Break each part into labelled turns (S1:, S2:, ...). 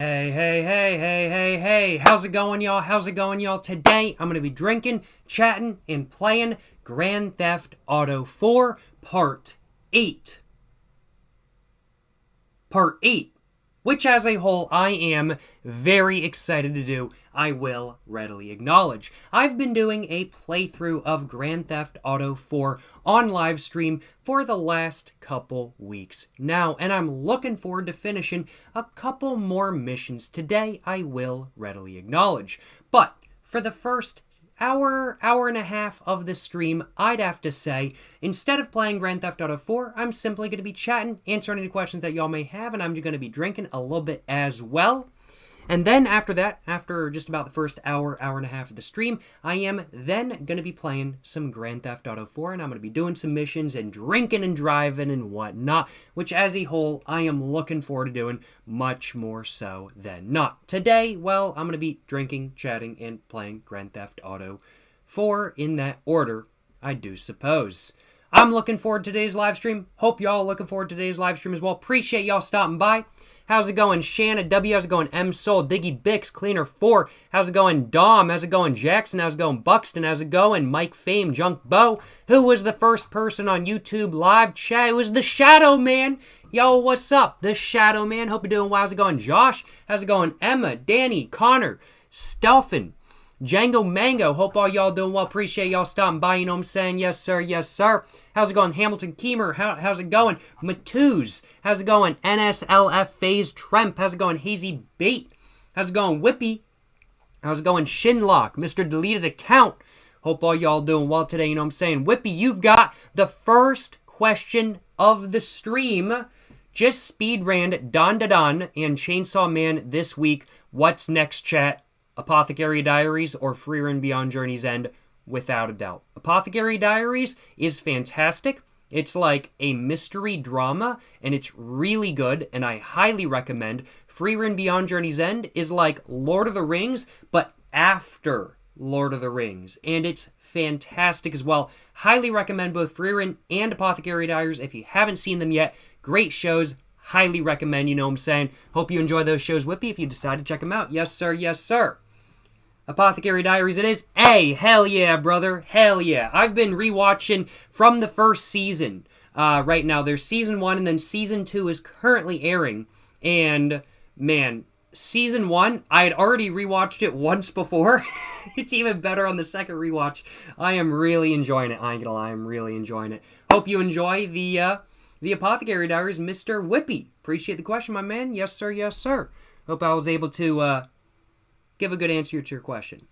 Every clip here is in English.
S1: Hey, how's it going, y'all? Today, I'm going to be drinking, chatting, and playing Grand Theft Auto 4 Part 8. Part 8, which as a whole, I am very excited to do, I will readily acknowledge. I've been doing a playthrough of Grand Theft Auto 4 on live stream for the last couple weeks now, and I'm looking forward to finishing a couple more missions today, I will readily acknowledge. But for the first hour and a half of the stream, I'd have to say, instead of playing Grand Theft Auto 4, I'm simply going to be chatting, answering any questions that y'all may have, and I'm going to be drinking a little bit as well. And then after that, after just about the first hour and a half of the stream, I am then going to be playing some Grand Theft Auto 4, and I'm going to be doing some missions and drinking and driving and whatnot, which as a whole, I am looking forward to doing much more so than not. Today, well, I'm going to be drinking, chatting, and playing Grand Theft Auto 4 in that order, I do suppose. I'm looking forward to today's live stream. Hope y'all are looking forward to today's live stream as well. Appreciate y'all stopping by. How's it going, Shanna W? How's it going, M Soul, Diggy Bix, Cleaner 4? How's it going, Dom? How's it going, Jackson? How's it going, Buxton? How's it going, Mike Fame, Junk Bo? Who was the first person on YouTube live chat? It was the Shadow Man. Yo, what's up? The Shadow Man. Hope you're doing well. How's it going, Josh? How's it going, Emma, Danny, Connor, Stelfin, Django Mango? Hope all y'all doing well. Appreciate y'all stopping by. You know what I'm saying? Yes, sir. Yes, sir. How's it going? Hamilton Keemer. How's it going? Matuz. How's it going? NSLF Phase Tremp. How's it going? Hazy Bait. How's it going? Whippy. How's it going? Shinlock. Mr. Deleted Account. Hope all y'all doing well today. You know what I'm saying? Whippy, you've got the first question of the stream. Just speed ran Don and Chainsaw Man this week. What's next, chat? Apothecary Diaries or Free Run Beyond Journey's End, without a doubt. Apothecary Diaries is fantastic. It's like a mystery drama, and it's really good, and I highly recommend. Free Run Beyond Journey's End is like Lord of the Rings, but after Lord of the Rings, and it's fantastic as well. Highly recommend both Free Run and Apothecary Diaries if you haven't seen them yet. Great shows. Highly recommend, you know what I'm saying. Hope you enjoy those shows, Whippy, if you decide to check them out. Yes, sir. Yes, sir. Apothecary Diaries it is. Hey, hell yeah, brother. Hell yeah. I've been rewatching from the first season. Right now, there's season 1 and then season 2 is currently airing. And, man, season 1, I had already rewatched it once before. It's even better on the second rewatch. I am really enjoying it. I ain't gonna lie, I'm really enjoying it. Hope you enjoy the Apothecary Diaries, Mr. Whippy. Appreciate the question, my man. Yes, sir. Yes, sir. Hope I was able to give a good answer to your question.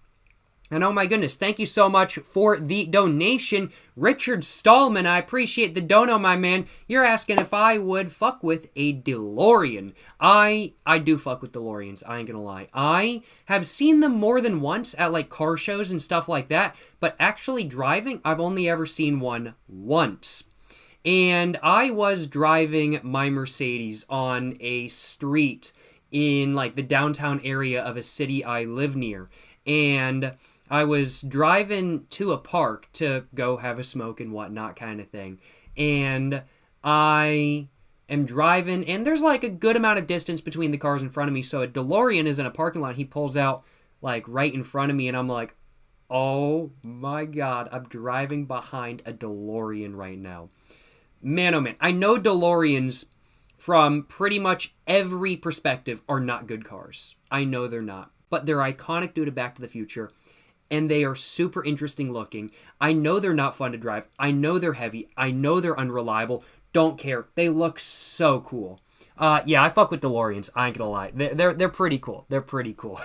S1: And oh my goodness, thank you so much for the donation. Richard Stallman, I appreciate the dono, my man. You're asking if I would fuck with a DeLorean. I do fuck with DeLoreans, I ain't gonna lie. I have seen them more than once at like car shows and stuff like that, but actually driving, I've only ever seen one once. And I was driving my Mercedes on a street in like the downtown area of a city I live near. And I was driving to a park to go have a smoke and whatnot kind of thing. And I am driving, and there's like a good amount of distance between the cars in front of me. So a DeLorean is in a parking lot. He pulls out like right in front of me, and I'm like, oh my God, I'm driving behind a DeLorean right now. Man, oh man, I know DeLoreans from pretty much every perspective are not good cars. I know they're not. But they're iconic due to Back to the Future. And they are super interesting looking. I know they're not fun to drive. I know they're heavy. I know they're unreliable. Don't care. They look so cool. Yeah, I fuck with DeLoreans. I ain't gonna lie. They're pretty cool. They're pretty cool.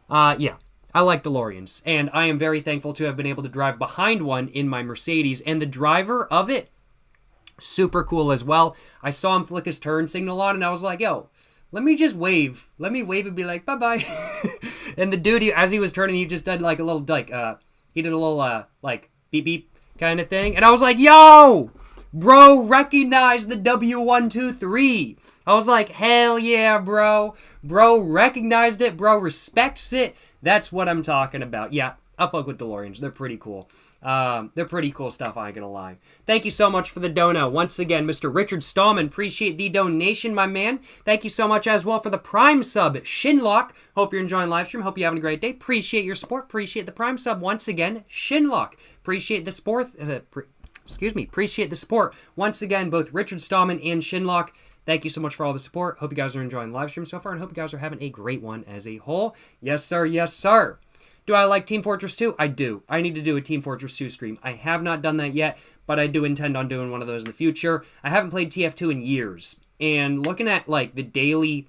S1: Yeah. I like DeLoreans. And I am very thankful to have been able to drive behind one in my Mercedes. And the driver of it, super cool as well. I saw him flick his turn signal on, and I was like, yo, let me just wave. Let me wave and be like, bye-bye. And the dude, as he was turning, he just did like a little, like, he did a little, like, beep-beep kind of thing. And I was like, yo, bro, recognize the W123. I was like, hell yeah, bro. Bro recognized it. Bro respects it. That's what I'm talking about. Yeah, I fuck with DeLoreans. They're pretty cool. They're pretty cool stuff, I ain't gonna lie. Thank you so much for the dono. Once again, Mr. Richard Stallman, appreciate the donation, my man. Thank you so much as well for the Prime sub, Shinlock. Hope you're enjoying live stream. Hope you're having a great day. Appreciate your support. Appreciate the Prime sub once again, Shinlock. Appreciate the support. Appreciate the support. Once again, both Richard Stallman and Shinlock. Thank you so much for all the support. Hope you guys are enjoying the live stream so far, and hope you guys are having a great one as a whole. Yes, sir. Yes, sir. Do I like Team Fortress 2? I do. I need to do a Team Fortress 2 stream. I have not done that yet, but I do intend on doing one of those in the future. I haven't played TF2 in years, and looking at like the daily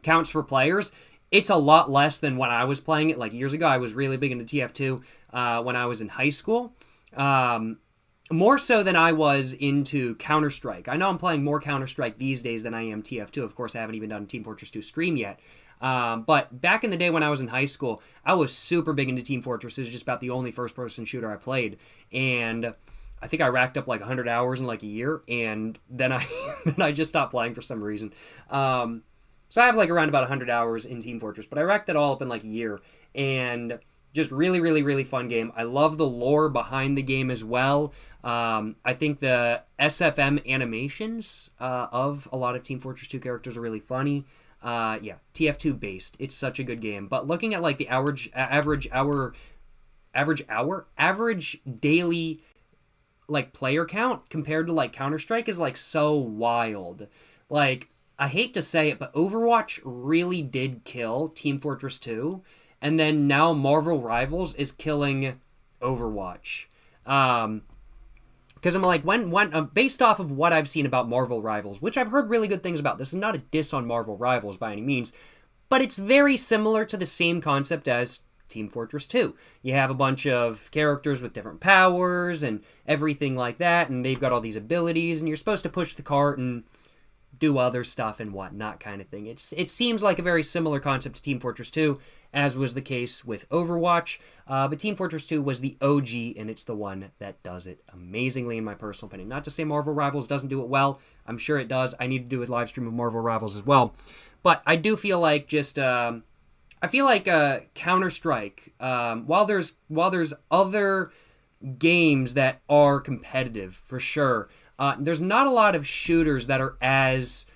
S1: counts for players, it's a lot less than when I was playing it like years ago. I was really big into TF2 when I was in high school. More so than I was into Counter-Strike. I know I'm playing more Counter-Strike these days than I am TF2. Of course, I haven't even done a Team Fortress 2 stream yet. But back in the day when I was in high school, I was super big into Team Fortress. It was just about the only first-person shooter I played. And I think I racked up like 100 hours in like a year, and then I just stopped playing for some reason. So I have like around about 100 hours in Team Fortress, but I racked it all up in like a year. And just really, really, really fun game. I love the lore behind the game as well. I think the SFM animations of a lot of Team Fortress 2 characters are really funny. Yeah, TF2 based. It's such a good game. But looking at like the average daily like player count compared to like Counter-Strike is like so wild. Like, I hate to say it, but Overwatch really did kill Team Fortress 2. And then now Marvel Rivals is killing Overwatch. Because I'm like, when based off of what I've seen about Marvel Rivals, which I've heard really good things about. This is not a diss on Marvel Rivals by any means, but it's very similar to the same concept as Team Fortress 2. You have a bunch of characters with different powers and everything like that, and they've got all these abilities, and you're supposed to push the cart and do other stuff and whatnot kind of thing. It seems like a very similar concept to Team Fortress 2, as was the case with Overwatch, but Team Fortress 2 was the OG, and it's the one that does it amazingly, in my personal opinion. Not to say Marvel Rivals doesn't do it well. I'm sure it does. I need to do a live stream of Marvel Rivals as well. But I do feel like Counter-Strike, while there's other games that are competitive, for sure, there's not a lot of shooters that are as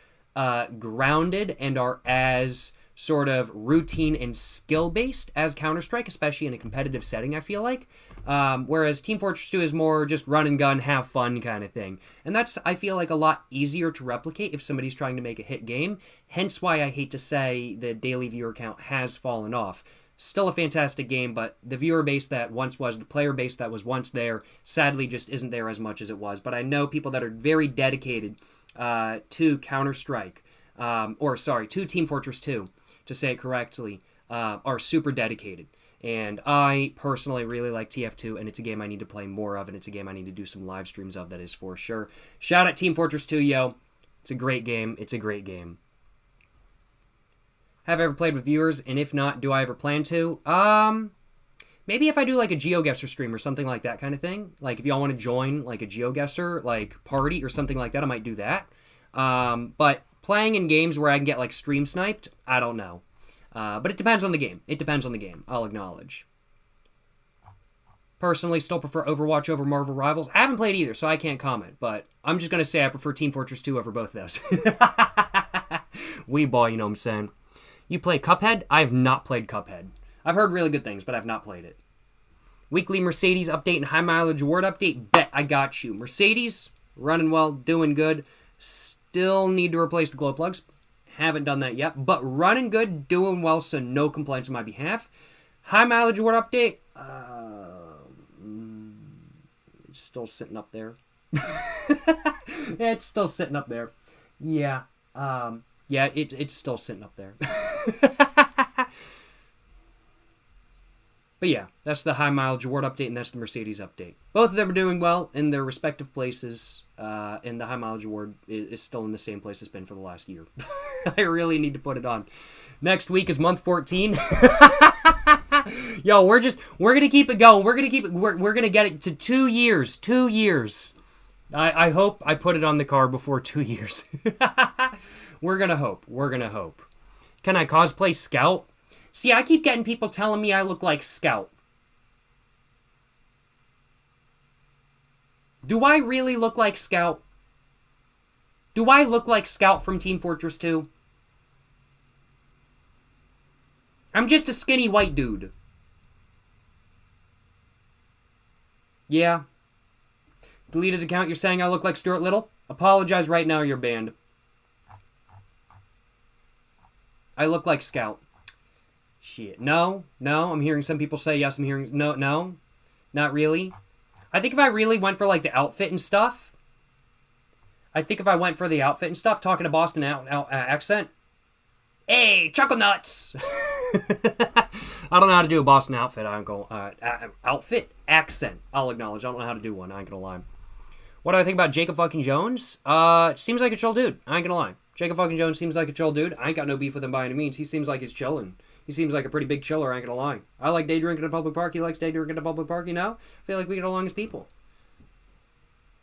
S1: grounded and are as sort of routine and skill-based as Counter-Strike, especially in a competitive setting, I feel like. Whereas Team Fortress 2 is more just run and gun, have fun kind of thing. And that's, I feel like, a lot easier to replicate if somebody's trying to make a hit game. Hence why I hate to say the daily viewer count has fallen off. Still a fantastic game, but the viewer base that once was, the player base that was once there, sadly just isn't there as much as it was. But I know people that are very dedicated to Counter-Strike, to Team Fortress 2, to say it correctly, are super dedicated. And I personally really like TF2, and it's a game I need to play more of, and it's a game I need to do some live streams of, that is for sure. Shout out Team Fortress 2, yo. It's a great game. It's a great game. Have I ever played with viewers? And if not, do I ever plan to? Maybe if I do like a GeoGuessr stream or something like that kind of thing. Like if y'all want to join like a GeoGuessr like party or something like that, I might do that. But playing in games where I can get like stream sniped, I don't know. But it depends on the game. It depends on the game, I'll acknowledge. Personally, still prefer Overwatch over Marvel Rivals. I haven't played either, so I can't comment. But I'm just going to say I prefer Team Fortress 2 over both of those. Wee boy, you know what I'm saying. You play Cuphead? I have not played Cuphead. I've heard really good things, but I've not played it. Weekly Mercedes update and high mileage award update. Bet I got you. Mercedes, running well, doing good. Still need to replace the glow plugs. Haven't done that yet, but running good, doing well, so no complaints on my behalf. High mileage award update. It's still sitting up there. It's still sitting up there. Yeah. Yeah, it's still sitting up there. But yeah, that's the high mileage award update, and that's the Mercedes update. Both of them are doing well in their respective places, and the high mileage award is still in the same place it's been for the last year. I really need to put it on. Next week is month 14. Yo, we're gonna keep it going. We're gonna get it to 2 years. 2 years. I hope I put it on the card before 2 years. We're gonna hope. Can I cosplay Scout? See, I keep getting people telling me I look like Scout. Do I really look like Scout? Do I look like Scout from Team Fortress 2? I'm just a skinny white dude. Yeah. Deleted account, you're saying I look like Stuart Little? Apologize right now, you're banned. I look like Scout. Shit. No, I'm hearing some people say yes, I'm hearing... No, not really. I think if I really went for, like, the outfit and stuff... talking to Boston accent... Hey, Chuckle Nuts! I don't know how to do a Boston outfit. Outfit accent. I'll acknowledge. I don't know how to do one. I ain't gonna lie. What do I think about Jacob fucking Jones? Seems like a chill dude. I ain't gonna lie. Jacob fucking Jones seems like a chill dude. I ain't got no beef with him by any means. He seems like he's chilling. He seems like a pretty big chiller. I ain't gonna lie. I like day drinking in a public park. He likes day drinking in a public park. You know. I feel like we get along as people.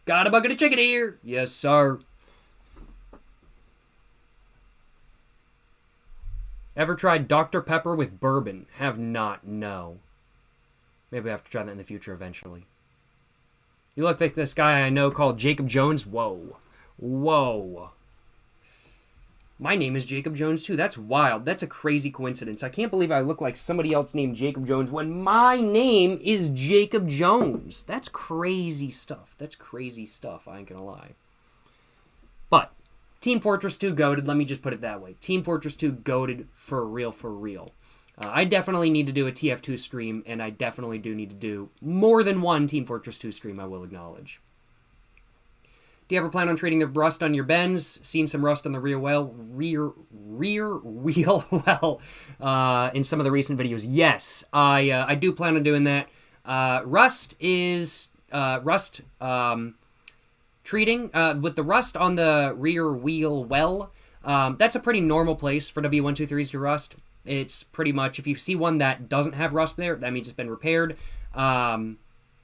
S1: Got a bucket of chicken here. Yes, sir. Ever tried Dr. Pepper with bourbon? Have not, no. Maybe I have to try that in the future eventually. You look like this guy I know called Jacob Jones. Whoa. My name is Jacob Jones too. That's wild. That's a crazy coincidence. I can't believe I look like somebody else named Jacob Jones when my name is Jacob Jones. That's crazy stuff. I ain't gonna lie. But Team Fortress 2 goated, let me just put it that way. Team Fortress 2 goated for real. I definitely need to do a TF2 stream, and I definitely do need to do more than one Team Fortress 2 stream, I will acknowledge. Do you ever plan on trading the rust on your Benz? Seen some rust on the rear wheel well in some of the recent videos. Yes, I do plan on doing that. Treating with the rust on the rear wheel well, that's a pretty normal place for W123s to rust. It's pretty much, if you see one that doesn't have rust there, that means it's been repaired,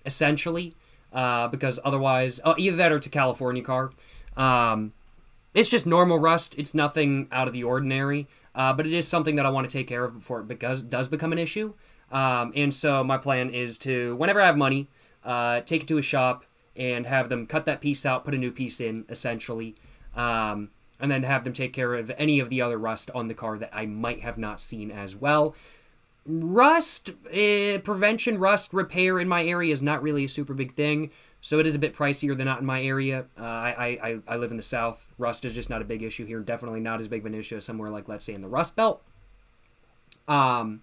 S1: essentially, because otherwise, either that or it's a California car. It's just normal rust. It's nothing out of the ordinary, but it is something that I want to take care of before it does become an issue. And so my plan is to, whenever I have money, take it to a shop, and have them cut that piece out, put a new piece in, essentially, and then have them take care of any of the other rust on the car that I might have not seen as well. Rust, prevention, rust repair in my area is not really a super big thing, so it is a bit pricier than not in my area. I live in the South. Rust is just not a big issue here. Definitely not as big of an issue as somewhere like, let's say, in the Rust Belt. But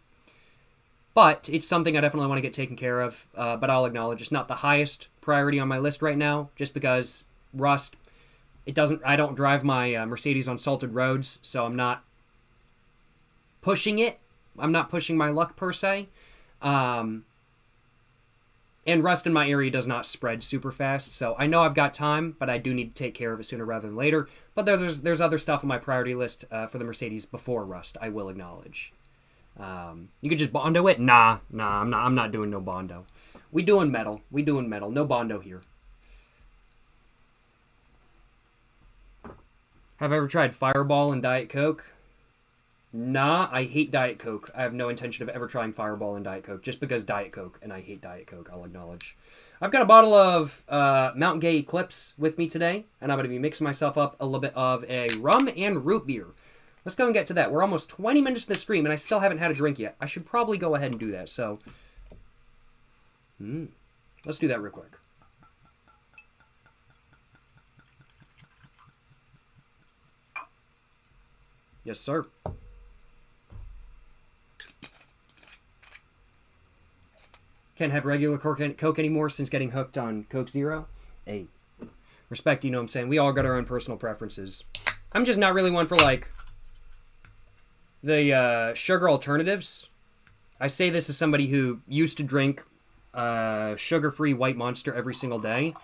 S1: it's something I definitely want to get taken care of. But I'll acknowledge it's not the highest priority on my list right now, just because rust, I don't drive my Mercedes on salted roads, so I'm not pushing it. I'm not pushing my luck per se. And rust in my area does not spread super fast, so I know I've got time, but I do need to take care of it sooner rather than later. But there's other stuff on my priority list for the Mercedes before rust, I will acknowledge. You could just Bondo it? Nah, I'm not doing no Bondo. We doing metal. No Bondo here. Have I ever tried Fireball and Diet Coke? Nah, I hate Diet Coke. I have no intention of ever trying Fireball and Diet Coke, just because Diet Coke, and I hate Diet Coke, I'll acknowledge. I've got a bottle of Mountain Gay Eclipse with me today, and I'm going to be mixing myself up a little bit of a rum and root beer. Let's go and get to that. We're almost 20 minutes in the stream, and I still haven't had a drink yet. I should probably go ahead and do that, so... Let's do that real quick. Yes, sir. Can't have regular Coke anymore since getting hooked on Coke Zero. Hey, respect, you know what I'm saying? We all got our own personal preferences. I'm just not really one for, like... the sugar alternatives. I say this as somebody who used to drink sugar-free White Monster every single day,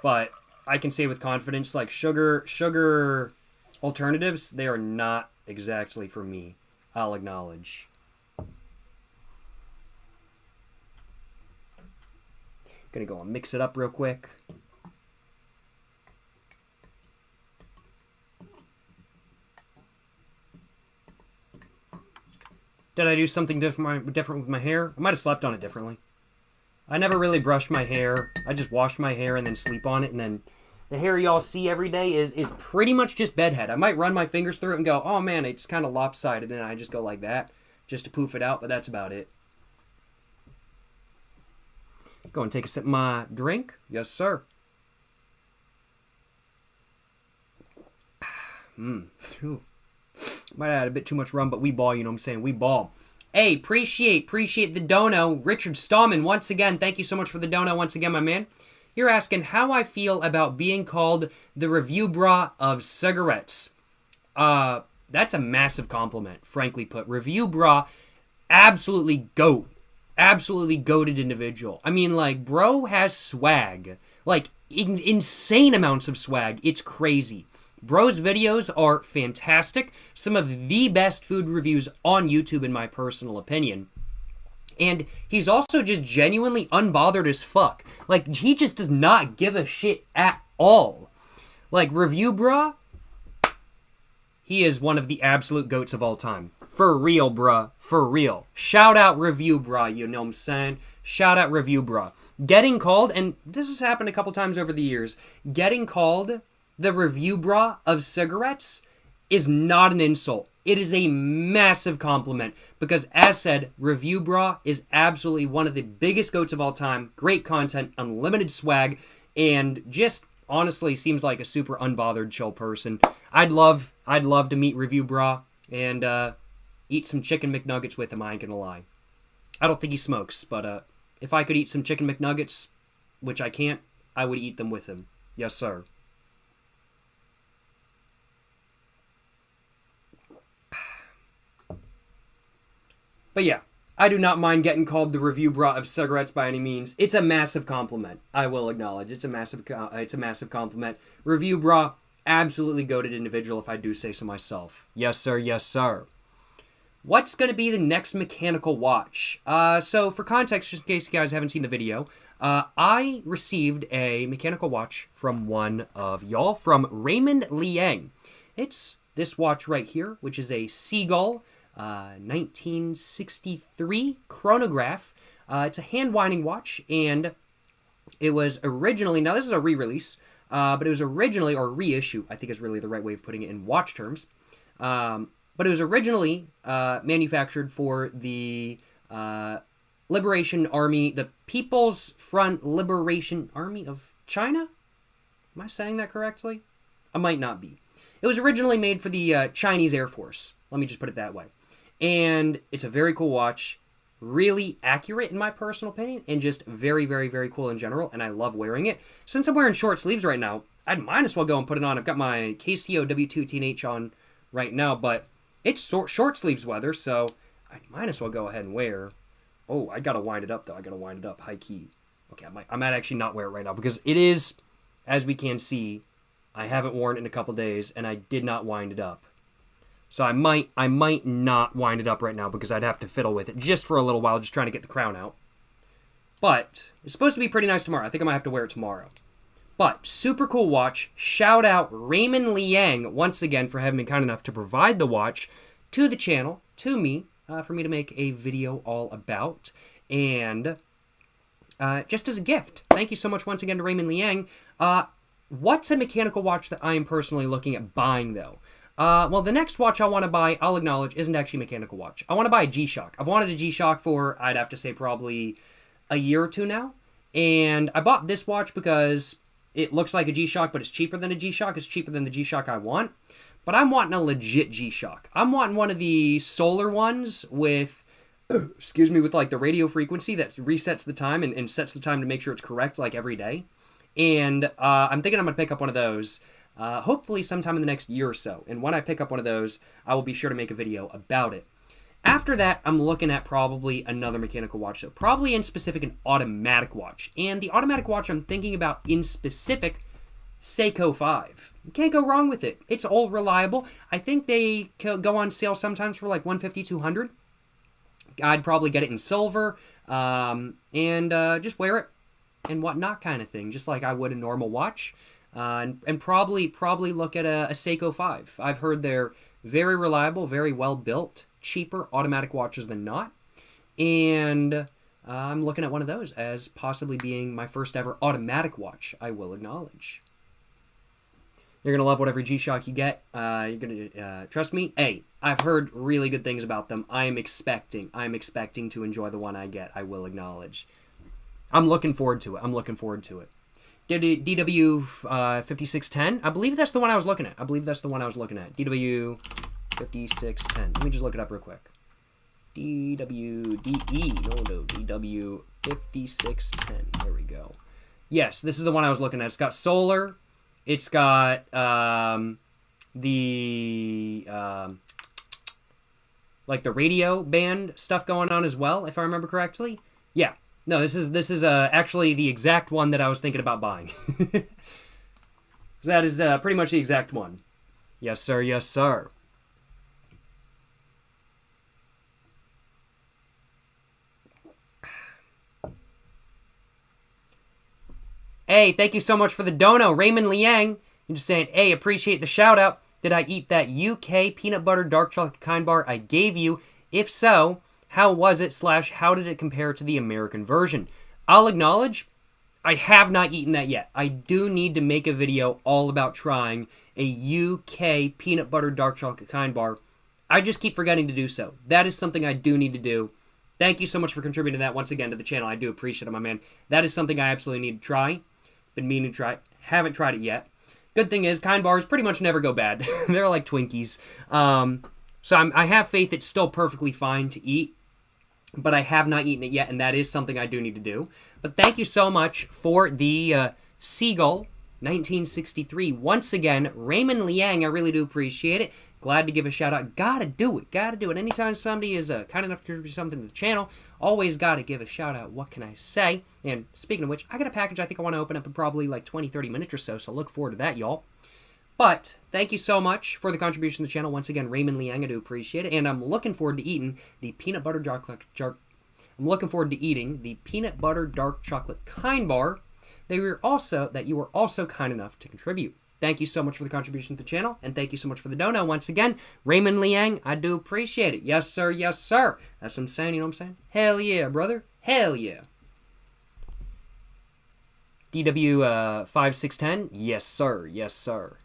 S1: but I can say with confidence, like, sugar alternatives, they are not exactly for me, I'll acknowledge. Gonna go and mix it up real quick. Did I do something different with my hair? I might have slept on it differently. I never really brush my hair. I just wash my hair and then sleep on it, and then the hair y'all see every day is pretty much just bedhead. I might run my fingers through it and go, oh man, it's kind of lopsided, and I just go like that just to poof it out, but that's about it. Go and take a sip of my drink. Yes, sir. Ooh. Might have had a bit too much rum, but we ball, you know what I'm saying? We ball. Hey, appreciate the dono. Richard Stallman, once again, thank you so much for the dono once again, my man. You're asking how I feel about being called the review bra of cigarettes. That's a massive compliment, frankly put. Review bra, absolutely goat. Absolutely goated individual. I mean, like, bro has swag. Like, insane amounts of swag. It's crazy. Bro's videos are fantastic. Some of the best food reviews on YouTube, in my personal opinion. And he's also just genuinely unbothered as fuck. Like, he just does not give a shit at all. Like, Review Bra, he is one of the absolute goats of all time. For real, bruh. For real. Shout out Review Bra, you know what I'm saying? Shout out Review Bra. Getting called, and this has happened a couple times over the years, getting called the Review Bra of cigarettes is not an insult. It is a massive compliment because, as said, Review Bra is absolutely one of the biggest goats of all time. Great content, unlimited swag, and just honestly seems like a super unbothered, chill person. I'd love to meet Review Bra and eat some chicken McNuggets with him, I ain't gonna lie. I don't think he smokes, but if I could eat some chicken McNuggets, which I can't, I would eat them with him. Yes, sir. But yeah, I do not mind getting called the Review Bra of cigarettes by any means. It's a massive compliment. I will acknowledge it's a massive compliment. Review Bra, absolutely goated individual, if I do say so myself. Yes, sir. Yes, sir. What's going to be the next mechanical watch? So for context, just in case you guys haven't seen the video, I received a mechanical watch from one of y'all, from Raymond Liang. It's this watch right here, which is a Seagull 1963 chronograph. It's a hand-winding watch, and it was originally, now this is a re-release, but it was originally, or reissue, I think is really the right way of putting it in watch terms, but it was originally manufactured for the Liberation Army, the People's Front Liberation Army of China? Am I saying that correctly? I might not be. It was originally made for the Chinese Air Force. Let me just put it that way. And it's a very cool watch. Really accurate in my personal opinion, and just very, very, very cool in general, and I love wearing it. Since I'm wearing short sleeves right now, I might as well go and put it on. I've got my KCO W2 TNH on right now, but it's short sleeves weather, so I might as well go ahead and wear. Oh, I gotta wind it up, though. I gotta wind it up, high key. Okay, I might actually not wear it right now, because it is, as we can see, I haven't worn it in a couple days, and I did not wind it up. So I might not wind it up right now because I'd have to fiddle with it just for a little while, just trying to get the crown out. But it's supposed to be pretty nice tomorrow. I think I might have to wear it tomorrow. But super cool watch. Shout out Raymond Liang once again for having been kind enough to provide the watch to the channel, to me, for me to make a video all about. And just as a gift. Thank you so much once again to Raymond Liang. What's a mechanical watch that I am personally looking at buying, though? Well, the next watch I want to buy, I'll acknowledge, isn't actually a mechanical watch. I want to buy a G-Shock. I've wanted a G-Shock for, I'd have to say, probably a year or two now. And I bought this watch because it looks like a G-Shock, but it's cheaper than a G-Shock. It's cheaper than the G-Shock I want. But I'm wanting a legit G-Shock. I'm wanting one of the solar ones with, excuse me, with like the radio frequency that resets the time and sets the time to make sure it's correct like every day. And I'm thinking I'm going to pick up one of those. Hopefully sometime in the next year or so. And when I pick up one of those, I will be sure to make a video about it. After that, I'm looking at probably another mechanical watch. So probably in specific an automatic watch. And the automatic watch I'm thinking about in specific, Seiko 5. You can't go wrong with it. It's all reliable. I think they go on sale sometimes for like $150, $200. I'd probably get it in silver and just wear it and whatnot kind of thing. Just like I would a normal watch. And probably look at a Seiko 5. I've heard they're very reliable, very well built, cheaper automatic watches than not. And I'm looking at one of those as possibly being my first ever automatic watch, I will acknowledge. You're going to love whatever G-Shock you get. You're going to, trust me, hey, I've heard really good things about them. I'm expecting to enjoy the one I get, I will acknowledge. I'm looking forward to it. DW 5610, I believe that's the one I was looking at. DW 5610. Let me just look it up real quick. DW 5610. There we go. Yes, this is the one I was looking at. It's got solar. It's got like the radio band stuff going on as well, if I remember correctly. Yeah. No, this is actually the exact one that I was thinking about buying. That is pretty much the exact one. Yes, sir. Yes, sir. Hey, thank you so much for the dono, Raymond Liang. You're just saying, hey, appreciate the shout out. Did I eat that UK peanut butter dark chocolate kind bar I gave you? If so, how was it / how did it compare to the American version? I'll acknowledge, I have not eaten that yet. I do need to make a video all about trying a UK peanut butter dark chocolate kind bar. I just keep forgetting to do so. That is something I do need to do. Thank you so much for contributing that once again to the channel. I do appreciate it, my man. That is something I absolutely need to try. Been meaning to try. Haven't tried it yet. Good thing is, kind bars pretty much never go bad. They're like Twinkies. So I have faith it's still perfectly fine to eat, but I have not eaten it yet, and that is something I do need to do. But thank you so much for the Seagull 1963. Once again, Raymond Liang, I really do appreciate it. Glad to give a shout out. Gotta do it. Anytime somebody is kind enough to contribute something to the channel, always gotta give a shout out. What can I say? And speaking of which, I got a package I think I want to open up in probably like 20-30 minutes or so look forward to that, y'all. But thank you so much for the contribution to the channel. Once again, Raymond Liang, I do appreciate it. And I'm looking forward to eating the peanut butter dark chocolate kind bar that you were also kind enough to contribute. Thank you so much for the contribution to the channel, and thank you so much for the dono. Once again, Raymond Liang, I do appreciate it. Yes, sir. Yes, sir. That's what I'm saying, you know what I'm saying? Hell yeah, brother. Hell yeah. DW 5610, yes, sir. Yes, sir.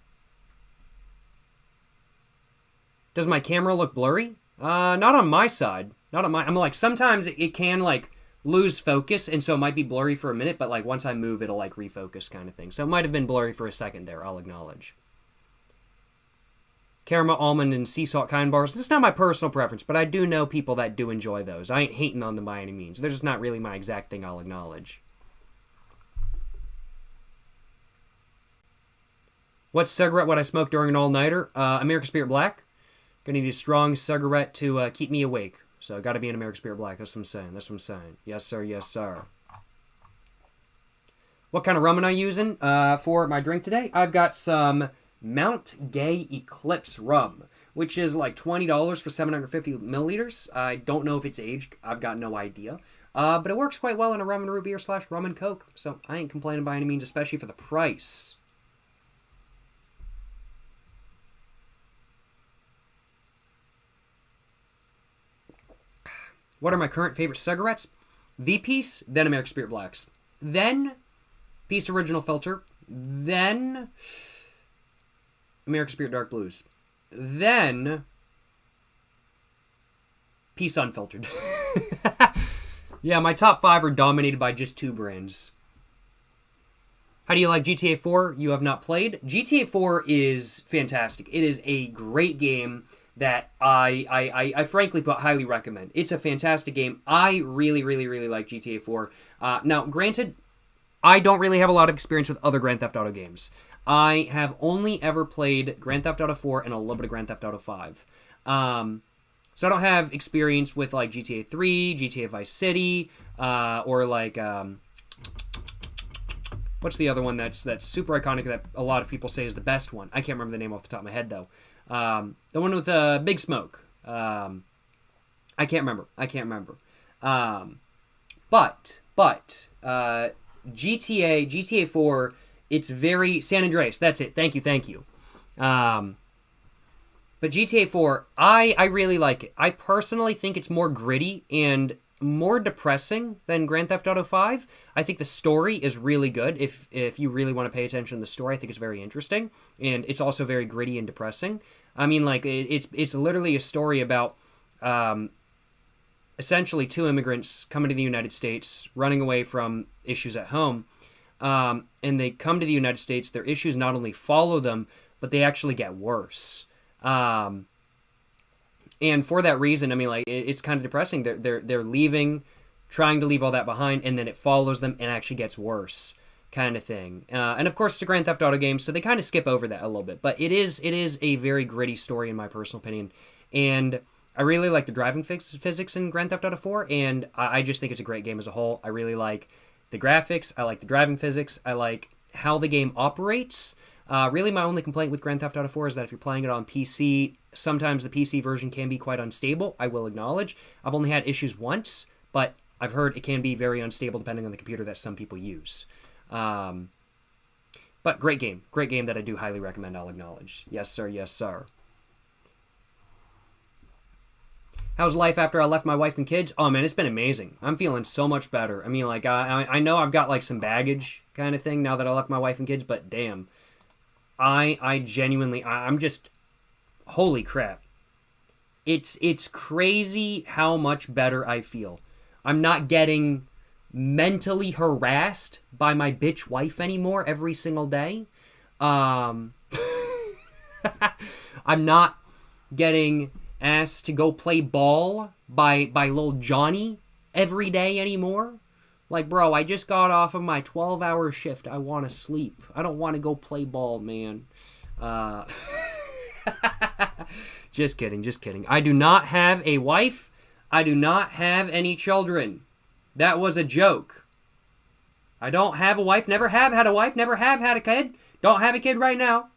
S1: Does my camera look blurry? Not on my side. I'm like, sometimes it can, like, lose focus, and so it might be blurry for a minute, but like once I move, it'll like refocus kind of thing. So it might have been blurry for a second there, I'll acknowledge. Caramel, almond, and sea salt kind bars. This is not my personal preference, but I do know people that do enjoy those. I ain't hating on them by any means. They're just not really my exact thing, I'll acknowledge. What cigarette would I smoke during an all-nighter? American Spirit Black. Gonna need a strong cigarette to keep me awake. So, got to be an American Spirit Black. That's what I'm saying. Yes, sir. Yes, sir. What kind of rum am I using for my drink today? I've got some Mount Gay Eclipse rum, which is like $20 for 750 milliliters. I don't know if it's aged. I've got no idea. But it works quite well in a rum and root beer / rum and coke. So, I ain't complaining by any means, especially for the price. What are my current favorite cigarettes? V-Piece, then American Spirit Blacks. Then Peace Original Filter. Then American Spirit Dark Blues. Then Peace Unfiltered. Yeah, my top 5 are dominated by just 2 brands. How do you like GTA 4? You have not played? GTA 4 is fantastic. It is a great game that I frankly highly recommend. It's a fantastic game. I really like GTA 4. Now, granted, I don't really have a lot of experience with other Grand Theft Auto games. I have only ever played Grand Theft Auto 4 and a little bit of Grand Theft Auto 5. So I don't have experience with like GTA 3, GTA Vice City, or like what's the other one that's super iconic that a lot of people say is the best one? I can't remember the name off the top of my head though. The one with Big Smoke. I can't remember. But GTA 4, it's very San Andreas. That's it. Thank you. But GTA 4, I really like it. I personally think it's more gritty and more depressing than Grand Theft Auto 5. I think the story is really good. If you really want to pay attention to the story, I think it's very interesting. And it's also very gritty and depressing. I mean, like, it's literally a story about essentially two immigrants coming to the United States, running away from issues at home. And they come to the United States. Their issues not only follow them, but they actually get worse. And for that reason, I mean, like, it's kind of depressing. They're leaving, trying to leave all that behind, and then it follows them and actually gets worse, kind of thing. And of course, it's a Grand Theft Auto game, so they kind of skip over that a little bit. But it is a very gritty story, in my personal opinion. And I really like the driving physics in Grand Theft Auto 4, and I just think it's a great game as a whole. I really like the graphics. I like the driving physics. I like how the game operates. Really, my only complaint with Grand Theft Auto 4 is that if you're playing it on PC, sometimes the PC version can be quite unstable, I will acknowledge. I've only had issues once, but I've heard it can be very unstable depending on the computer that some people use. But great game that I do highly recommend, I'll acknowledge. Yes, sir, yes, sir. How's life after I left my wife and kids? Oh, man, it's been amazing. I'm feeling so much better. I mean, like, I know I've got, like, some baggage kind of thing now that I left my wife and kids, but damn. I genuinely, I'm just, holy crap. It's crazy how much better I feel. I'm not getting mentally harassed by my bitch wife anymore every single day. I'm not getting asked to go play ball by little Johnny every day anymore. Like, bro, I just got off of my 12-hour shift. I want to sleep. I don't want to go play ball, man. Just kidding. I do not have a wife. I do not have any children. That was a joke. I don't have a wife. Never have had a wife. Never have had a kid. Don't have a kid right now.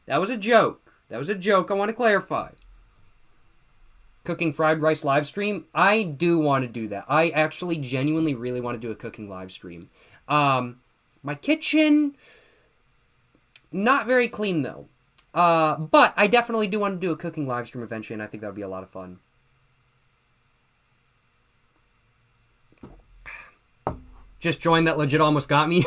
S1: That was a joke. I want to clarify. Cooking fried rice live stream. I do want to do that. I actually genuinely really want to do a cooking live stream. My kitchen, not very clean though. But I definitely do want to do a cooking live stream eventually, and I think that would be a lot of fun. Just joined that legit almost got me.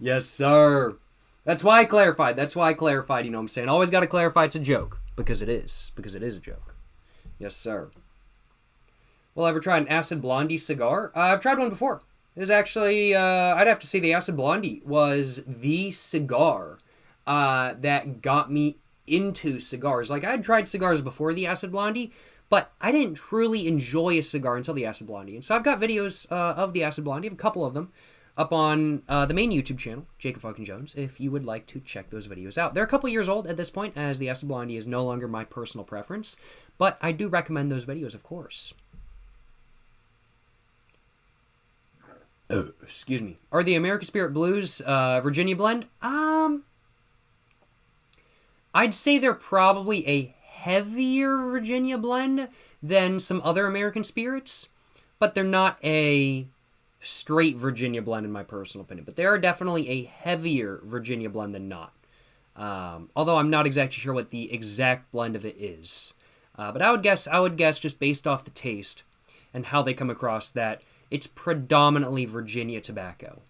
S1: Yes, sir. That's why I clarified, you know what I'm saying? Always got to clarify it's a joke, because it is a joke. Yes, sir. Well, ever tried an Acid Blondie cigar? I've tried one before. It was actually, I'd have to say the Acid Blondie was the cigar that got me into cigars. Like, I had tried cigars before the Acid Blondie, but I didn't truly enjoy a cigar until the Acid Blondie. And so I've got videos of the Acid Blondie, I have a couple of them, up on the main YouTube channel, Jacob fucking Jones, if you would like to check those videos out. They're a couple years old at this point, as the Acid Blondie is no longer my personal preference, but I do recommend those videos, of course. Excuse me. Are the American Spirit Blues Virginia blend? I'd say they're probably a heavier Virginia blend than some other American Spirits, but they're not a straight Virginia blend in my personal opinion. But they are definitely a heavier Virginia blend than not. Although I'm not exactly sure what the exact blend of it is. But I would guess just based off the taste and how they come across that it's predominantly Virginia tobacco.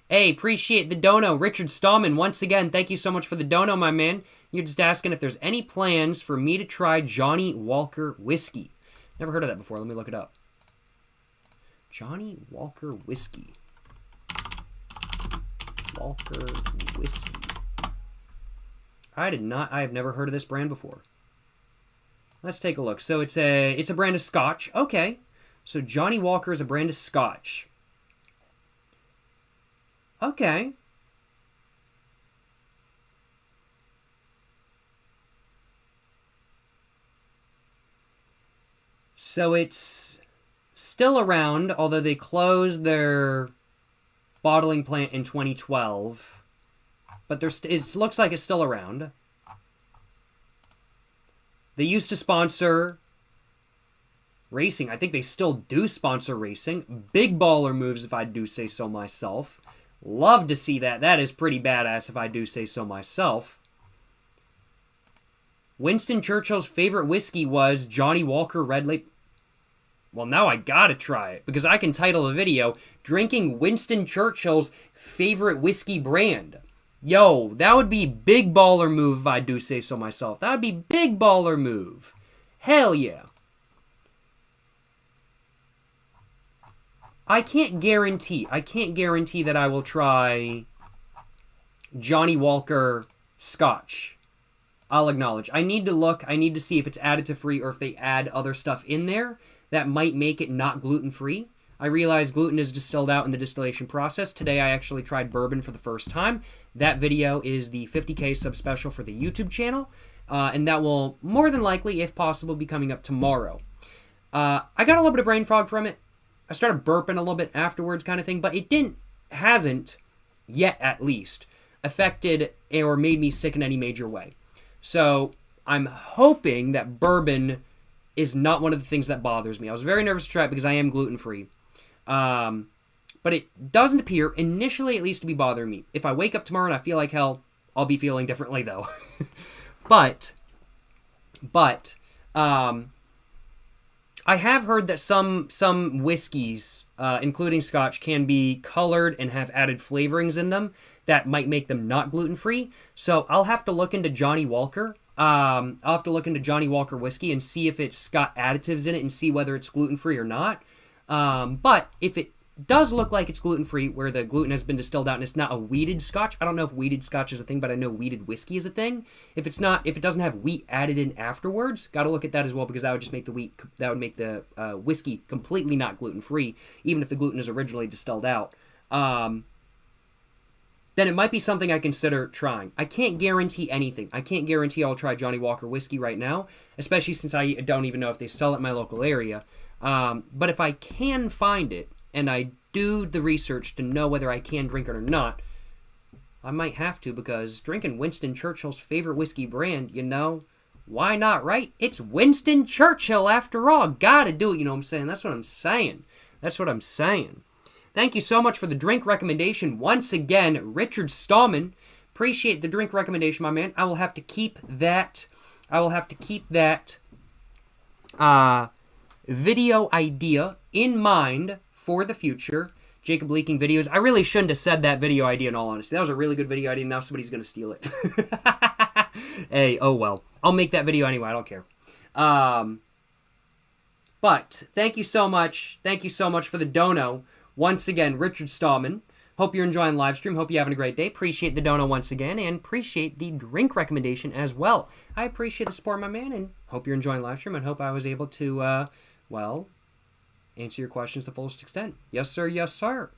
S1: Hey, appreciate the dono. Richard Stallman, once again, thank you so much for the dono, my man. You're just asking if there's any plans for me to try Johnny Walker Whiskey. Never heard of that before. Let me look it up. Johnny Walker Whiskey. Walker Whiskey. I have never heard of this brand before. Let's take a look. So it's a brand of Scotch. Okay. So Johnny Walker is a brand of Scotch. Okay. So it's still around, although they closed their bottling plant in 2012. But it looks like it's still around. They used to sponsor racing. I think they still do sponsor racing. Big baller moves, if I do say so myself. Love to see that. That is pretty badass, if I do say so myself. Winston Churchill's favorite whiskey was Johnny Walker Red Label. Well, now I gotta try it, because I can title a video, Drinking Winston Churchill's Favorite Whiskey Brand. Yo, that would be big baller move if I do say so myself. That would be big baller move. Hell yeah. I can't guarantee that I will try Johnny Walker Scotch. I'll acknowledge. I need to look. I need to see if it's additive free or if they add other stuff in there that might make it not gluten-free. I realize gluten is distilled out in the distillation process. Today I actually tried bourbon for the first time. That video is the 50K subspecial for the YouTube channel, and that will more than likely, if possible, be coming up tomorrow. I got a little bit of brain fog from it. I started burping a little bit afterwards kind of thing, but it hasn't, yet at least, affected or made me sick in any major way. So I'm hoping that bourbon is not one of the things that bothers me. I was very nervous to try it because I am gluten-free. But it doesn't appear, initially at least, to be bothering me. If I wake up tomorrow and I feel like hell, I'll be feeling differently, though. But, I have heard that some whiskeys, including Scotch, can be colored and have added flavorings in them that might make them not gluten-free. So I'll have to look into Johnny Walker. I'll have to look into Johnny Walker whiskey and see if it's got additives in it and see whether it's gluten-free or not. But if it does look like it's gluten-free, where the gluten has been distilled out and it's not a wheated Scotch. I don't know if wheated Scotch is a thing, but I know wheated whiskey is a thing. If it doesn't have wheat added in afterwards, got to look at that as well, because that would just make the whiskey completely not gluten-free, even if the gluten is originally distilled out. Then it might be something I consider trying. I can't guarantee anything. I can't guarantee I'll try Johnny Walker whiskey right now, especially since I don't even know if they sell it in my local area. But if I can find it, and I do the research to know whether I can drink it or not, I might have to, because drinking Winston Churchill's favorite whiskey brand, why not, right? It's Winston Churchill after all. Gotta do it, you know what I'm saying? That's what I'm saying. Thank you so much for the drink recommendation. Once again, Richard Stallman. Appreciate the drink recommendation, my man. I will have to keep that video idea in mind for the future. Jacob leaking videos. I really shouldn't have said that video idea, in all honesty. That was a really good video idea. Now somebody's going to steal it. Hey, oh well. I'll make that video anyway. I don't care. But thank you so much. Thank you so much for the dono. Once again, Richard Stallman. Hope you're enjoying the live stream. Hope you're having a great day. Appreciate the dono once again, and appreciate the drink recommendation as well. I appreciate the support, my man, and hope you're enjoying the live stream, and hope I was able to, answer your questions to the fullest extent. Yes, sir. Yes, sir.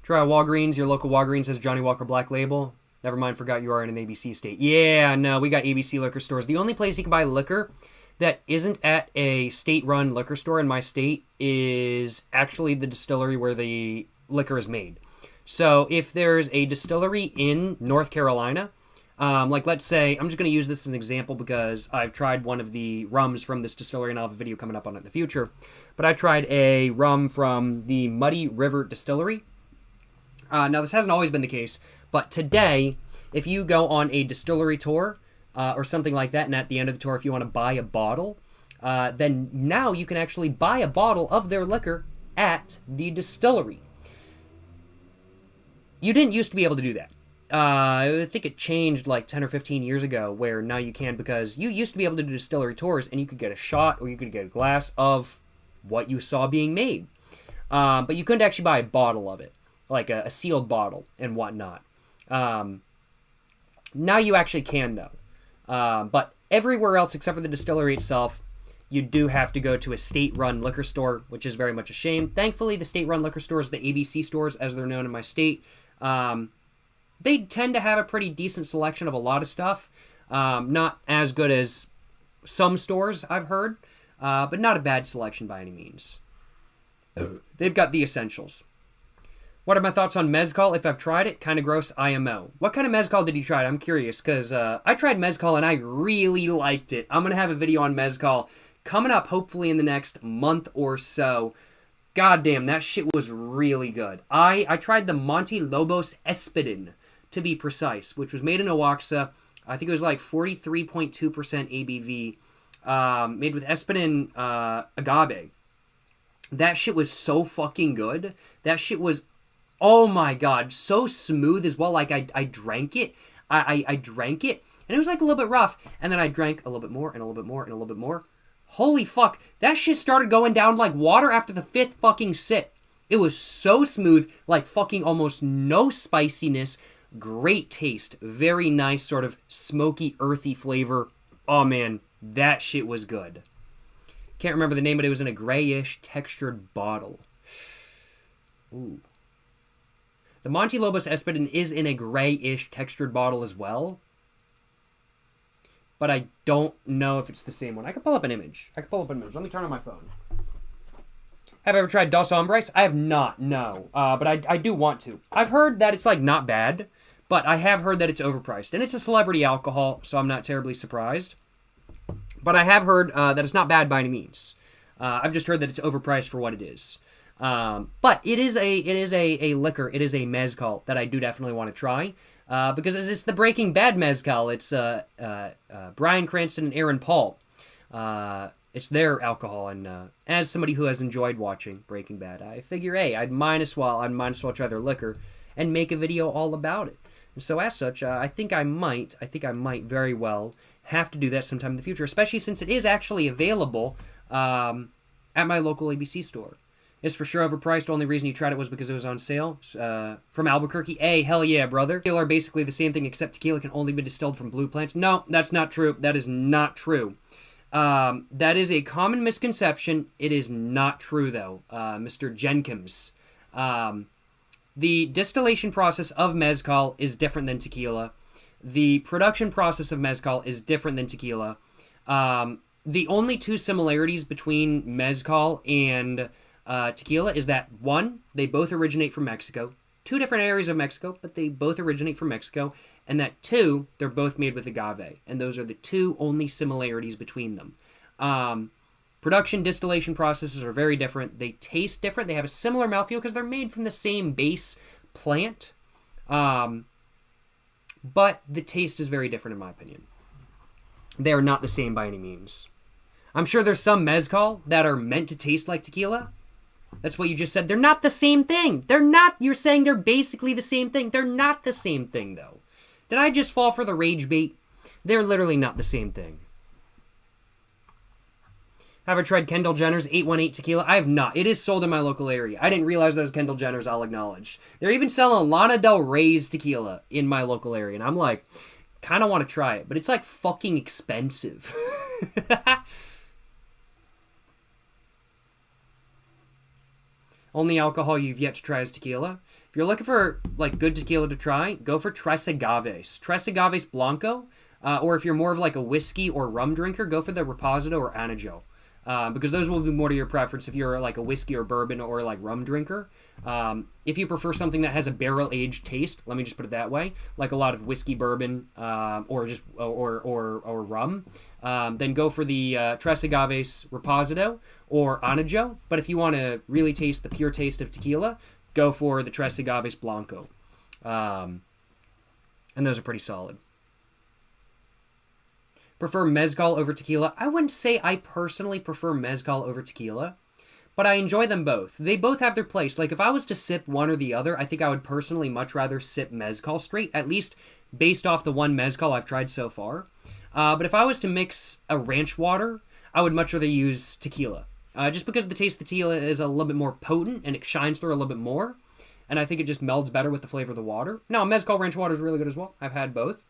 S1: Try Walgreens. Your local Walgreens has Johnny Walker Black Label. Never mind, forgot you are in an ABC state. Yeah, no, we got ABC liquor stores. The only place you can buy liquor that isn't at a state-run liquor store in my state is actually the distillery where the liquor is made. So if there's a distillery in North Carolina, like let's say, I'm just going to use this as an example because I've tried one of the rums from this distillery, and I'll have a video coming up on it in the future. But I tried a rum from the Muddy River Distillery. Now, this hasn't always been the case, but today, if you go on a distillery tour or something like that, and at the end of the tour, if you want to buy a bottle, then now you can actually buy a bottle of their liquor at the distillery. You didn't used to be able to do that. I think it changed like 10 or 15 years ago, where now you can, because you used to be able to do distillery tours, and you could get a shot or you could get a glass of what you saw being made. But you couldn't actually buy a bottle of it, like a sealed bottle and whatnot. Now you actually can, though. But everywhere else except for the distillery itself, you do have to go to a state-run liquor store, which is very much a shame. Thankfully, the state-run liquor stores, the ABC stores, as they're known in my state, they tend to have a pretty decent selection of a lot of stuff. Not as good as some stores, I've heard, but not a bad selection by any means. They've got the essentials. What are my thoughts on mezcal? If I've tried it, kind of gross, IMO. What kind of mezcal did you try? I'm curious, because I tried mezcal and I really liked it. I'm going to have a video on mezcal coming up hopefully in the next month or so. God damn, that shit was really good. I tried the Monte Lobos Espadin to be precise, which was made in Oaxaca. I think it was like 43.2% ABV, made with Espadin agave. That shit was so fucking good. That shit was, oh my god, so smooth as well. Like, I drank it. I drank it, and it was like a little bit rough. And then I drank a little bit more, and a little bit more, and a little bit more. Holy fuck. That shit started going down like water after the 5th fucking sip. It was so smooth, like fucking almost no spiciness. Great taste. Very nice sort of smoky, earthy flavor. Oh man, that shit was good. Can't remember the name, but it was in a grayish textured bottle. Ooh. The Monte Lobos Espadin is in a grayish textured bottle as well. But I don't know if it's the same one. I could pull up an image. Let me turn on my phone. Have I ever tried Dos Hombres? I have not, no. But I do want to. I've heard that it's like not bad, but I have heard that it's overpriced. And it's a celebrity alcohol, so I'm not terribly surprised. But I have heard that it's not bad by any means. I've just heard that it's overpriced for what it is. But it is a liquor. It is a mezcal that I do definitely want to try. Because it's the Breaking Bad mezcal. It's Bryan Cranston and Aaron Paul. It's their alcohol. And as somebody who has enjoyed watching Breaking Bad, I figure, hey, I'd might as well try their liquor and make a video all about it. And so as such, I think I might very well have to do that sometime in the future, especially since it is actually available at my local ABC store. It's for sure overpriced. Only reason you tried it was because it was on sale. From Albuquerque. Hey, hell yeah, brother. Tequila are basically the same thing, except tequila can only be distilled from blue plants. No, that's not true. That is not true. That is a common misconception. It is not true, though, Mr. Jenkins. The distillation process of mezcal is different than tequila. The production process of mezcal is different than tequila. The only two similarities between mezcal and tequila is that, one, they both originate from Mexico. Two different areas of Mexico, but they both originate from Mexico. And that, two, they're both made with agave. And those are the two only similarities between them. Production, distillation processes are very different. They taste different. They have a similar mouthfeel because they're made from the same base plant. But the taste is very different in my opinion. They are not the same by any means. I'm sure there's some mezcal that are meant to taste like tequila. That's what you just said. They're not the same thing. They're not. You're saying they're basically the same thing. They're not the same thing, though. Did I just fall for the rage bait? They're literally not the same thing. Have I tried Kendall Jenner's 818 tequila? I have not. It is sold in my local area. I didn't realize that was Kendall Jenner's, I'll acknowledge. They're even selling Lana Del Rey's tequila in my local area. And I'm like, kind of want to try it. But it's like fucking expensive. Only alcohol you've yet to try is tequila. If you're looking for like good tequila to try, go for Tres Agaves. Tres Agaves Blanco. Or if you're more of like a whiskey or rum drinker, go for the Reposado or Anajo. Because those will be more to your preference if you're like a whiskey or bourbon or like rum drinker. If you prefer something that has a barrel-aged taste, let me just put it that way, like a lot of whiskey, bourbon, or just or rum, then go for the Tres Agaves Reposado or Anajo. But if you want to really taste the pure taste of tequila, go for the Tres Agaves Blanco. And those are pretty solid. Prefer mezcal over tequila? I wouldn't say I personally prefer mezcal over tequila, but I enjoy them both. They both have their place. Like, if I was to sip one or the other, I think I would personally much rather sip mezcal straight, at least based off the one mezcal I've tried so far. But if I was to mix a ranch water, I would much rather use tequila. Just because the taste of the tequila is a little bit more potent and it shines through a little bit more, and I think it just melds better with the flavor of the water. Now, mezcal ranch water is really good as well. I've had both.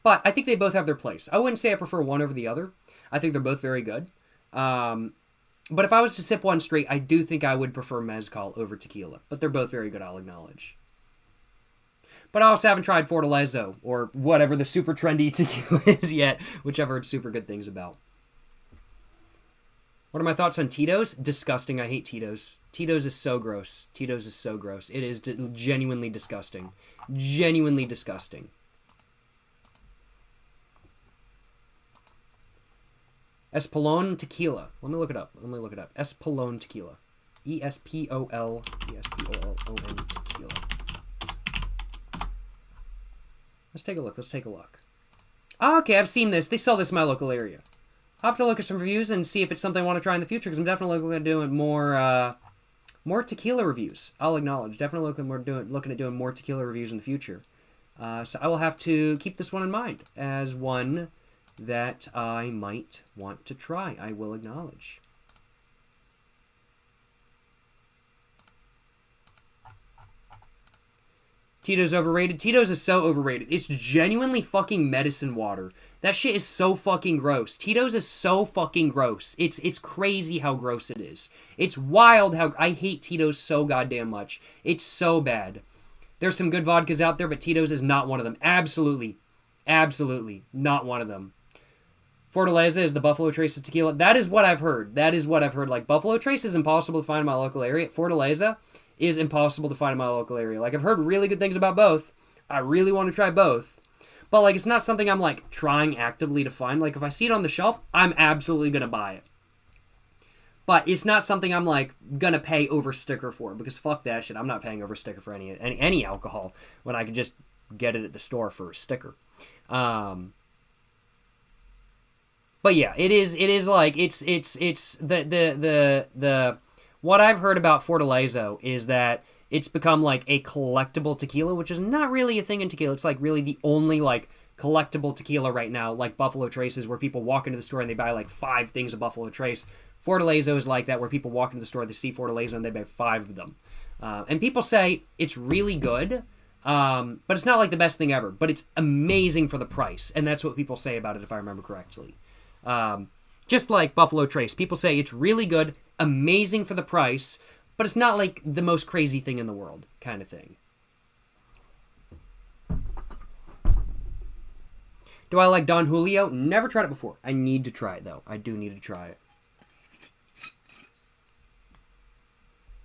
S1: But I think they both have their place. I wouldn't say I prefer one over the other. I think they're both very good. But if I was to sip one straight, I do think I would prefer mezcal over tequila. But they're both very good, I'll acknowledge. But I also haven't tried Fortaleza or whatever the super trendy tequila is yet, which I've heard super good things about. What are my thoughts on Tito's? Disgusting. I hate Tito's. Tito's is so gross. Tito's is so gross. It is genuinely disgusting. Genuinely disgusting. Espolón tequila. Let me look it up. Espolón tequila. Espolón tequila. Let's take a look. Let's take a look. Oh, okay, I've seen this. They sell this in my local area. I'll have to look at some reviews and see if it's something I want to try in the future, because I'm definitely looking at doing more tequila reviews. I'll acknowledge. Definitely looking at doing more tequila reviews in the future. So I will have to keep this one in mind as one that I might want to try. I will acknowledge. Tito's overrated. Tito's is so overrated. It's genuinely fucking medicine water. That shit is so fucking gross. Tito's is so fucking gross. It's crazy how gross it is. It's wild how... I hate Tito's so goddamn much. It's so bad. There's some good vodkas out there, but Tito's is not one of them. Absolutely. Absolutely not one of them. Fortaleza is the Buffalo Trace of tequila. That is what I've heard. That is what I've heard. Like, Buffalo Trace is impossible to find in my local area. Fortaleza is impossible to find in my local area. Like, I've heard really good things about both. I really want to try both. But, like, it's not something I'm, like, trying actively to find. Like, if I see it on the shelf, I'm absolutely going to buy it. But it's not something I'm, like, going to pay over sticker for. Because fuck that shit. I'm not paying over sticker for any alcohol when I could just get it at the store for a sticker. But yeah, it is like, it's the what I've heard about Fortaleza is that it's become like a collectible tequila, which is not really a thing in tequila. It's like really the only like collectible tequila right now, like Buffalo Traces, where people walk into the store and they buy like 5 things of Buffalo Trace. Fortaleza is like that, where people walk into the store, they see Fortaleza and they buy 5 of them. And people say it's really good, but it's not like the best thing ever. But it's amazing for the price, and that's what people say about it, if I remember correctly. Just like Buffalo Trace, people say it's really good, amazing for the price, but it's not like the most crazy thing in the world kind of thing. Do I like Don Julio? Never tried it before. I need to try it, though. I do need to try it.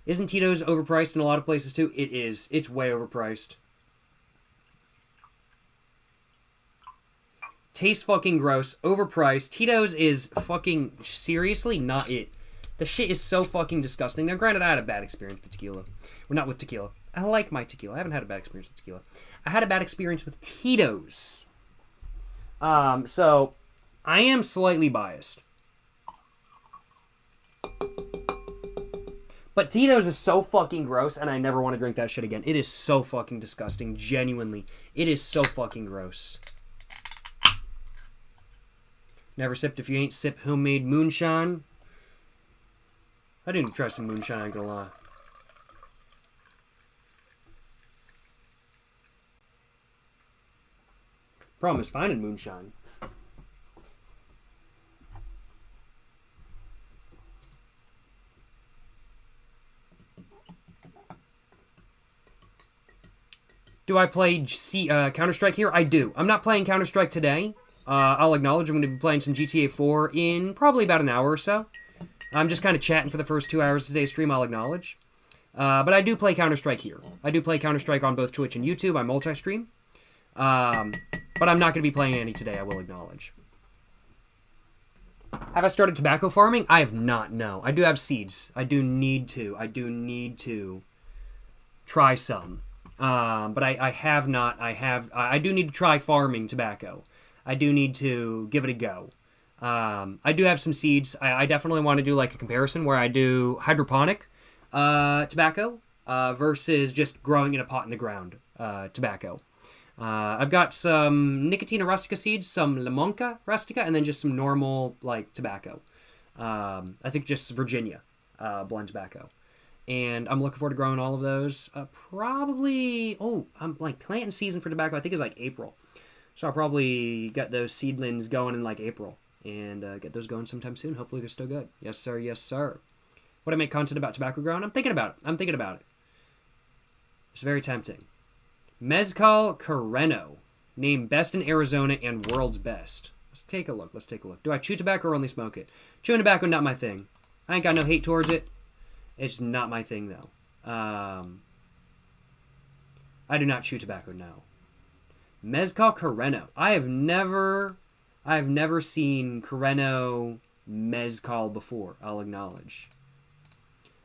S1: Isn't Tito's overpriced in a lot of places, too? It is. It's way overpriced. Tastes fucking gross. Overpriced. Tito's is fucking seriously not it. The shit is so fucking disgusting. Now, granted, I had a bad experience with tequila. Well, not with tequila. I like my tequila. I haven't had a bad experience with tequila. I had a bad experience with Tito's. So, I am slightly biased. But Tito's is so fucking gross, and I never want to drink that shit again. It is so fucking disgusting. Genuinely. It is so fucking gross. Never sipped if you ain't sip homemade moonshine. I didn't try some moonshine, I ain't gonna lie. Problem is finding moonshine. Do I play Counter-Strike here? I do. I'm not playing Counter-Strike today. I'll acknowledge I'm going to be playing some GTA 4 in probably about an hour or so. I'm just kind of chatting for the first 2 hours of today's stream, I'll acknowledge. But I do play Counter-Strike here. I do play Counter-Strike on both Twitch and YouTube. I multi-stream. But I'm not going to be playing any today, I will acknowledge. Have I started tobacco farming? I have not, no. I do have seeds. I do need to. I do need to try some. But I have not. I do need to try farming tobacco. I do need to give it a go. I do have some seeds. I definitely want to do like a comparison where I do hydroponic tobacco versus just growing in a pot in the ground tobacco. I've got some Nicotina rustica seeds, some Limonca rustica, and then just some normal like tobacco. I think just Virginia blend tobacco. And I'm looking forward to growing all of those. Probably, I'm like planting season for tobacco, I think is like April. So I'll probably get those seedlings going in like April. And get those going sometime soon. Hopefully they're still good. Yes, sir. Yes, sir. Would I make content about tobacco growing? I'm thinking about it. It's very tempting. Mezcal Carreno. Named best in Arizona and world's best. Let's take a look. Do I chew tobacco or only smoke it? Chewing tobacco, not my thing. I ain't got no hate towards it. It's not my thing, though. I do not chew tobacco, no. Mezcal Carreno. I have never seen Carreno Mezcal before, I'll acknowledge.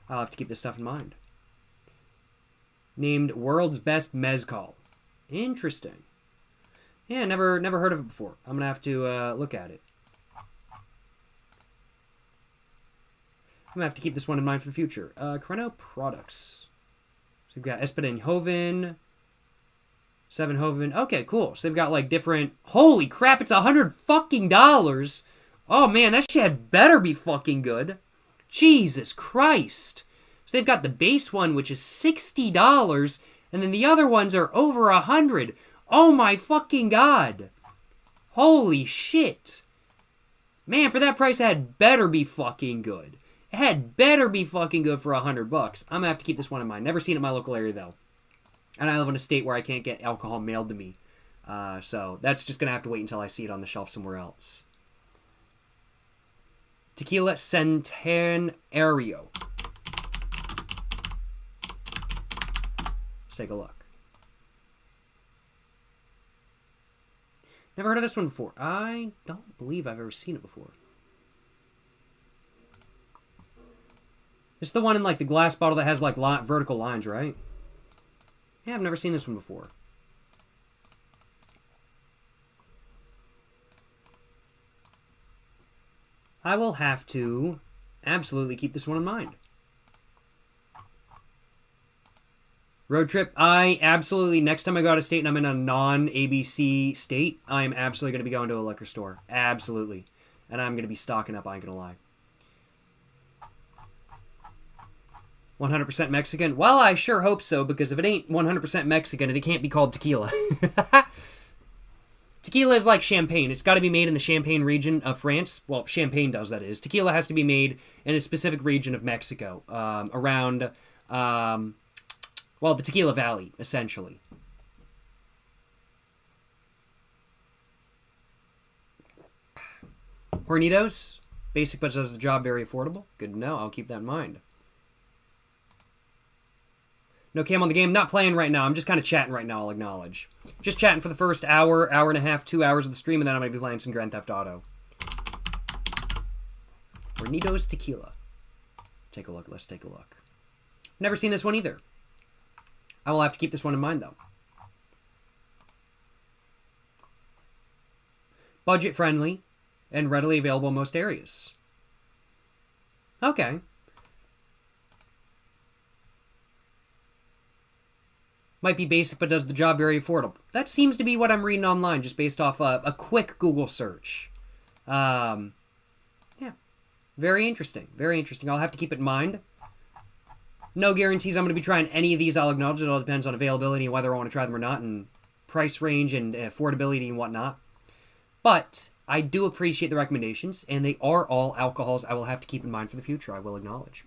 S1: I'll have to keep this stuff in mind. Named world's best Mezcal. Interesting. Yeah, never heard of it before. I'm gonna have to look at it. I'm gonna have to keep this one in mind for the future. Chrono products. So we've got Espedenhoven, Sevenhoven. Okay, cool. So they've got like different. Holy crap! It's $100 fucking. Oh man, that shit had better be fucking good. Jesus Christ. So they've got the base one, which is $60, and then the other ones are over $100. Oh my fucking god. Holy shit. Man, for that price, it had better be fucking good. It had better be fucking good for $100. I'm gonna have to keep this one in mind. Never seen it in my local area, though. And I live in a state where I can't get alcohol mailed to me. So that's just gonna have to wait until I see it on the shelf somewhere else. Tequila Centenario. Let's take a look. Never heard of this one before. I don't believe I've ever seen it before. It's the one in like the glass bottle that has like vertical lines, right? Yeah, I've never seen this one before. I will have to absolutely keep this one in mind. Road trip. I absolutely, next time I go out of state and I'm in a non-ABC state, I am absolutely going to be going to a liquor store. Absolutely. And I'm going to be stocking up, I ain't going to lie. 100% Mexican? Well, I sure hope so, because if it ain't 100% Mexican, it can't be called tequila. Tequila is like champagne. It's got to be made in the Champagne region of France. Well, Champagne does, that is. Tequila has to be made in a specific region of Mexico, around, well, the Tequila Valley, essentially. Hornitos. Basic, but does the job very affordable. Good to know. I'll keep that in mind. No cam on the game. Not playing right now. I'm just kind of chatting right now, I'll acknowledge. Just chatting for the first hour, hour and a half, 2 hours of the stream, and then I'm going to be playing some Grand Theft Auto. Hornitos Tequila. Take a look. Let's take a look. Never seen this one either. I will have to keep this one in mind, though. Budget-friendly and readily available in most areas. Okay. Might be basic, but does the job very affordable. That seems to be what I'm reading online, just based off a quick Google search. Yeah. Very interesting. Very interesting. I'll have to keep it in mind. No guarantees I'm going to be trying any of these. I'll acknowledge it all depends on availability and whether I want to try them or not, and price range and affordability and whatnot. But I do appreciate the recommendations, and they are all alcohols I will have to keep in mind for the future, I will acknowledge.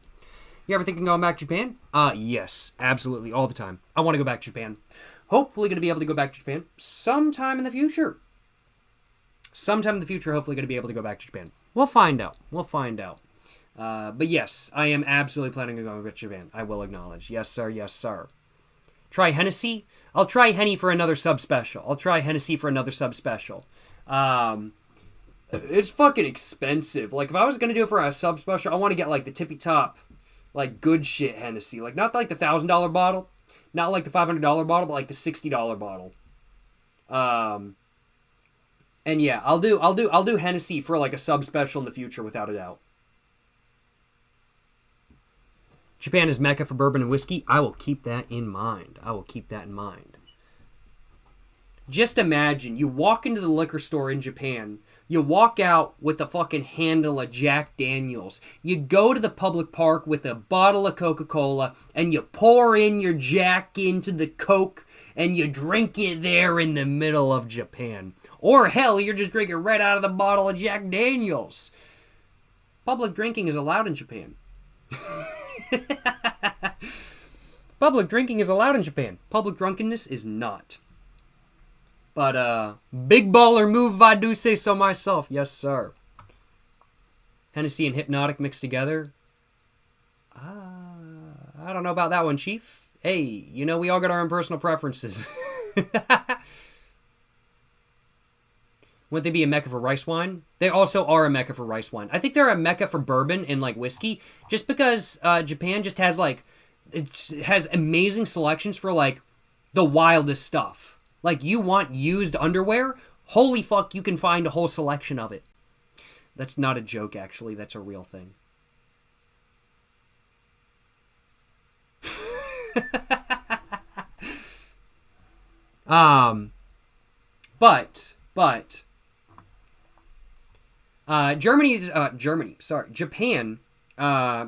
S1: You ever thinking of going back to Japan? Yes, absolutely, all the time. I want to go back to Japan. Hopefully going to be able to go back to Japan sometime in the future. Sometime in the future, hopefully going to be able to go back to Japan. We'll find out. We'll find out. But yes, I am absolutely planning on going back to Japan. I will acknowledge. Yes, sir. Yes, sir. Try Hennessy? I'll try Henny for another sub-special. I'll try Hennessy for another sub-special. It's fucking expensive. Like, if I was going to do it for a sub-special, I want to get, like, the tippy-top, like, good shit Hennessy. Like, not like the $1,000 bottle. Not like the $500 bottle, but like the $60 bottle. And yeah, I'll do Hennessy for, like, a sub-special in the future, without a doubt. Japan is Mecca for bourbon and whiskey. I will keep that in mind. I will keep that in mind. Just imagine, you walk into the liquor store in Japan, you walk out with a fucking handle of Jack Daniels, you go to the public park with a bottle of Coca-Cola, and you pour in your Jack into the Coke, and you drink it there in the middle of Japan. Or hell, you're just drinking right out of the bottle of Jack Daniels. Public drinking is allowed in Japan. Public drinking is allowed in Japan. Public drunkenness is not. But, big baller move if I do say so myself. Yes, sir. Hennessy and Hypnotic mixed together. I don't know about that one, Chief. Hey, you know, we all got our own personal preferences. Wouldn't they be a mecca for rice wine? They also are a mecca for rice wine. I think they're a mecca for bourbon and, like, whiskey. Just because Japan just has, like, it has amazing selections for, like, the wildest stuff. Like, you want used underwear? Holy fuck, you can find a whole selection of it. That's not a joke, actually. That's a real thing. But Japan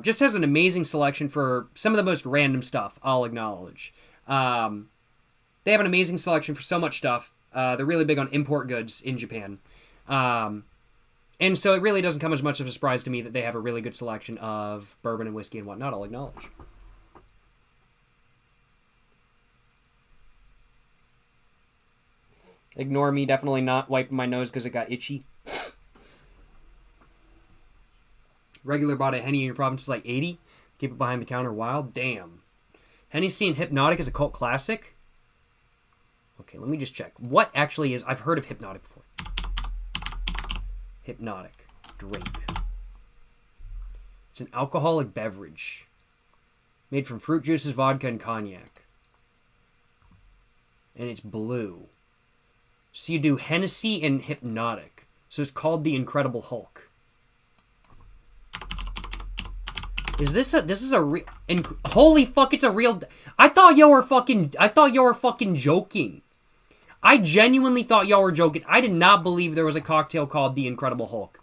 S1: just has an amazing selection for some of the most random stuff, I'll acknowledge. They have an amazing selection for so much stuff. They're really big on import goods in Japan. And so it really doesn't come as much of a surprise to me that they have a really good selection of bourbon and whiskey and whatnot, I'll acknowledge. Ignore me, definitely not wiping my nose because it got itchy. Regular bought a Henny in your province is like 80. Keep it behind the counter wild. Damn. Hennessy and Hypnotic is a cult classic? Okay, let me just check. What actually is... I've heard of Hypnotic before. Hypnotic. Drink. It's an alcoholic beverage. Made from fruit juices, vodka, and cognac. And it's blue. So you do Hennessy and Hypnotic. So it's called the Incredible Hulk. Is this a real... Holy fuck, it's a real... I thought y'all were fucking joking. I genuinely thought y'all were joking. I did not believe there was a cocktail called the Incredible Hulk.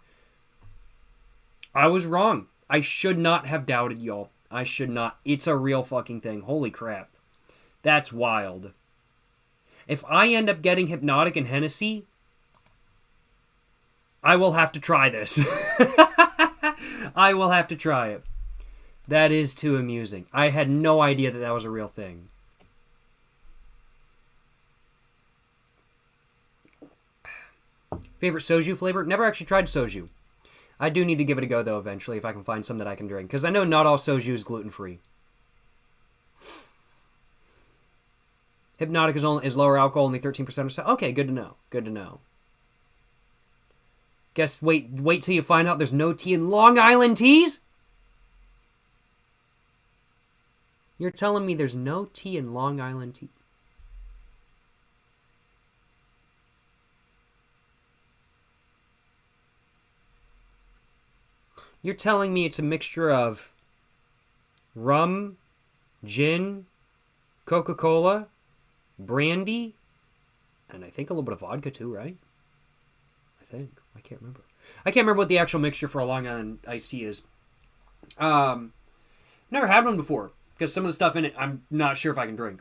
S1: I was wrong. I should not have doubted y'all. I should not. It's a real fucking thing. Holy crap. That's wild. If I end up getting Hypnotic and Hennessy, I will have to try this. I will have to try it. That is too amusing. I had no idea that that was a real thing. Favorite soju flavor? Never actually tried soju. I do need to give it a go, though, eventually, if I can find some that I can drink. Because I know not all soju is gluten-free. Hypnotic is lower alcohol, only 13% or so. Okay, good to know. Good to know. Guess, wait till you find out there's no tea in Long Island teas? You're telling me there's no tea in Long Island tea? You're telling me it's a mixture of rum, gin, Coca-Cola, brandy, and I think a little bit of vodka too, right? I think. I can't remember. I can't remember what the actual mixture for a Long Island iced tea is. Never had one before, because some of the stuff in it I'm not sure if I can drink.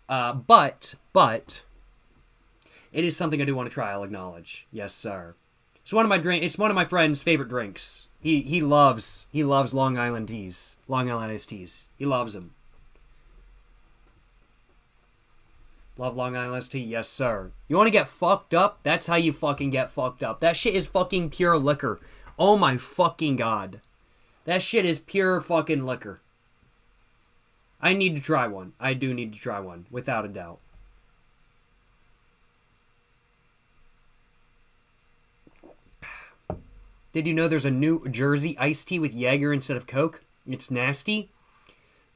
S1: But it is something I do want to try, I'll acknowledge. Yes, sir. It's one of my friend's favorite drinks. He loves Long Island teas. Long Island iced teas. He loves them. Love Long Island iced tea? Yes, sir. You want to get fucked up? That's how you fucking get fucked up. That shit is fucking pure liquor. Oh my fucking god. That shit is pure fucking liquor. I need to try one. I do need to try one, without a doubt. Did you know there's a New Jersey iced tea with Jaeger instead of Coke? It's nasty.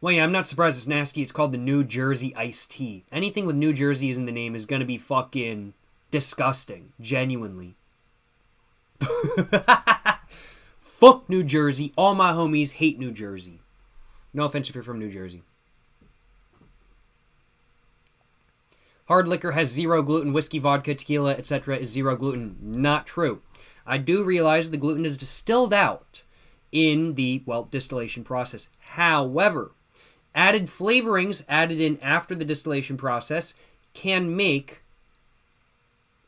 S1: Well, yeah, I'm not surprised it's nasty. It's called the New Jersey iced tea. Anything with New Jersey is in the name is going to be fucking disgusting. Genuinely. Fuck New Jersey. All my homies hate New Jersey. No offense if you're from New Jersey. Hard liquor has zero gluten. Whiskey, vodka, tequila, etc. is zero gluten. Not true. I do realize the gluten is distilled out in the, distillation process. However, added flavorings added in after the distillation process can make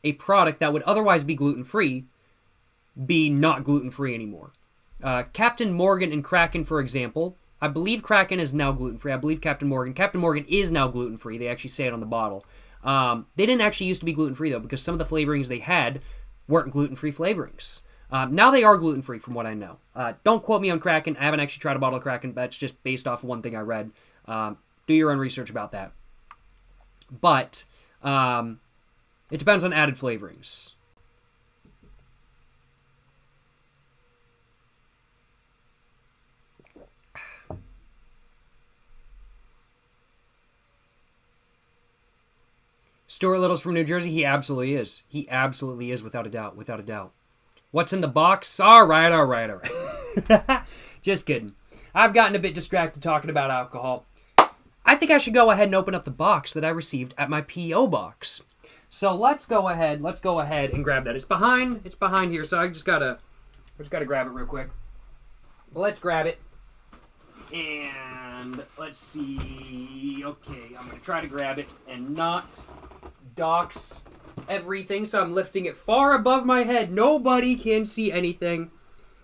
S1: a product that would otherwise be gluten-free be not gluten-free anymore. Captain Morgan and Kraken, for example, I believe Kraken is now gluten-free. I believe Captain Morgan is now gluten-free. They actually say it on the bottle. They didn't actually used to be gluten-free, though, because some of the flavorings they had weren't gluten-free flavorings. Now they are gluten-free, from what I know. Don't quote me on Kraken. I haven't actually tried a bottle of Kraken. That's just based off of one thing I read. Do your own research about that. But it depends on added flavorings. Stuart Little's from New Jersey. He absolutely is. He absolutely is, without a doubt. Without a doubt. What's in the box? All right. Just kidding. I've gotten a bit distracted talking about alcohol. I think I should go ahead and open up the box that I received at my P.O. box. So let's go ahead and grab that. It's behind here, so I just gotta grab it real quick. But let's grab it. And let's see. Okay, I'm gonna try to grab it and not dox everything. So I'm lifting it far above my head. Nobody can see anything.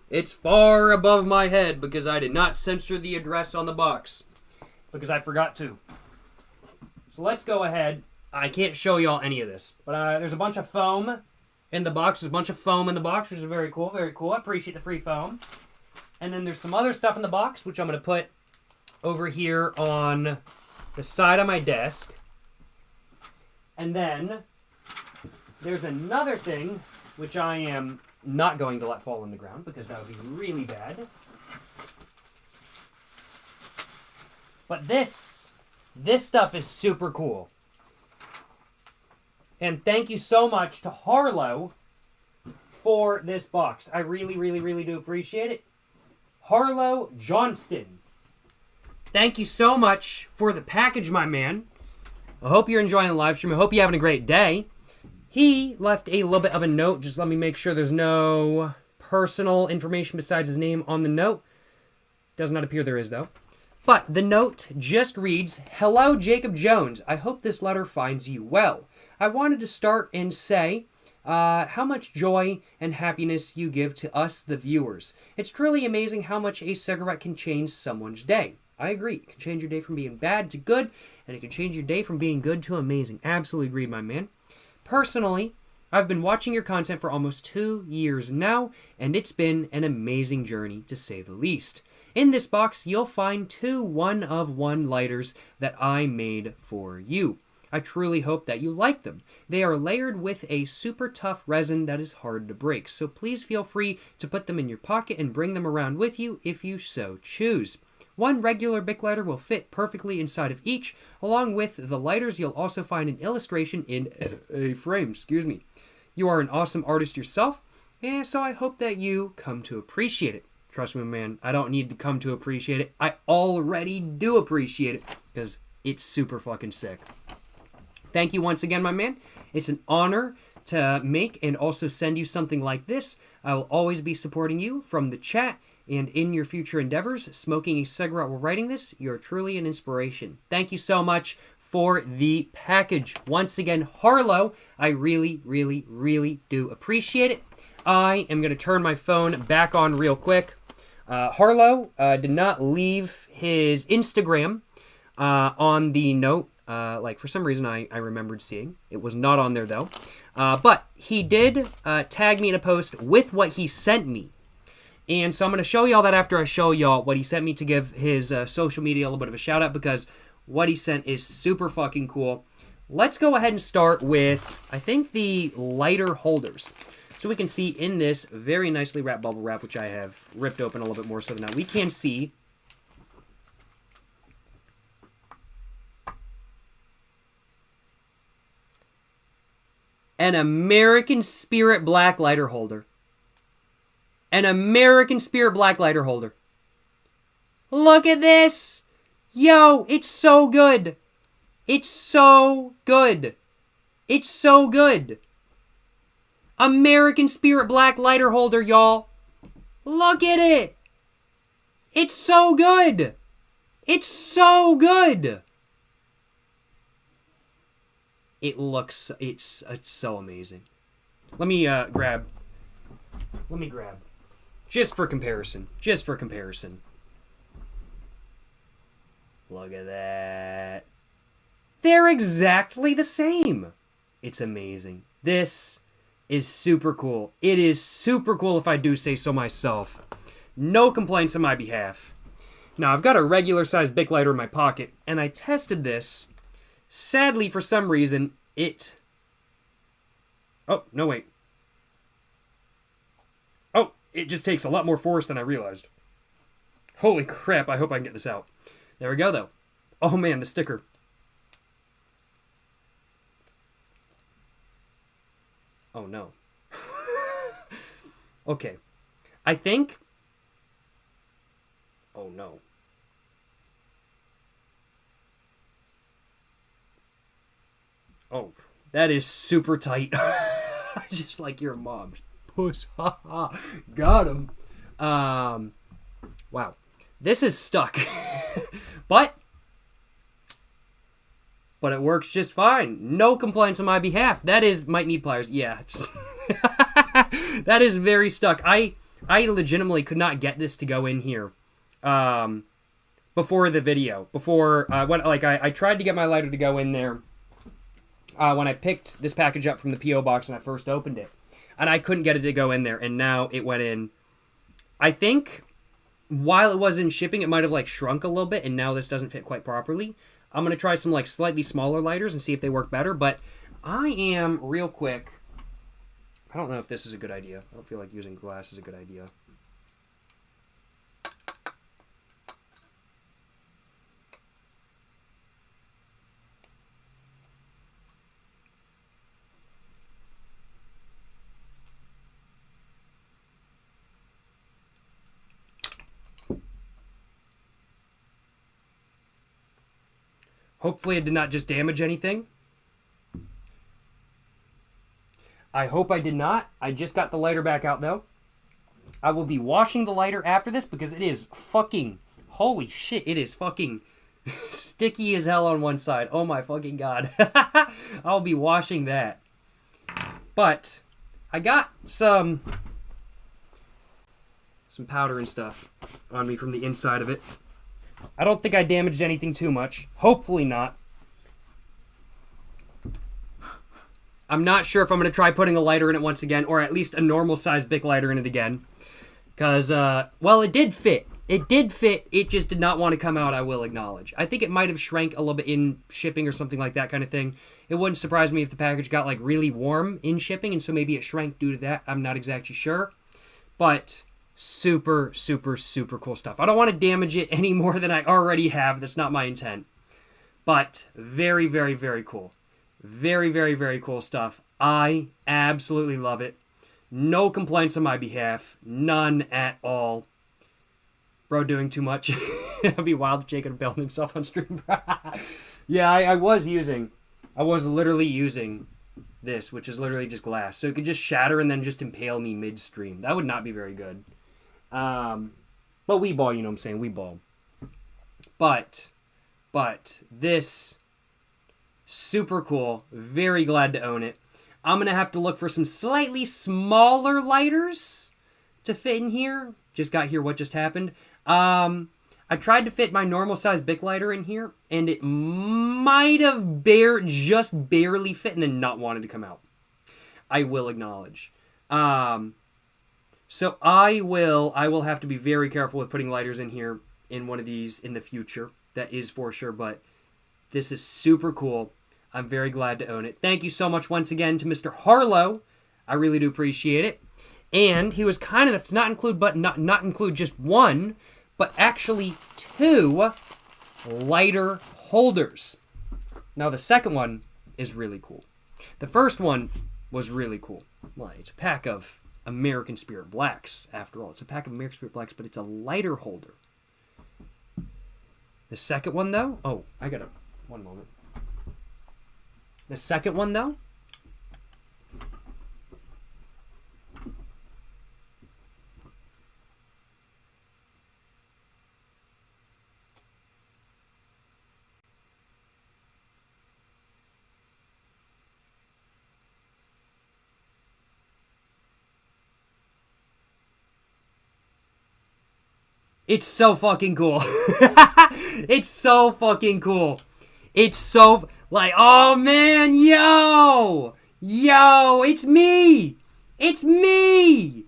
S1: It's far above my head because I did not censor the address on the box. Because I forgot to. So let's go ahead. I can't show y'all any of this. But there's a bunch of foam in the box. There's a bunch of foam in the box, which is very cool. Very cool. I appreciate the free foam. And then there's some other stuff in the box, which I'm going to put over here on the side of my desk. And then there's another thing, which I am not going to let fall on the ground, because that would be really bad. But this stuff is super cool. And thank you so much to Harlow for this box. I really, really, really do appreciate it. Harlow Johnston. Thank you so much for the package, my man. I hope you're enjoying the live stream. I hope you're having a great day. He left a little bit of a note. Just let me make sure there's no personal information besides his name on the note. Does not appear there is, though. But the note just reads, "Hello, Jacob Jones. I hope this letter finds you well. I wanted to start and say how much joy and happiness you give to us, the viewers. It's truly amazing how much a cigarette can change someone's day." I agree. It can change your day from being bad to good, and it can change your day from being good to amazing. Absolutely agreed, my man. Personally, I've been watching your content for almost 2 years now, and it's been an amazing journey, to say the least. In this box, you'll find 2 one-of-one lighters that I made for you. I truly hope that you like them. They are layered with a super tough resin that is hard to break, so please feel free to put them in your pocket and bring them around with you if you so choose. 1 regular Bic lighter will fit perfectly inside of each. Along with the lighters, you'll also find an illustration in a frame. You are an awesome artist yourself, and so I hope that you come to appreciate it. Trust me, man, I don't need to come to appreciate it. I already do appreciate it because it's super fucking sick. Thank you once again, my man. It's an honor to make and also send you something like this. I will always be supporting you from the chat and in your future endeavors. Smoking a cigarette while writing this, you're truly an inspiration. Thank you so much for the package. Once again, Harlow, I really, really, really do appreciate it. I am going to turn my phone back on real quick. Harlow did not leave his Instagram on the note. For some reason I remembered seeing. It was not on there, though. But he did tag me in a post with what he sent me. And so I'm going to show y'all that after I show y'all what he sent me, to give his social media a little bit of a shout out, because what he sent is super fucking cool. Let's go ahead and start with, I think, the lighter holders. So we can see in this very nicely wrapped bubble wrap, which I have ripped open a little bit more so that now we can see an American Spirit black lighter holder. An American Spirit black lighter holder. Look at this! Yo, it's so good! It's so good! It's so good! American Spirit black lighter holder, y'all. Look at it! It's so good! It's so good! It looks, it's so amazing. Let me grab. Just for comparison. Look at that. They're exactly the same. It's amazing. This is super cool. It is super cool if I do say so myself. No complaints on my behalf. Now, I've got a regular sized Bic lighter in my pocket, and I tested this. Sadly, for some reason, it... Oh, no, wait. Oh, it just takes a lot more force than I realized. Holy crap, I hope I can get this out. There we go, though. Oh, man, the sticker. no. Okay. I think... Oh, no. Oh, that is super tight. Just like your mom's puss. Got him. Wow. This is stuck. But it works just fine. No complaints on my behalf. That is... Might need pliers. Yeah. That is very stuck. I legitimately could not get this to go in here before the video. I tried to get my lighter to go in there when I picked this package up from the P.O. box and I first opened it. And I couldn't get it to go in there, and now it went in. I think while it was in shipping, it might have, like, shrunk a little bit, and now this doesn't fit quite properly. I'm going to try some, like, slightly smaller lighters and see if they work better, but I am, real quick... I don't know if this is a good idea. I don't feel like using glass is a good idea. Hopefully it did not just damage anything. I hope I did not. I just got the lighter back out, though. I will be washing the lighter after this because it is fucking... Holy shit, it is fucking sticky as hell on one side. Oh my fucking god. I'll be washing that. But I got some powder and stuff on me from the inside of it. I don't think I damaged anything too much. Hopefully not. I'm not sure if I'm going to try putting a lighter in it once again, or at least a normal-sized Bic lighter in it again. Because, well, it did fit. It did fit. It just did not want to come out, I will acknowledge. I think it might have shrank a little bit in shipping or something like that kind of thing. It wouldn't surprise me if the package got, like, really warm in shipping, and so maybe it shrank due to that. I'm not exactly sure. But super, super, super cool stuff. I don't want to damage it any more than I already have. That's not my intent. But very, very, very cool. Very, very, very cool stuff. I absolutely love it. No complaints on my behalf. None at all. Bro doing too much. It'd be wild if Jake could build himself on stream. Yeah, I was literally using this, which is literally just glass. So it could just shatter and then just impale me midstream. That would not be very good. But we ball, you know what I'm saying? We ball. But this... Super cool. Very glad to own it. I'm going to have to look for some slightly smaller lighters to fit in here. Just got here what just happened. I tried to fit my normal size Bic lighter in here, and it might have just barely fit and then not wanted to come out. I will acknowledge. So I will have to be very careful with putting lighters in here in one of these in the future. That is for sure, but this is super cool. I'm very glad to own it. Thank you so much once again to Mr. Harlow. I really do appreciate it. And he was kind enough to not include just one, but actually two lighter holders. Now the second one is really cool. The first one was really cool. Well, it's a pack of American Spirit Blacks, after all. It's a pack of American Spirit Blacks, but it's a lighter holder. The second one, though... Oh, one moment. The second one, though... It's so fucking cool. It's so fucking cool. It's so... Like, oh, man, yo! Yo, it's me! It's me!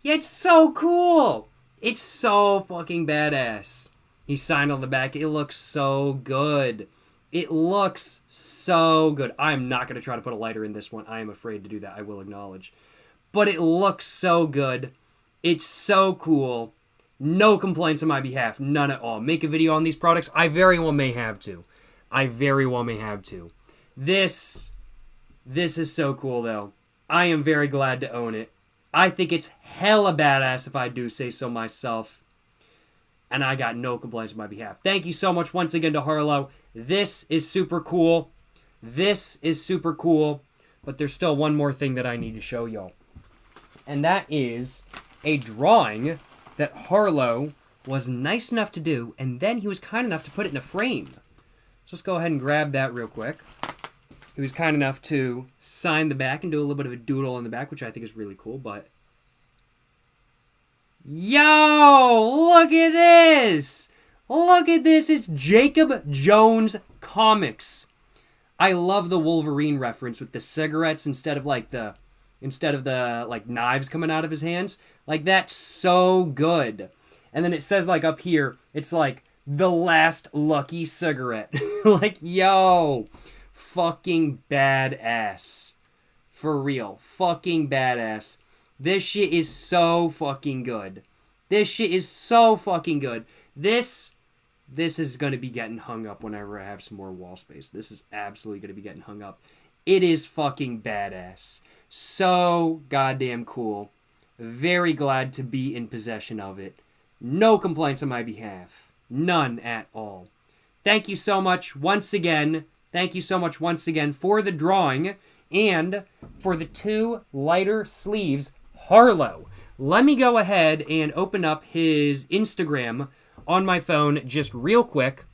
S1: It's so cool! It's so fucking badass. He signed on the back. It looks so good. It looks so good. I'm not going to try to put a lighter in this one. I am afraid to do that, I will acknowledge. But it looks so good. It's so cool. No complaints on my behalf. None at all. Make a video on these products? I very well may have to. This is so cool, though. I am very glad to own it. I think it's hella badass if I do say so myself. And I got no complaints on my behalf. Thank you so much once again to Harlow. This is super cool. This is super cool. But there's still one more thing that I need to show y'all. And that is a drawing that Harlow was nice enough to do. And then he was kind enough to put it in a frame. Let's just go ahead and grab that real quick. He was kind enough to sign the back and do a little bit of a doodle on the back, which I think is really cool, but... Yo! Look at this! Look at this! It's Jacob Jones Comics. I love the Wolverine reference with the cigarettes instead of the knives coming out of his hands. Like, that's so good. And then it says, like, up here, it's like, the last lucky cigarette. Like, yo... Fucking badass. For real. Fucking badass. This shit is so fucking good. This shit is so fucking good. This is going to be getting hung up whenever I have some more wall space. This is absolutely going to be getting hung up. It is fucking badass. So goddamn cool. Very glad to be in possession of it. No complaints on my behalf. None at all. Thank you so much once again. Thank you so much once again for the drawing and for the 2 lighter sleeves, Harlow. Let me go ahead and open up his Instagram on my phone just real quick,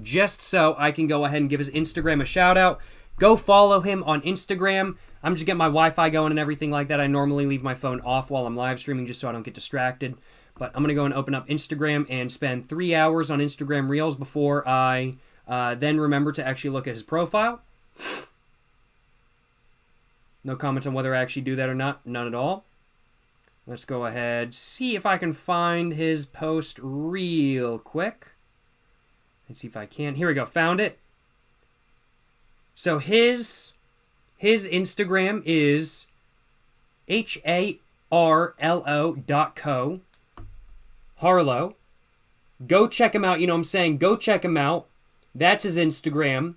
S1: just so I can go ahead and give his Instagram a shout out. Go follow him on Instagram. I'm just getting my Wi-Fi going and everything like that. I normally leave my phone off while I'm live streaming just so I don't get distracted. But I'm going to go and open up Instagram and spend 3 hours on Instagram Reels before I... then remember to actually look at his profile. No comments on whether I actually do that or not. None at all. Let's go ahead. See if I can find his post real quick. Let's see if I can. Here we go. Found it. So his Instagram is harlo.co. Harlow. Go check him out. You know what I'm saying? Go check him out. That's his Instagram.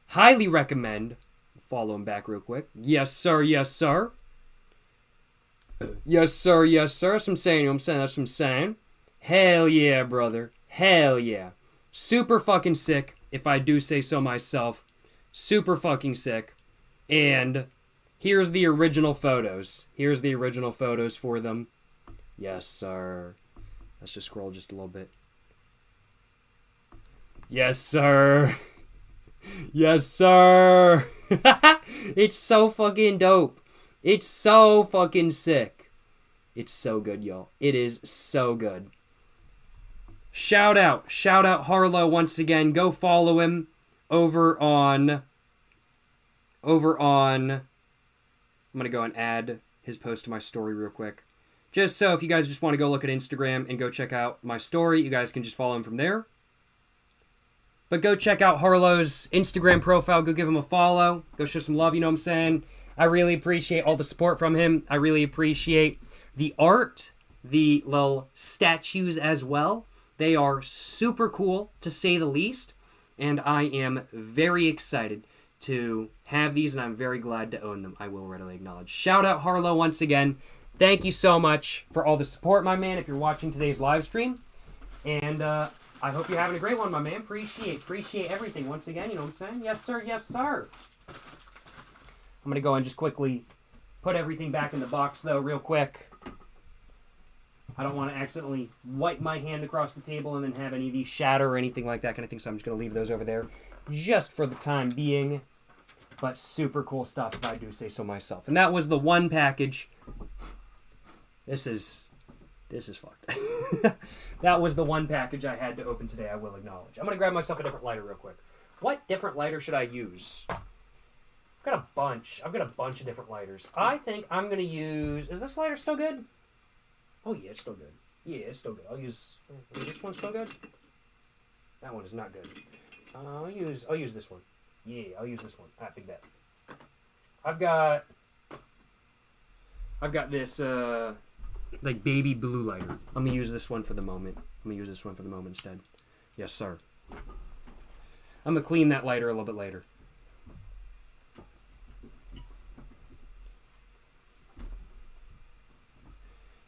S1: Highly recommend. Follow him back real quick. Yes, sir. Yes, sir. Yes, sir. Yes, sir. That's what I'm saying. You know what I'm saying? That's what I'm saying. Hell yeah, brother. Hell yeah. Super fucking sick, if I do say so myself. Super fucking sick. And here's the original photos. Here's the original photos for them. Yes, sir. Let's just scroll just a little bit. Yes, sir. Yes, sir. It's so fucking dope. It's so fucking sick. It's so good, y'all. It is so good. Shout out Harlow once again. Go follow him over on... I'm going to go and add his post to my story real quick. Just so if you guys just want to go look at Instagram and go check out my story, you guys can just follow him from there. But go check out Harlow's Instagram profile. Go give him a follow. Go show some love, you know what I'm saying? I really appreciate all the support from him. I really appreciate the art, the little statues as well. They are super cool, to say the least. And I am very excited to have these, and I'm very glad to own them. I will readily acknowledge. Shout out Harlow once again. Thank you so much for all the support, my man, if you're watching today's live stream. And I hope you're having a great one, my man. Appreciate everything once again, you know what I'm saying? Yes, sir. Yes, sir. I'm going to go and just quickly put everything back in the box, though, real quick. I don't want to accidentally wipe my hand across the table and then have any of these shatter or anything like that kind of thing, so I'm just going to leave those over there just for the time being. But super cool stuff, if I do say so myself. And that was the one package. This is fucked. That was the one package I had to open today, I will acknowledge. I'm going to grab myself a different lighter real quick. What different lighter should I use? I've got a bunch of different lighters. I think I'm going to use... Is this lighter still good? Oh, yeah, it's still good. Yeah, it's still good. I'll use... Is this one still good? That one is not good. I'll use this one. Yeah, I'll use this one. I think that. I've got this, like, baby blue lighter. I'm going to use this one for the moment. Instead. Yes, sir. I'm going to clean that lighter a little bit later.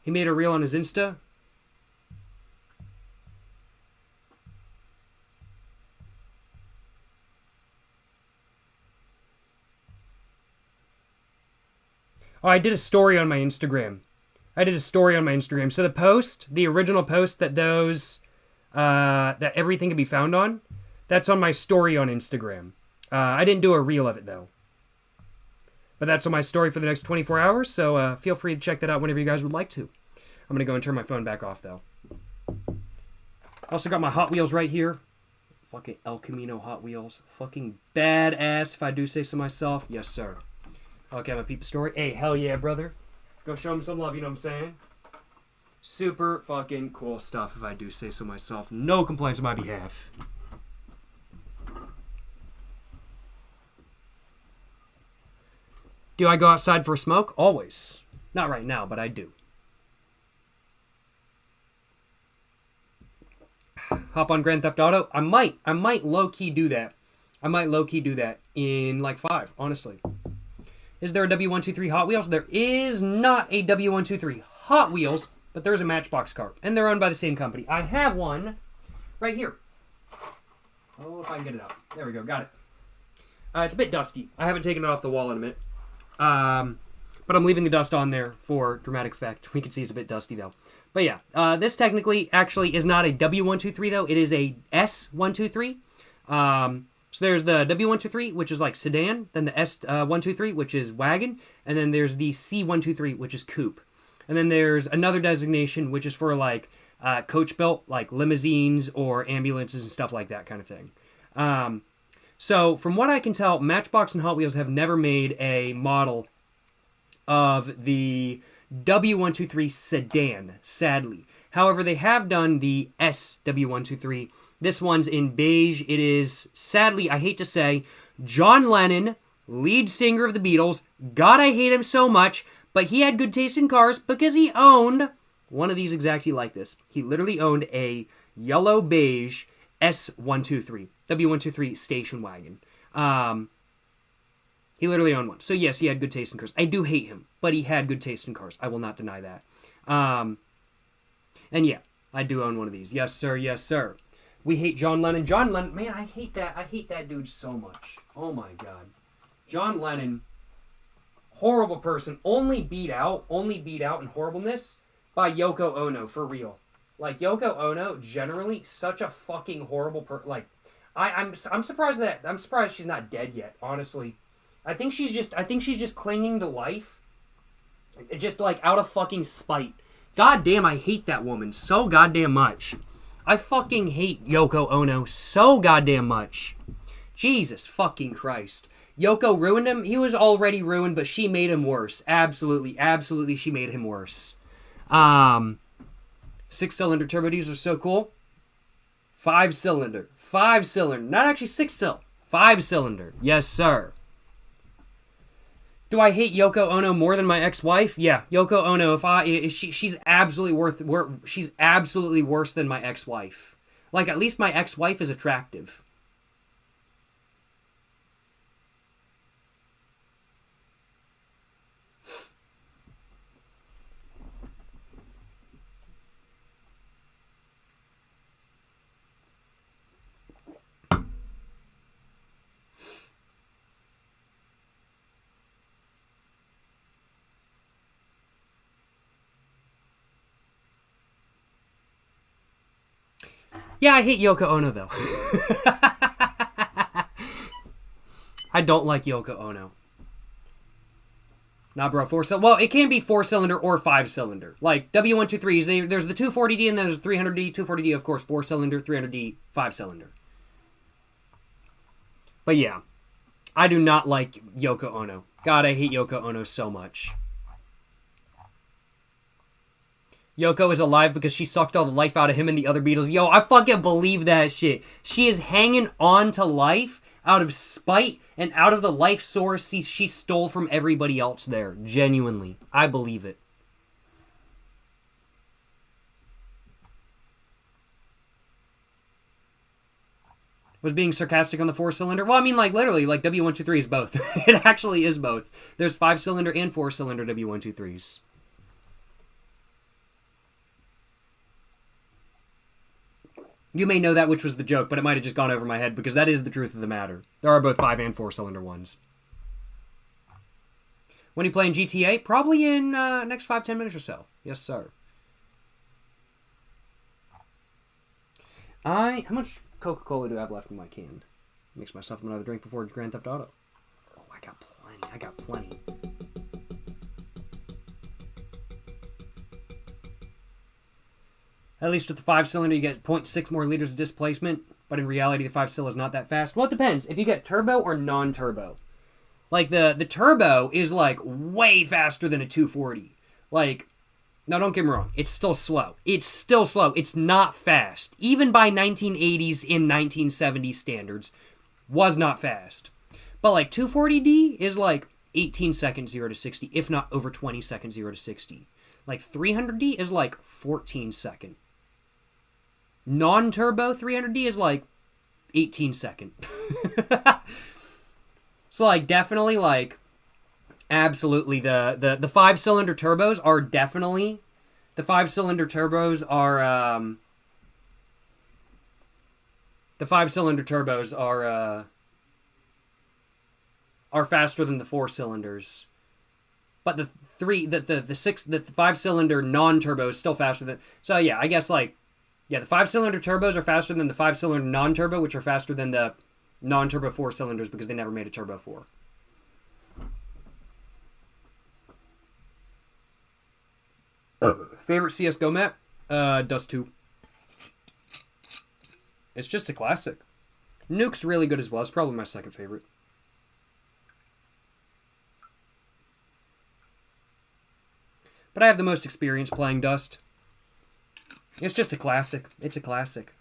S1: He made a reel on his Insta. Oh, I did a story on my Instagram. So the post, the original post that that everything can be found on, that's on my story on Instagram. I didn't do a reel of it, though. But that's on my story for the next 24 hours, so feel free to check that out whenever you guys would like to. I'm going to go and turn my phone back off, though. Also got my Hot Wheels right here. Fucking El Camino Hot Wheels. Fucking badass, if I do say so myself. Yes, sir. Okay, my people story. Hey, hell yeah, brother. Go show him some love, you know what I'm saying? Super fucking cool stuff, if I do say so myself. No complaints on my behalf. Do I go outside for a smoke? Always. Not right now, but I do. Hop on Grand Theft Auto? I might low-key do that. In like 5, honestly. Is there a W123 Hot Wheels? There is not a W123 Hot Wheels, but there's a Matchbox car, and they're owned by the same company. I have one right here. Oh, if I can get it out. There we go, got it. It's a bit dusty. I haven't taken it off the wall in a minute. But I'm leaving the dust on there for dramatic effect. We can see it's a bit dusty, though. But yeah, this technically actually is not a W123, though. It is a S123. So there's the W123, which is like sedan, then the S123, which is wagon, and then there's the C123, which is coupe. And then there's another designation, which is for like coach built, like limousines or ambulances and stuff like that kind of thing. So from what I can tell, Matchbox and Hot Wheels have never made a model of the W123 sedan, sadly. However, they have done the SW123. This one's in beige. It is, sadly, I hate to say, John Lennon, lead singer of the Beatles. God, I hate him so much, but he had good taste in cars because he owned one of these exactly like this. He literally owned a yellow beige S123, W123 station wagon. He literally owned one. So yes, he had good taste in cars. I do hate him, but he had good taste in cars. I will not deny that. And yeah, I do own one of these. Yes, sir. Yes, sir. We hate John Lennon. John Lennon, man, I hate that. I hate that dude so much. Oh my God. John Lennon, horrible person. Only beat out in horribleness by Yoko Ono, for real. Like, Yoko Ono, generally, such a fucking horrible person. Like, I'm surprised she's not dead yet, honestly. I think she's just clinging to life. Just, like, out of fucking spite. God damn, I hate that woman so goddamn much. I fucking hate Yoko Ono so goddamn much. Jesus fucking Christ. Yoko ruined him. He was already ruined, but she made him worse. Absolutely, absolutely, she made him worse. 6-cylinder turbo diesels are so cool. 5-cylinder. Not actually 6-cylinder. 5-cylinder. Yes, sir. Do I hate Yoko Ono more than my ex-wife? Yeah, Yoko Ono. She's absolutely worse than my ex-wife. Like, at least my ex-wife is attractive. Yeah, I hate Yoko Ono, though. I don't like Yoko Ono. Nah, bro, 4-cylinder. Well, it can be 4-cylinder or 5-cylinder. Like, W123s, there's the 240D and then there's the 300D. 240D, of course, 4-cylinder. 300D, 5-cylinder. But yeah, I do not like Yoko Ono. God, I hate Yoko Ono so much. Yoko is alive because she sucked all the life out of him and the other Beatles. Yo, I fucking believe that shit. She is hanging on to life out of spite and out of the life source she stole from everybody else there. Genuinely. I believe it. Was being sarcastic on the 4-cylinder? Well, I mean, like, literally, like, W123 is both. It actually is both. There's 5-cylinder and 4-cylinder W123s. You may know that, which was the joke, but it might have just gone over my head because that is the truth of the matter. There are both 5 and 4 cylinder ones. When are you playing GTA? Probably in next 5-10 minutes or so. Yes, sir. How much Coca-Cola do I have left in my can? Mix myself another drink before Grand Theft Auto. Oh, I got plenty. I got plenty. At least with the 5-cylinder, you get 0.6 more liters of displacement. But in reality, the 5-cylinder is not that fast. Well, it depends. If you get turbo or non-turbo. Like, the turbo is, like, way faster than a 240. Like, now don't get me wrong. It's still slow. It's still slow. It's not fast. Even by 1980s and 1970s standards, was not fast. But, like, 240D is, like, 18 seconds 0 to 60, if not over 20 seconds 0 to 60. Like, 300D is, like, 14 second. Non-turbo 300D is, like, 18 second. So, like, definitely, like, absolutely, the 5-cylinder turbos are definitely, the 5-cylinder turbos are faster than the 4 cylinders. But the 5-cylinder non-turbo is still faster than, so yeah, I guess, like, yeah, the 5-cylinder turbos are faster than the 5-cylinder non-turbo, which are faster than the non-turbo 4 cylinders because they never made a turbo 4. Favorite CSGO map? Dust 2. It's just a classic. Nuke's really good as well. It's probably my second favorite. But I have the most experience playing Dust. It's just a classic. It's a classic.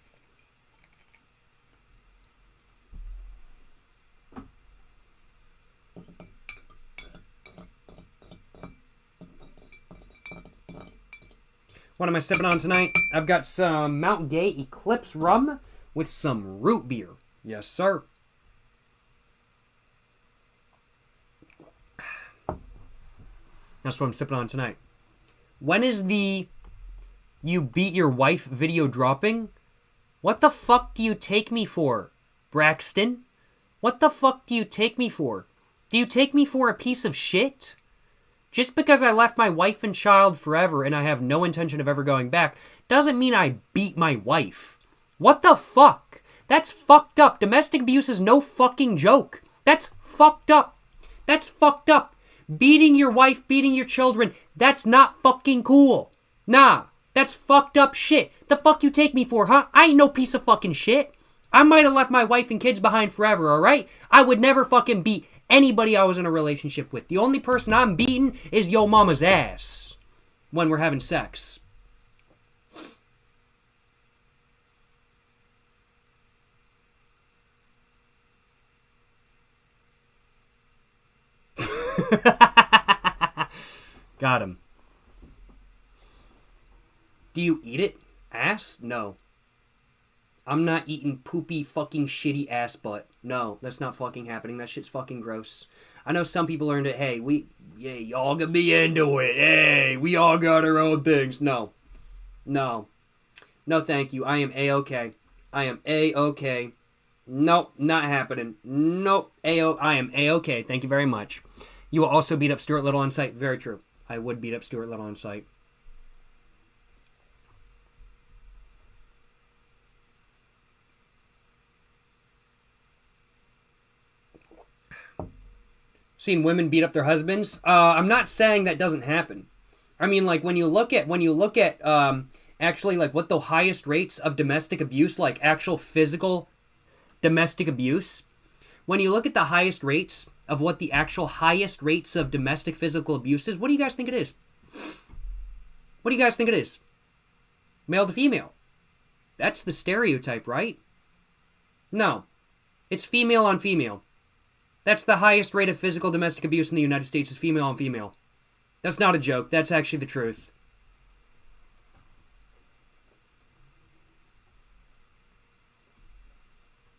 S1: What am I sipping on tonight? I've got some Mount Gay Eclipse rum with some root beer. Yes, sir. That's what I'm sipping on tonight. When is the you beat your wife video dropping? What the fuck do you take me for, Braxton? What the fuck do you take me for? Do you take me for a piece of shit? Just because I left my wife and child forever and I have no intention of ever going back doesn't mean I beat my wife. What the fuck? That's fucked up. Domestic abuse is no fucking joke. That's fucked up. That's fucked up. Beating your wife, beating your children, that's not fucking cool. Nah, that's fucked up shit. The fuck you take me for, huh? I ain't no piece of fucking shit. I might have left my wife and kids behind forever, alright? I would never fucking beat anybody I was in a relationship with. The only person I'm beating is yo mama's ass when we're having sex. Got him. Do you eat it? Ass? No. I'm not eating poopy fucking shitty ass butt. No, that's not fucking happening. That shit's fucking gross. I know some people are into, hey, y'all can be into it. Hey, we all got our own things. No. No. No, thank you. I am A-okay. I am A-okay. Nope, not happening. Nope. I am A-okay. Thank you very much. You will also beat up Stuart Little on site. Very true. I would beat up Stuart Little on site. Seen women beat up their husbands. I'm not saying that doesn't happen. I mean, like, when you look at actually, like, what the highest rates of domestic abuse, like actual physical domestic abuse, when you look at the highest rates of what the actual highest rates of domestic physical abuse is, what do you guys think it is? What do you guys think it is? Male to female. That's the stereotype, right? No. It's female on female. That's the highest rate of physical domestic abuse in the United States is female on female. That's not a joke. That's actually the truth.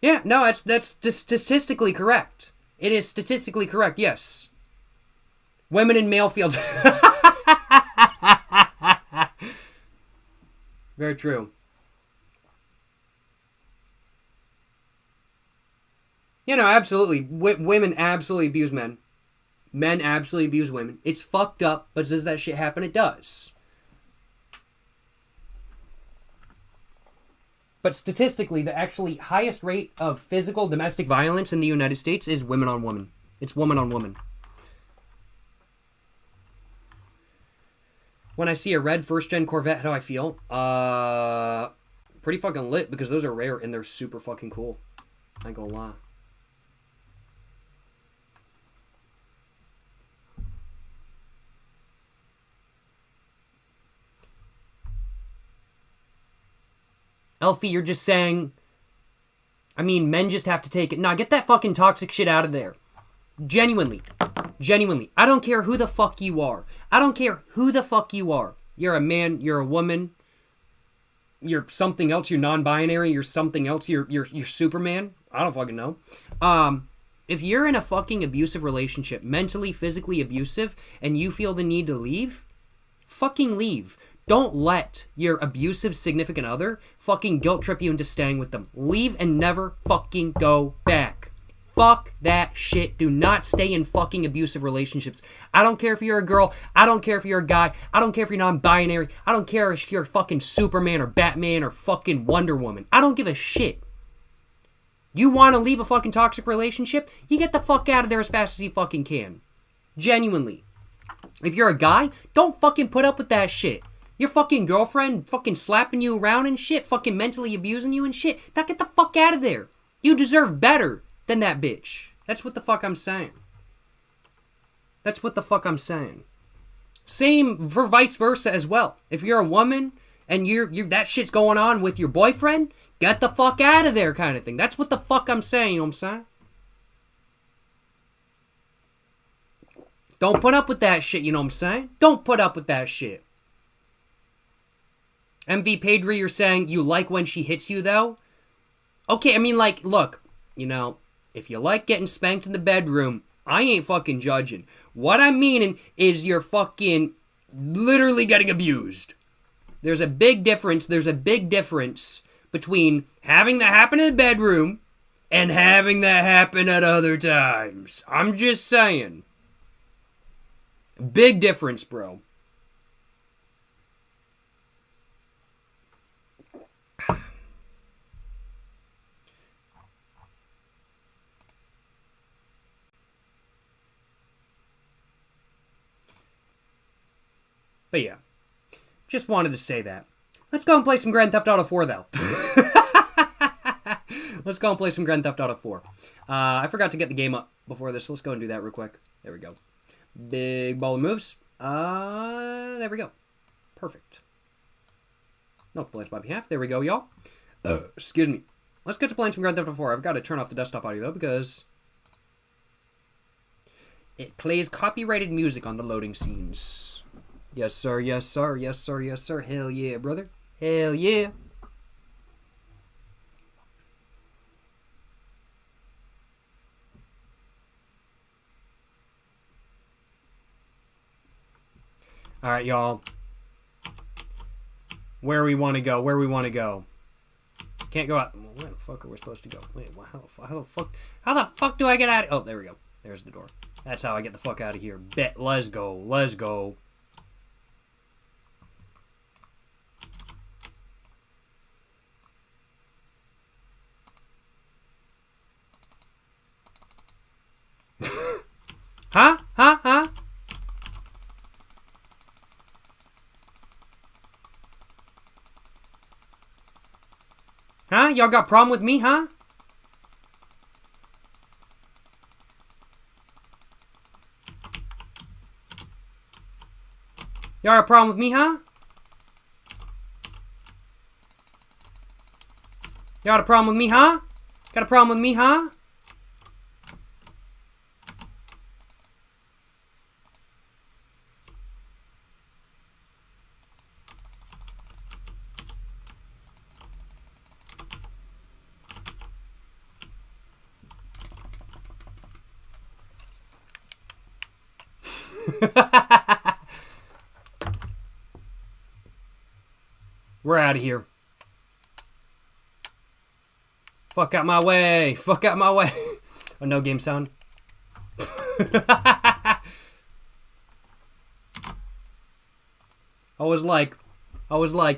S1: Yeah, no, that's statistically correct. It is statistically correct, yes. Women in male fields. Very true. You know, absolutely. Women absolutely abuse men. Men absolutely abuse women. It's fucked up, but does that shit happen? It does. But statistically, the actually highest rate of physical domestic violence in the United States is women on women. It's woman on woman. When I see a red first-gen Corvette, how do I feel? Pretty fucking lit, because those are rare and they're super fucking cool. I ain't gonna lie. Elfie, you're just saying... I mean, men just have to take it. Nah, get that fucking toxic shit out of there. Genuinely. Genuinely. I don't care who the fuck you are. I don't care who the fuck you are. You're a man, you're a woman, you're something else, you're non-binary, you're something else, you're Superman. I don't fucking know. If you're in a fucking abusive relationship, mentally, physically abusive, and you feel the need to leave, fucking leave. Don't let your abusive significant other fucking guilt trip you into staying with them. Leave and never fucking go back. Fuck that shit. Do not stay in fucking abusive relationships. I don't care if you're a girl. I don't care if you're a guy. I don't care if you're non-binary. I don't care if you're fucking Superman or Batman or fucking Wonder Woman. I don't give a shit. You want to leave a fucking toxic relationship? You get the fuck out of there as fast as you fucking can. Genuinely. If you're a guy, don't fucking put up with that shit. Your fucking girlfriend fucking slapping you around and shit, fucking mentally abusing you and shit. Now get the fuck out of there. You deserve better than that bitch. That's what the fuck I'm saying. That's what the fuck I'm saying. Same for vice versa as well. If you're a woman and you're that shit's going on with your boyfriend, get the fuck out of there kind of thing. That's what the fuck I'm saying, you know what I'm saying? Don't put up with that shit, you know what I'm saying? Don't put up with that shit. MV Pedri, you're saying you like when she hits you, though? Okay, I mean, like, look, you know, if you like getting spanked in the bedroom, I ain't fucking judging. What I'm meaning is you're fucking literally getting abused. There's a big difference between having that happen in the bedroom and having that happen at other times. I'm just saying. Big difference, bro. But yeah, just wanted to say that. Let's go and play some Grand Theft Auto 4, though. Let's go and play some Grand Theft Auto 4. I forgot to get the game up before this. Let's go and do that real quick. There we go. Big ball of moves. There we go. Perfect. No complaints by behalf. There we go, y'all. Excuse me. Let's get to playing some Grand Theft Auto 4. I've got to turn off the desktop audio, though, because it plays copyrighted music on the loading scenes. Yes, sir. Yes, sir. Yes, sir. Yes, sir. Hell yeah, brother. Hell yeah. All right, y'all. Where we want to go. Where we want to go. Can't go out. Where the fuck are we supposed to go? Wait, how the fuck do I get out? Oh, there we go. There's the door. That's how I get the fuck out of here. Bet. Let's go. Let's go. Huh? Huh? Huh? Huh? Y'all got a problem with me, huh? Y'all got a problem with me, huh? Y'all got a problem with me, huh? Got a problem with me, huh? We're out of here. Fuck out my way. Fuck out my way. A no game sound. I was like,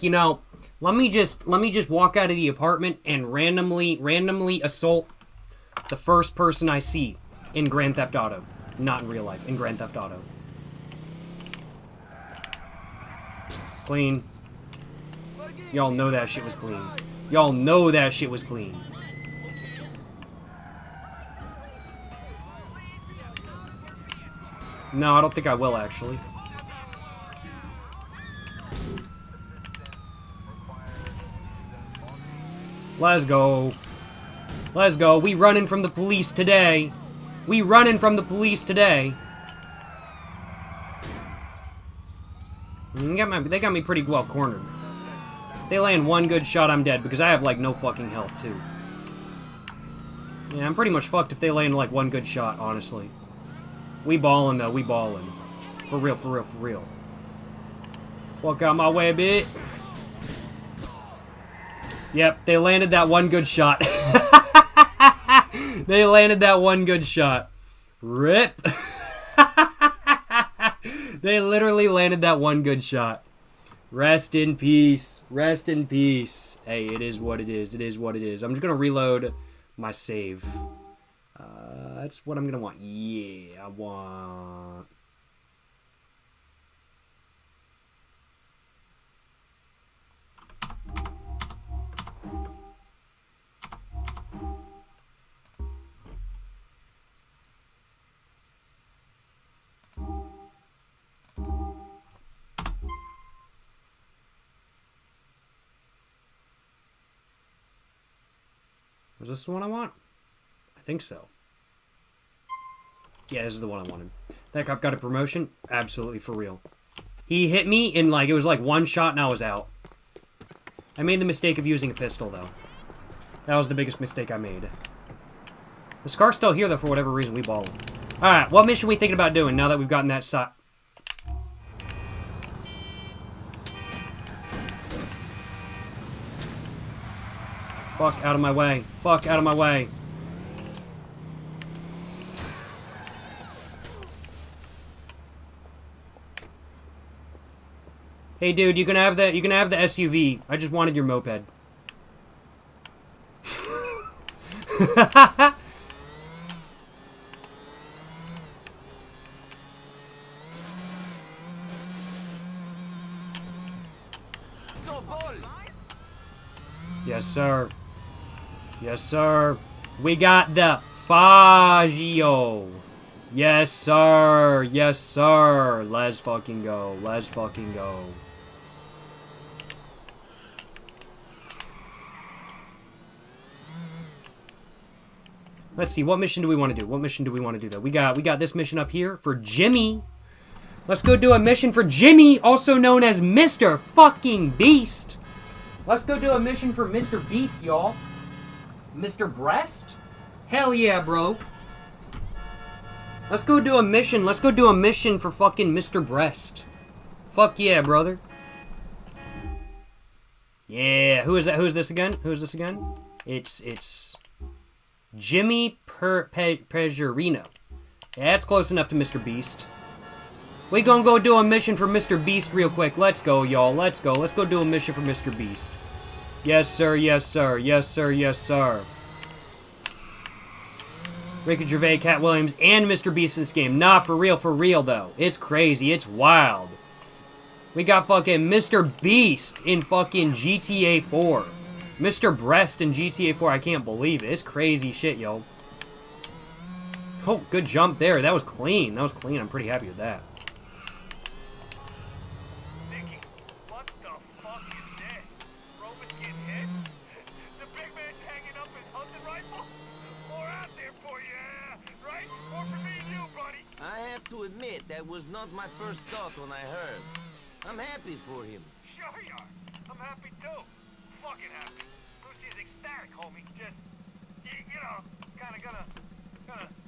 S1: you know, let me just walk out of the apartment and randomly assault the first person I see in Grand Theft Auto. Not in real life, in Grand Theft Auto. Clean. Y'all know that shit was clean. Y'all know that shit was clean. No, I don't think I will, actually. Let's go. Let's go. We running from the police today. We running from the police today. They got me pretty well cornered. They land one good shot, I'm dead, because I have, like, no fucking health, too. Yeah, I'm pretty much fucked if they land, like, one good shot, honestly. We ballin', though. We ballin'. For real, for real, for real. Fuck out my way a bit. Yep, they landed that one good shot. They landed that one good shot. Rip. They literally landed that one good shot. Rest in peace. Rest in peace. Hey, it is what it is. It is what it is. I'm just going to reload my save. That's what I'm going to want. Yeah, I want... Is this the one I want? I think so. Yeah, this is the one I wanted. That cop got a promotion? Absolutely, for real. He hit me in, like, it was like one shot and I was out. I made the mistake of using a pistol, though. That was the biggest mistake I made. The scar's still here, though, for whatever reason. We ballin'. Alright, what mission are we thinking about doing now that we've gotten that shot? Fuck out of my way. Fuck out of my way. Hey dude, you can have the SUV. I just wanted your moped. Yes, sir. Yes, sir. We got the Faggio. Yes, sir. Yes, sir. Let's fucking go. Let's fucking go. Let's see. What mission do we want to do? What mission do we want to do, though? We got this mission up here for Jimmy. Let's go do a mission for Jimmy, also known as Mr. fucking Beast. Let's go do a mission for Mr. Beast, y'all. Mr. Breast? Hell yeah, bro. Let's go do a mission. Let's go do a mission for fucking Mr. Breast. Fuck yeah, brother. Yeah, who is that? Who is this again? Who is this again? It's Jimmy Pegerino. Yeah, that's close enough to Mr. Beast. We gonna go do a mission for Mr. Beast real quick. Let's go, y'all. Let's go. Let's go do a mission for Mr. Beast. Yes, sir. Yes, sir. Yes, sir. Yes, sir. Ricky Gervais, Cat Williams, and Mr. Beast in this game. Nah, for real, though. It's crazy. It's wild. We got fucking Mr. Beast in fucking GTA 4. Mr. Breast in GTA 4. I can't believe it. It's crazy shit, yo. Oh, good jump there. That was clean. That was clean. I'm pretty happy with that.
S2: To admit, that was not my first thought when I heard. I'm happy for him.
S3: Sure you are. I'm happy too. Fucking happy. Lucy's ecstatic, homie. Just, you know,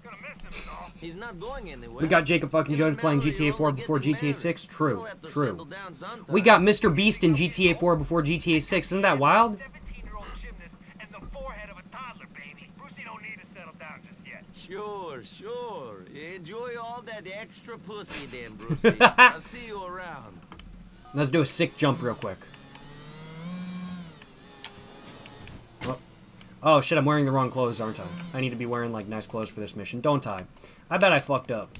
S3: gonna miss him and all.
S2: He's not going anywhere.
S1: We got Jacob fucking Jones playing GTA 4 before GTA 6. True, true. We got Mr. Beast in GTA 4 before GTA 6. Isn't that wild?
S3: 17-year-old gymnast and the forehead of a toddler, baby. Lucy don't need to settle down just yet.
S2: Sure, sure. Enjoy all that extra pussy then, Brucey. I'll see you around.
S1: Let's do a sick jump real quick. Oh shit, I'm wearing the wrong clothes, aren't I? I need to be wearing, like, nice clothes for this mission, don't I? I bet I fucked up.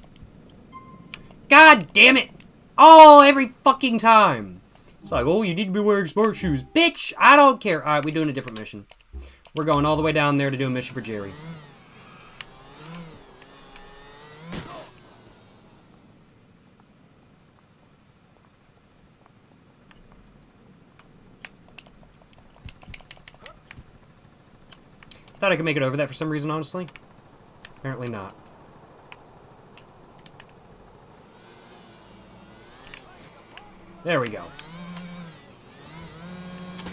S1: God damn it! Oh, every fucking time! It's like, oh, you need to be wearing smart shoes. Bitch, I don't care. Alright, we're doing a different mission. We're going all the way down there to do a mission for Jerry. Thought I could make it over that for some reason, honestly. Apparently not. There we go.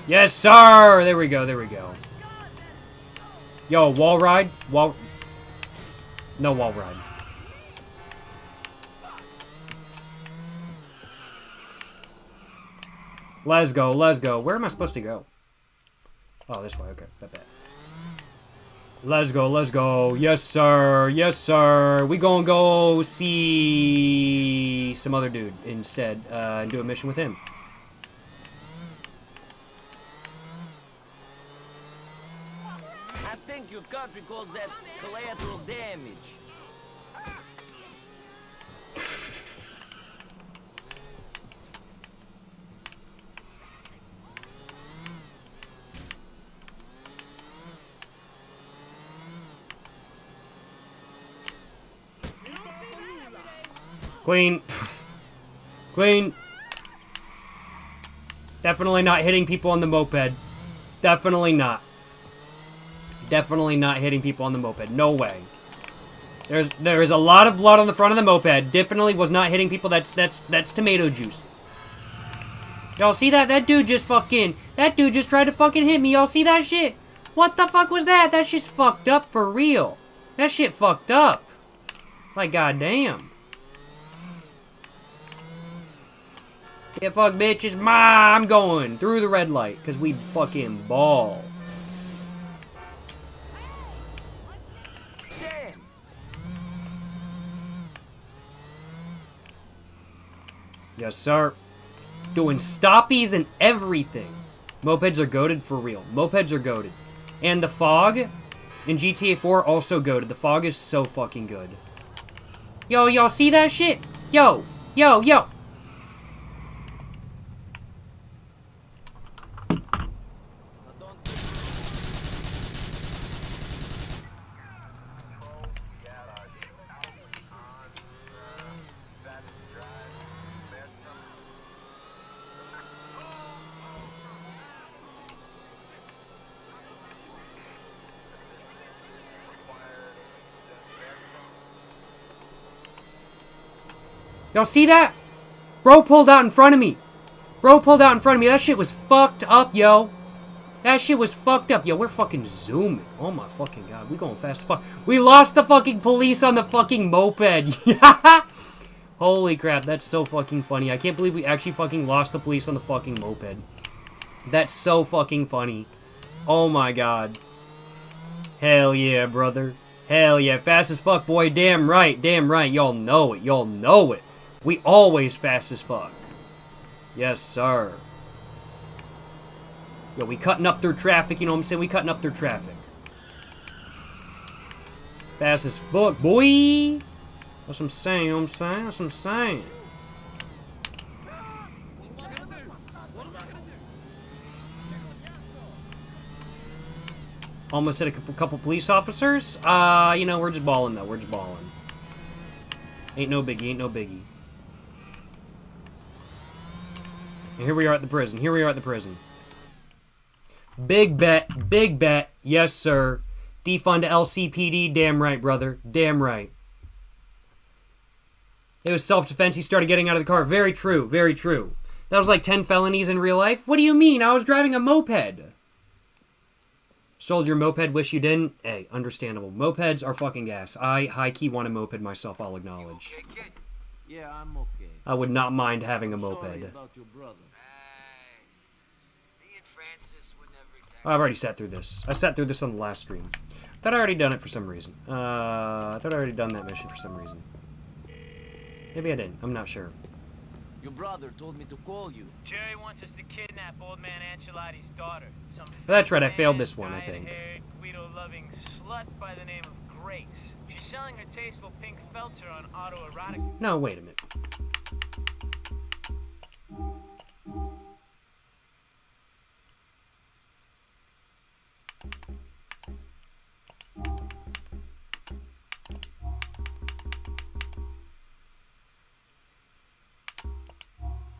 S1: Yes, sir! There we go, there we go. Yo, wall ride? No wall ride. Let's go, let's go. Where am I supposed to go? Oh, this way, okay. That bad. Let's go, let's go. Yes, sir. Yes, sir. We gonna go see some other dude instead and do a mission with him.
S2: I think your country calls that collateral damage.
S1: Clean. Clean. Definitely not hitting people on the moped. Definitely not. Definitely not hitting people on the moped. No way. There is a lot of blood on the front of the moped. Definitely was not hitting people. That's tomato juice. Y'all see that? That dude just tried to fucking hit me. Y'all see that shit? What the fuck was that? That shit's fucked up for real. That shit fucked up. Like, goddamn. Get fucked, bitches. I'm going through the red light because we fucking ball.
S2: Damn.
S1: Yes, sir. Doing stoppies and everything. Mopeds are goated for real. Mopeds are goated. And the fog in GTA 4 also goated. The fog is so fucking good. Yo, y'all see that shit? Yo, yo, yo. Y'all see that? Bro pulled out in front of me. Bro pulled out in front of me. That shit was fucked up, yo. That shit was fucked up. Yo, we're fucking zooming. Oh my fucking god. We going fast as fuck. We lost the fucking police on the fucking moped. Holy crap. That's so fucking funny. I can't believe we actually fucking lost the police on the fucking moped. That's so fucking funny. Oh my god. Hell yeah, brother. Hell yeah. Fast as fuck, boy. Damn right. Damn right. Y'all know it. Y'all know it. We always fast as fuck. Yes, sir. Yo, we cutting up through traffic, you know what I'm saying? We cutting up through traffic. Fast as fuck, boy. That's what I'm saying, you know what I'm saying? That's what I'm saying. Almost hit a couple police officers. You know, we're just balling, though. We're just balling. Ain't no biggie, ain't no biggie. And here we are at the prison. Here we are at the prison. Big bet. Big bet. Yes, sir. Defund LCPD. Damn right, brother. Damn right. It was self-defense. He started getting out of the car. Very true. Very true. That was like 10 felonies in real life? What do you mean? I was driving a moped. Sold your moped. Wish you didn't. Hey, understandable. Mopeds are fucking gas. I high-key want a moped myself, I'll acknowledge.
S2: Okay, kid? Yeah, I'm okay.
S1: I would not mind having a moped.
S2: Sorry about your brother.
S1: I've already sat through this. I sat through this on the last stream. Thought I already done it for some reason. I thought I already done that mission for some reason. Maybe I didn't. I'm not sure.
S2: Your brother told me to call you.
S3: Jerry wants us to kidnap old man Ancelotti's daughter. Some
S1: That's right, I failed this one, I think.
S3: dyed-haired, Guido-loving slut by the name of Grace. She's selling her tasteful pink felter on autoerotic.
S1: No, wait a minute.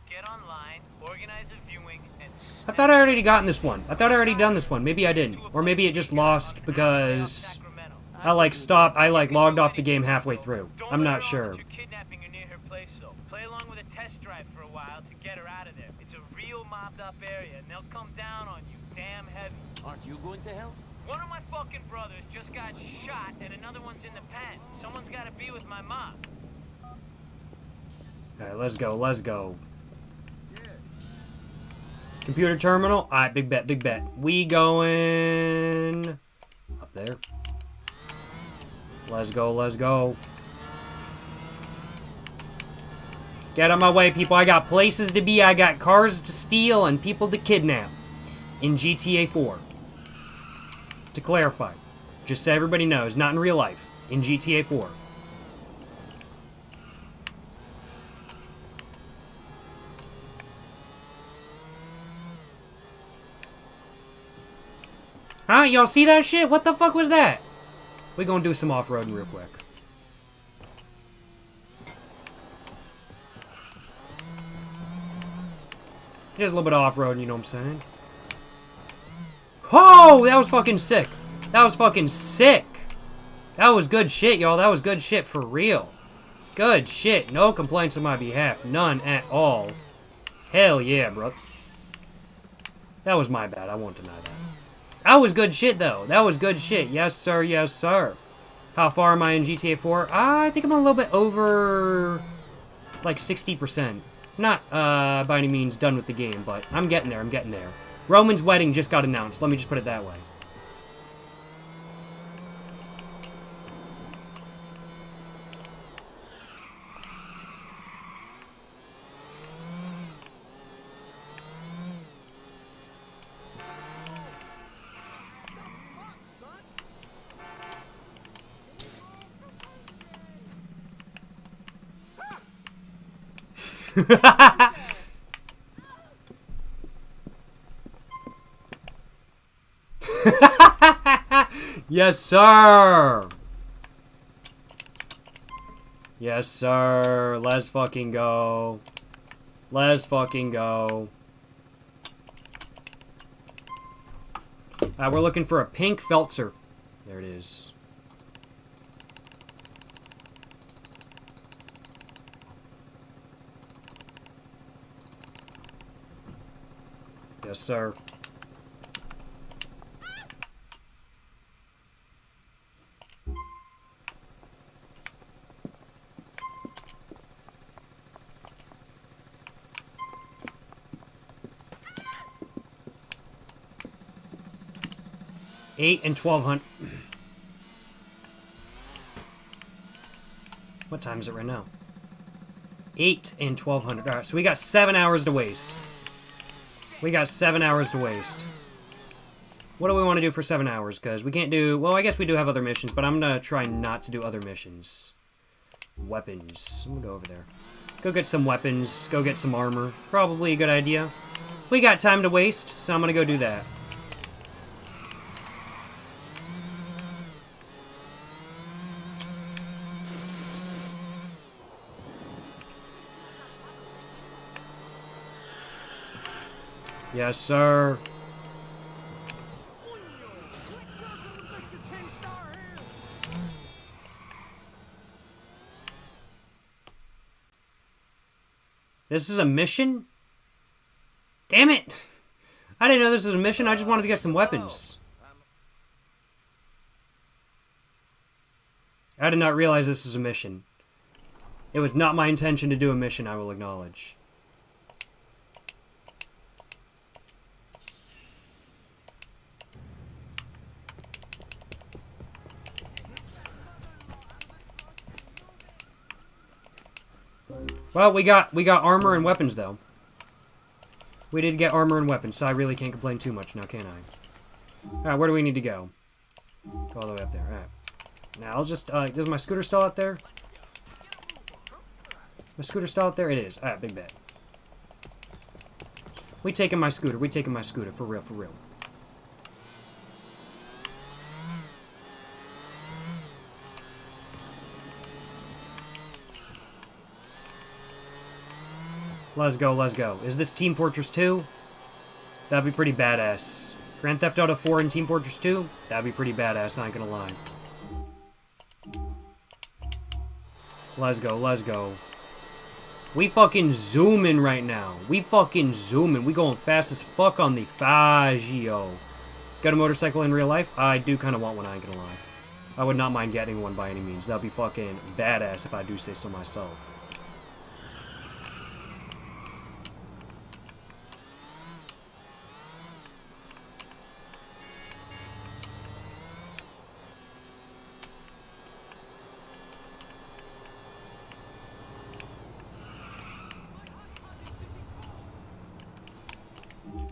S3: Get online, organize a viewing, and
S1: I thought I already gotten this one. I thought I already done this one. Maybe I didn't. Or maybe it just lost because I like logged off the game halfway through. I'm not sure.
S3: You're kidnapping her near her place, though. Play along with a test drive for a while to get her out of there. It's a real mobbed up area, and they'll come down on you damn heavy.
S2: Aren't you going to help?
S3: One of my fucking brothers just got shot, and another one's in the pen. Someone's got to be with my mom.
S1: Alright, let's go, let's go. Computer terminal. Alright, big bet, big bet. We going up there. Let's go, let's go. Get out of my way, people. I got places to be, I got cars to steal, and people to kidnap in GTA 4. To clarify, just so everybody knows, not in real life, in GTA 4. Huh? Y'all see that shit? What the fuck was that? We gonna do some off-roading real quick. Just a little bit of off-roading, you know what I'm saying? Oh, that was fucking sick. That was fucking sick. That was good shit, y'all. That was good shit for real. Good shit. No complaints on my behalf. None at all. Hell yeah, bro. That was my bad. I won't deny that. That was good shit, though. That was good shit. Yes, sir. Yes, sir. How far am I in GTA 4? I think I'm a little bit over, like, 60%. Not, by any means done with the game, but I'm getting there. I'm getting there. Roman's wedding just got announced. Let me just put it that way. Yes, sir. Yes, sir. Let's fucking go. Let's fucking go. We're looking for a pink Feltzer. There it is. Yes, sir. $8 and $1,200. What time is it right now? 8 and $1,200. All right, so we got 7 hours to waste. We got 7 hours to waste. What do we want to do for 7 hours? Because we can't do... Well, I guess we do have other missions, but I'm going to try not to do other missions. Weapons. I'm going to go over there. Go get some weapons. Go get some armor. Probably a good idea. We got time to waste, so I'm going to go do that. Yes, sir. This is a mission? Damn it! I didn't know this was a mission. I just wanted to get some weapons. I did not realize this was a mission. It was not my intention to do a mission, I will acknowledge. Well, we got armor and weapons, though. We did get armor and weapons, so I really can't complain too much now, can I? Alright, where do we need to go? Go all the way up there. Alright. Now, I'll just... does my scooter still out there? My scooter still out there? It is. Alright, big bet. We taking my scooter. We taking my scooter. For real, for real. Let's go, let's go. Is this Team Fortress 2? That'd be pretty badass. Grand Theft Auto 4 and Team Fortress 2? That'd be pretty badass, I ain't gonna lie. Let's go, let's go. We fucking zooming right now. We fucking zooming. We going fast as fuck on the Faggio. Got a motorcycle in real life? I do kind of want one, I ain't gonna lie. I would not mind getting one by any means. That'd be fucking badass if I do say so myself.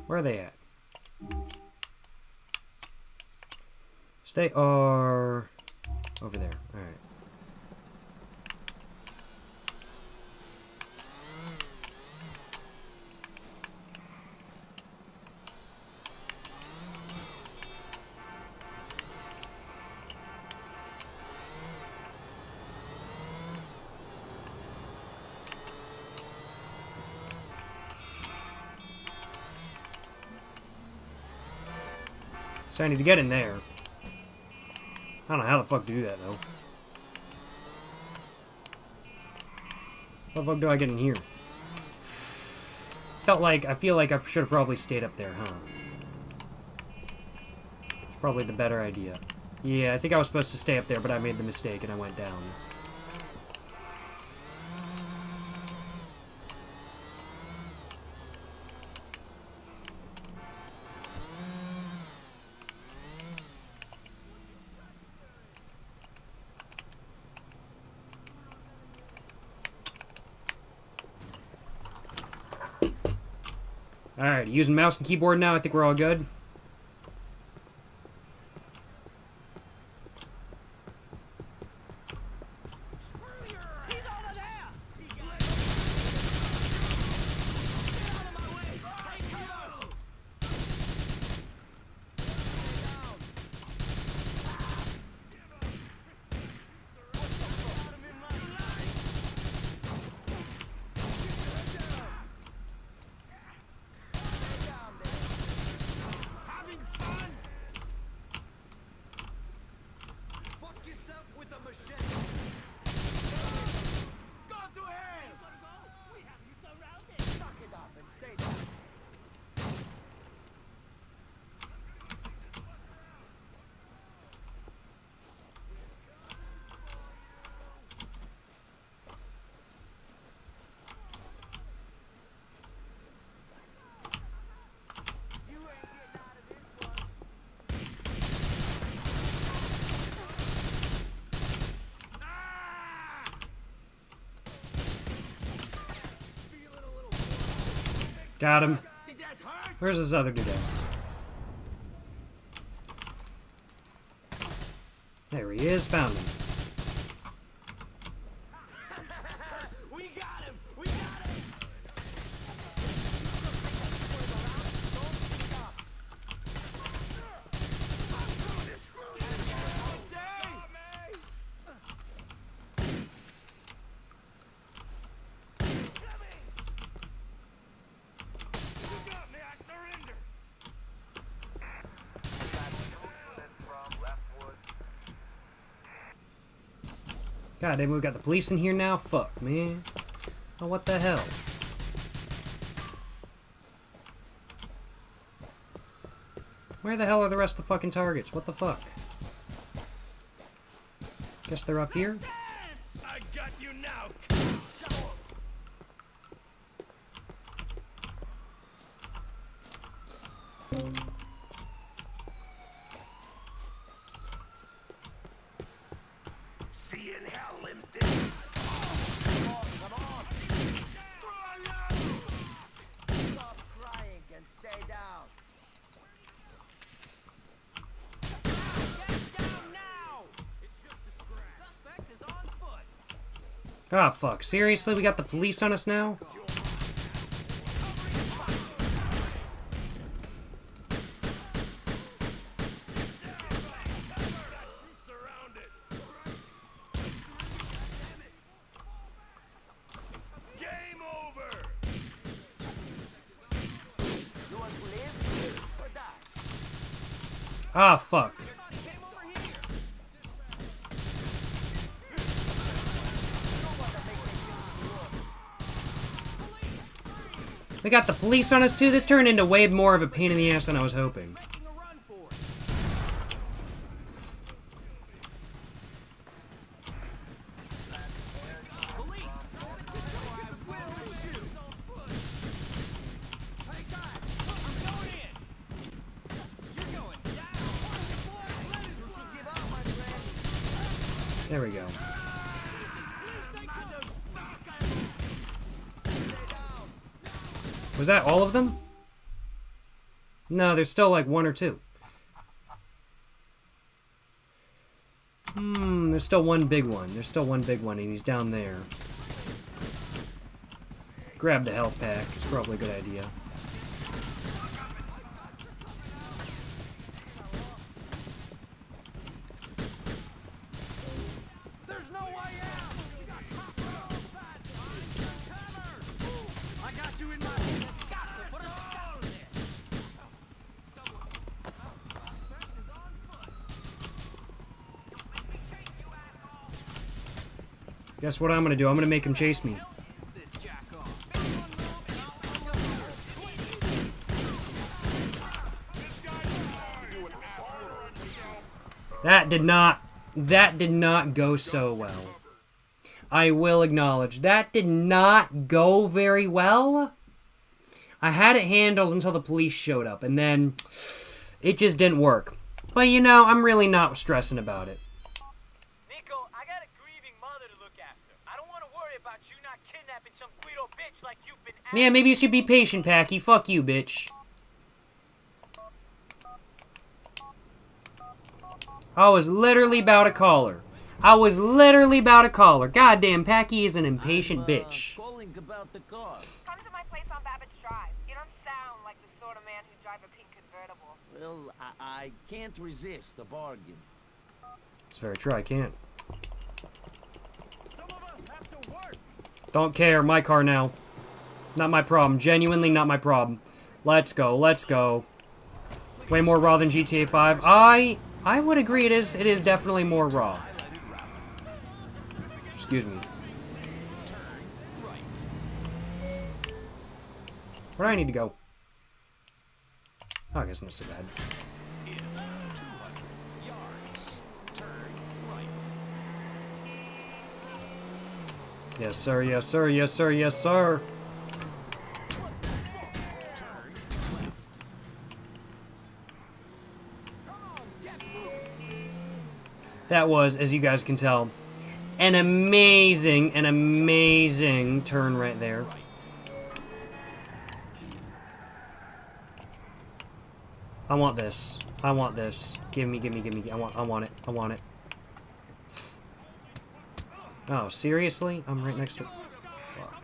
S1: Where are they at? They are over there. Alright. So I need to get in there. I don't know how the fuck to do that, though. How the fuck do I get in here? I feel like I should have probably stayed up there, huh? It's probably the better idea. Yeah, I think I was supposed to stay up there, but I made the mistake and I went down. Alright, using mouse and keyboard now. I think we're all good. Got him. Where's this other dude at? There he is. Found him.
S2: We got him! We got him!
S1: God damn, we got the police in here now? Fuck, man. Oh, what the hell? Where the hell are the rest of the fucking targets? What the fuck? Guess they're up here?
S2: I got you now! See in hell, Limpton. Come on, come on.
S1: Ah, fuck. Seriously? We got the police on us now?
S3: Game over!
S2: You want to live or die?
S1: Ah, fuck. We got the police on us too. This turned into way more of a pain in the ass than I was hoping. There we go. Was that all of them? No, there's still like one or two. There's still one big one. There's still one big one, and he's down there. Grab the health pack. It's probably a good idea.
S3: There's no way out! You got cops on all sides! I got you in my head! Got to put a stop to this!
S1: Guess what I'm gonna do? I'm gonna make him chase me. That did not go so well. I will acknowledge, that did not go very well. I had it handled until the police showed up, and then it just didn't work. But you know, I'm really not stressing about it.
S3: Nico, I got a grieving mother to look after. I don't want to worry about you not kidnapping some Guido bitch like you've been
S1: Yeah, maybe you should be patient, Packy. Fuck you, bitch. I was literally about to call her. Goddamn, Packy is an impatient bitch.
S2: Calling about the car.
S4: Come to my place on Babbage Drive. You don't sound like the sort of man who'd drive a pink convertible.
S2: Well, I can't resist a bargain.
S1: It's very true, I can't.
S3: Some of us have to work.
S1: Don't care, my car now. Not my problem, genuinely not my problem. Let's go, let's go. Way more raw than GTA 5. I would agree it is definitely more raw. Excuse me. Where do I need to go? Oh, I guess not so bad. Yes, sir, yes, sir, yes, sir, yes, sir. That was, as you guys can tell, an amazing turn right there. I want this. I want this. Give me. I want it. Oh, seriously? I'm right next to... Fuck.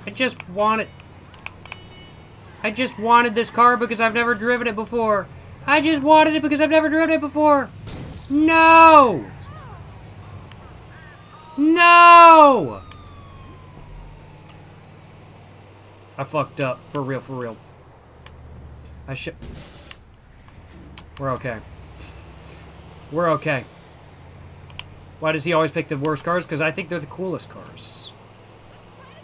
S1: I just wanted this car because I've never driven it before. No! No! I fucked up. For real. I should... We're okay. Why does he always pick the worst cars? Because I think they're the coolest cars.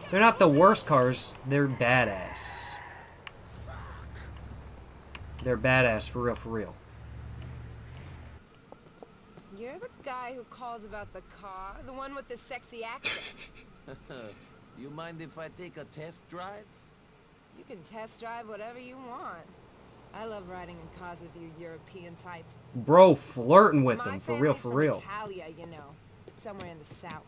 S1: They're not the worst cars. They're badass. They're badass, for real.
S4: You're the guy who calls about the car, the one with the sexy accent.
S2: You mind if I take a test drive?
S4: You can test drive whatever you want. I love riding in cars with you European types.
S1: Bro, flirting with
S4: My
S1: them, for
S4: family's
S1: real.
S4: from Italia, you know, somewhere in the south.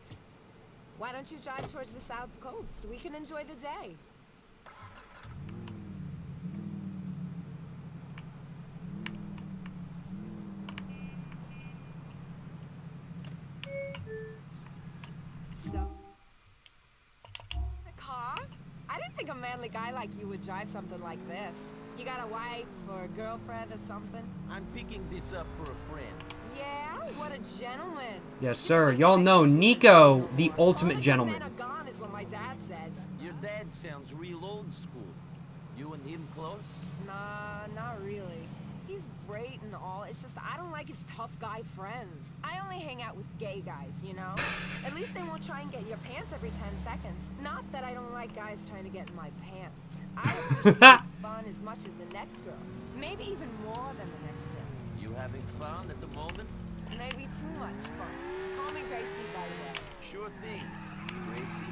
S4: Why don't you drive towards the south coast? We can enjoy the day. manly guy like you would drive something like this. You got a wife or a girlfriend or something?
S2: I'm picking this up for a friend.
S4: Yeah? What a gentleman.
S1: Yes, sir. Y'all know Nico, the ultimate
S4: All the
S1: gentleman.
S4: men are gone is what my dad says.
S2: Your dad sounds real old school. You and him close?
S4: Nah, not really. He's great and all, it's just I don't like his tough guy friends. I only hang out with gay guys, you know? At least they won't try and get your pants every 10 seconds. Not that I don't like guys trying to get in my pants. I appreciate fun as much as the next girl. Maybe even more than the next girl.
S2: You having fun at the moment?
S4: Maybe too much fun. Call me Gracie, by the way.
S2: Sure thing, Gracie.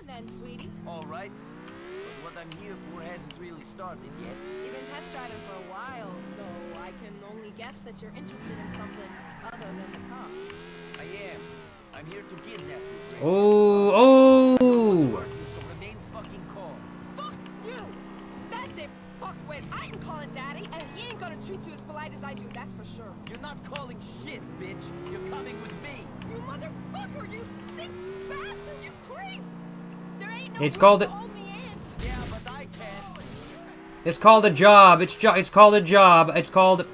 S4: Then, sweetie.
S2: All right. But what I'm here for hasn't really started yet.
S4: You've been test driving for a while, so I can only guess that you're interested in something other than the car.
S2: I am. I'm here to kidnap you, Gracie.
S1: Oh.
S2: So remain fucking calm.
S4: Fuck you! That's it, fuckwit! I can call him daddy, and he ain't gonna treat you as polite as I do, that's for sure.
S2: You're not calling shit, bitch. You're coming with me.
S4: You motherfucker! You sick bastard! You creep! There ain't no
S1: It's
S4: way
S1: called
S4: to
S1: it-
S4: hold me in.
S2: Yeah, but I can.
S1: It's called a job. It's called a job. It's called...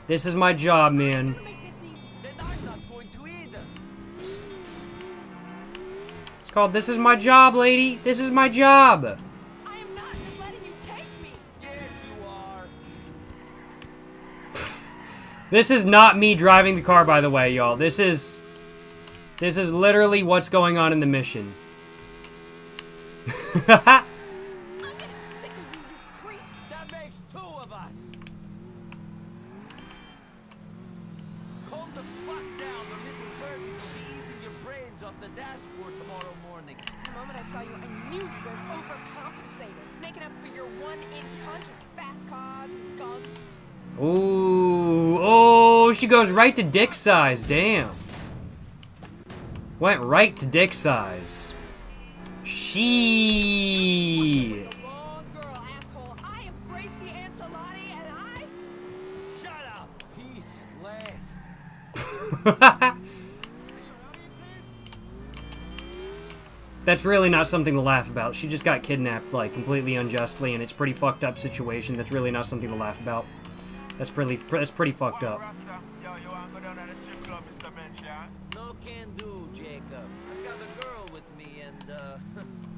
S1: This is my job, man.
S4: Gonna make this easy.
S2: Then I'm not going to either.
S1: It's called This Is My Job, lady. This is my job.
S4: I am not just letting you take me.
S2: Yes, you are.
S1: This is not me driving the car, by the way, y'all. This is literally what's going on in the mission.
S4: I'm getting sick of you, you creep.
S2: That makes two of us. Calm the fuck down. The little birdies will be eating your brains off the dashboard tomorrow morning.
S4: The moment I saw you, I knew you were overcompensating, making up for your 1-inch punch with fast cars and guns.
S1: Ooh. Oh, she goes right to dick size. Damn. Went right to dick size. She.
S4: The wrong girl, asshole. I am Gracie Ancelotti, and I...
S2: Shut up. Peace at last.
S1: That's really not something to laugh about. She just got kidnapped, like, completely unjustly, and it's a pretty fucked up situation. That's really not something to laugh about. That's pretty fucked up.
S3: Yo, you wanna go down to the strip club, Mr. Bench, yeah?
S2: No can do, Jacob. I've got a girl with me, and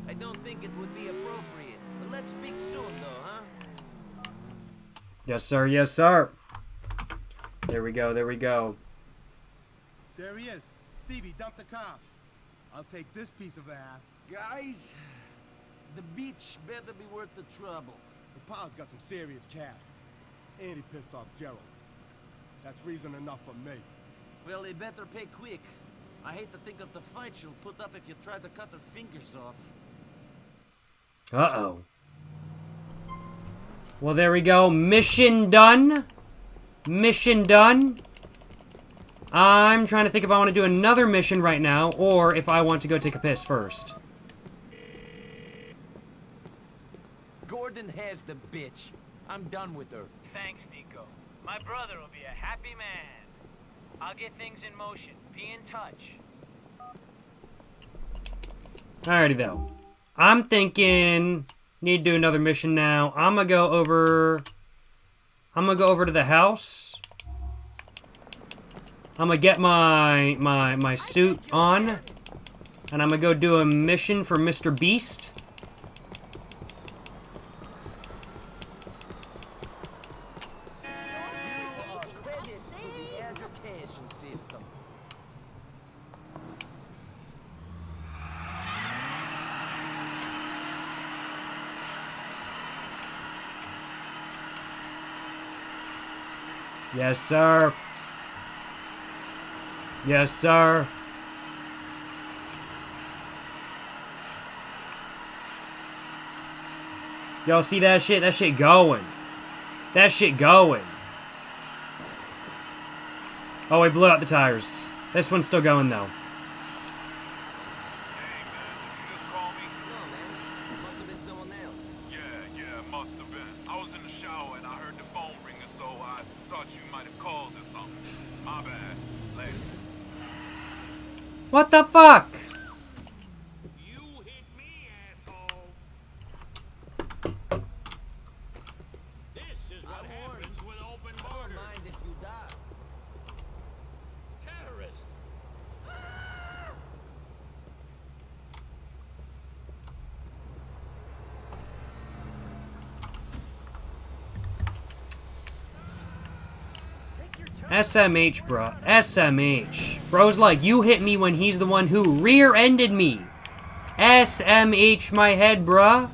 S2: I don't think it would be appropriate. But let's speak soon, though, huh?
S1: Yes, sir. Yes, sir. There we go. There we go.
S5: There he is. Stevie, dump the car. I'll take this piece of ass.
S2: Guys, the beach better be worth the trouble.
S5: The pa's got some serious cash. And he pissed off Gerald. That's reason enough for me.
S2: Well, they better pay quick. I hate to think of the fight she'll put up if you try to cut her fingers off.
S1: Uh-oh. Well, there we go. Mission done. Mission done. I'm trying to think if I want to do another mission right now, or if I want to go take a piss first.
S2: Gordon has the bitch. I'm done with her.
S3: Thanks, Nico. My brother will be a happy man. I'll get things in motion. Be in touch.
S1: Alrighty, though. I'm thinking... Need to do another mission now. I'm gonna go over to the house. I'm gonna get my suit on. And I'm gonna go do a mission for Mr. Beast.
S2: You are credit to the education system.
S1: Yes, sir. Yes, sir. Y'all see that shit? That shit going. That shit going. Oh, we blew out the tires. This one's still going, though.
S3: Hey, man, did you just call me?
S2: No, man. Must have been someone else.
S3: Yeah, must have been. I was in the
S1: What the fuck?
S3: You hit me, asshole. This is what happens with open
S2: I don't
S3: borders.
S2: mind if you die.
S3: Terrorist.
S1: SMH, bro. SMH. Bro's like, you hit me when he's the one who rear-ended me. SMH my head, bruh.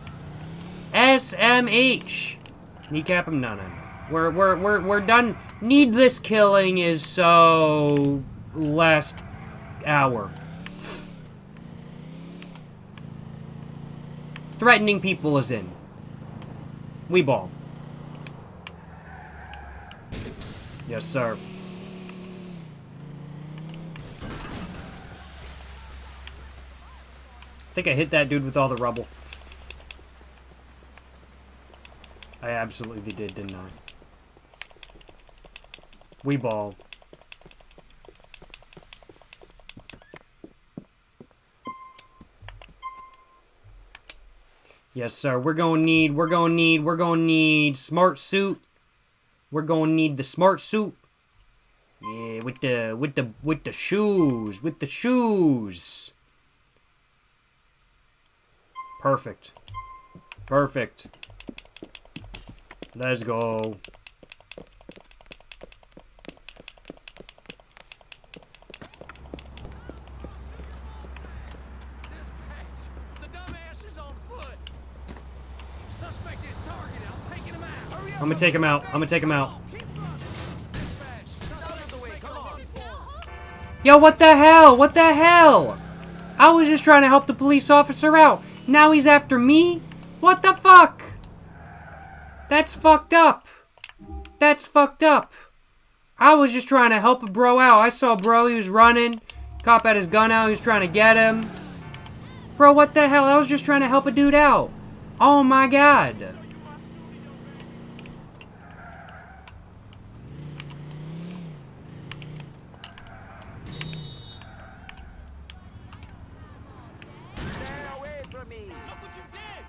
S1: SMH. Kneecap him? No. We're done. Needless killing is so... last hour. Threatening people is in. We ball. Yes, sir. I think I hit that dude with all the rubble. I absolutely did, didn't I? We ball. Yes, sir. We're gonna need smart suit. We're gonna need the smart suit. Yeah, with the shoes. Perfect. Let's go.
S2: Dispatch! The dumbass is on foot! Suspect is targeted. I'm taking him out. Hurry up!
S1: I'm gonna take him out.
S2: Keep running! Dispatch! Out of the way, come on!
S1: Yo, what the hell? I was just trying to help the police officer out. Now he's after me? What the fuck? That's fucked up. I was just trying to help a bro out. I saw bro, he was running. Cop had his gun out, he was trying to get him. Bro, what the hell? I was just trying to help a dude out. Oh my god.
S2: Stay away from me!
S3: Look what you did.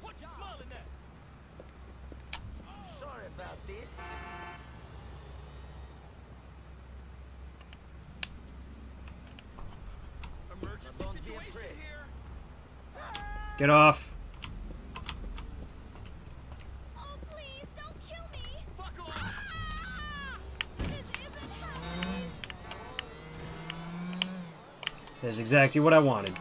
S3: What you smiling at?
S2: Sorry about this.
S3: Emergency
S2: Don't be
S3: situation
S2: afraid.
S3: here.
S1: Get off.
S6: Oh, please, don't kill me!
S3: Fuck off.
S6: Ah! This isn't helping!
S1: That's exactly what I wanted.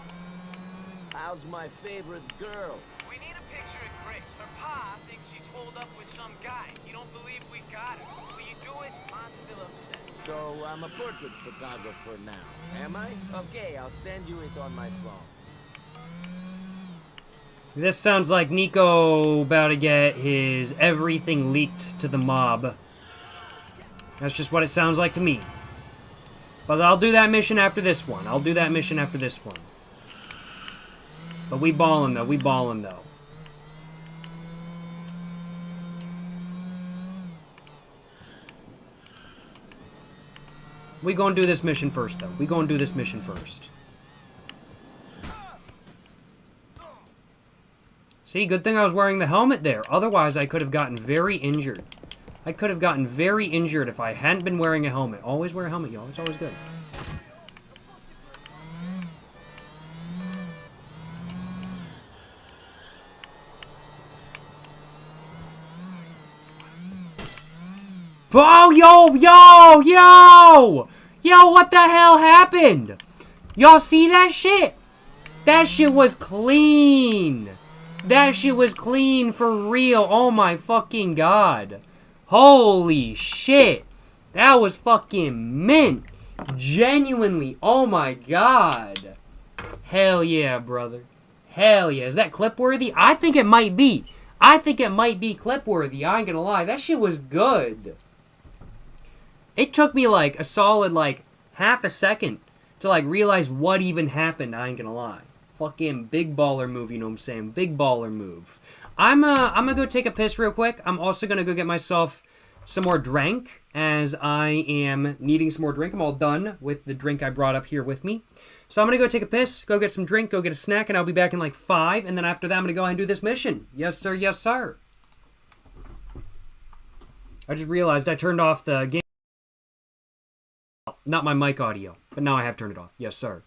S2: How's my favorite girl?
S3: We need a picture of Grace. Her pa thinks she's holed up with some guy. You don't believe we got her. Will you do it? Mom's still upset.
S2: So I'm a portrait photographer now, am I? Okay, I'll send you it on my phone.
S1: This sounds like Nico about to get his everything leaked to the mob. That's just what it sounds like to me. But I'll do that mission after this one. But we ballin' though. We gonna do this mission first, though. See, good thing I was wearing the helmet there. Otherwise, I could have gotten very injured. If I hadn't been wearing a helmet. Always wear a helmet, y'all. It's always good. Oh, yo, what the hell happened? Y'all see that shit? That shit was clean. For real. Oh my fucking god. Holy shit. That was fucking mint. Genuinely. Oh my god. Hell yeah, brother. Hell yeah. Is that clip worthy? I think it might be. Clip worthy. I ain't gonna lie. That shit was good. It took me like a solid like half a second to like realize what even happened. I ain't gonna lie. Fucking big baller move, you know what I'm saying? Big baller move. I'm gonna go take a piss real quick. I'm also gonna go get myself some more drink, as I am needing some more drink. I'm all done with the drink I brought up here with me. So I'm going to go take a piss, go get some drink, go get a snack, and I'll be back in like 5. And then after that, I'm going to go ahead and do this mission. Yes, sir. Yes, sir. I just realized I turned off the game. Not my mic audio, but now I have turned it off. Yes, sir.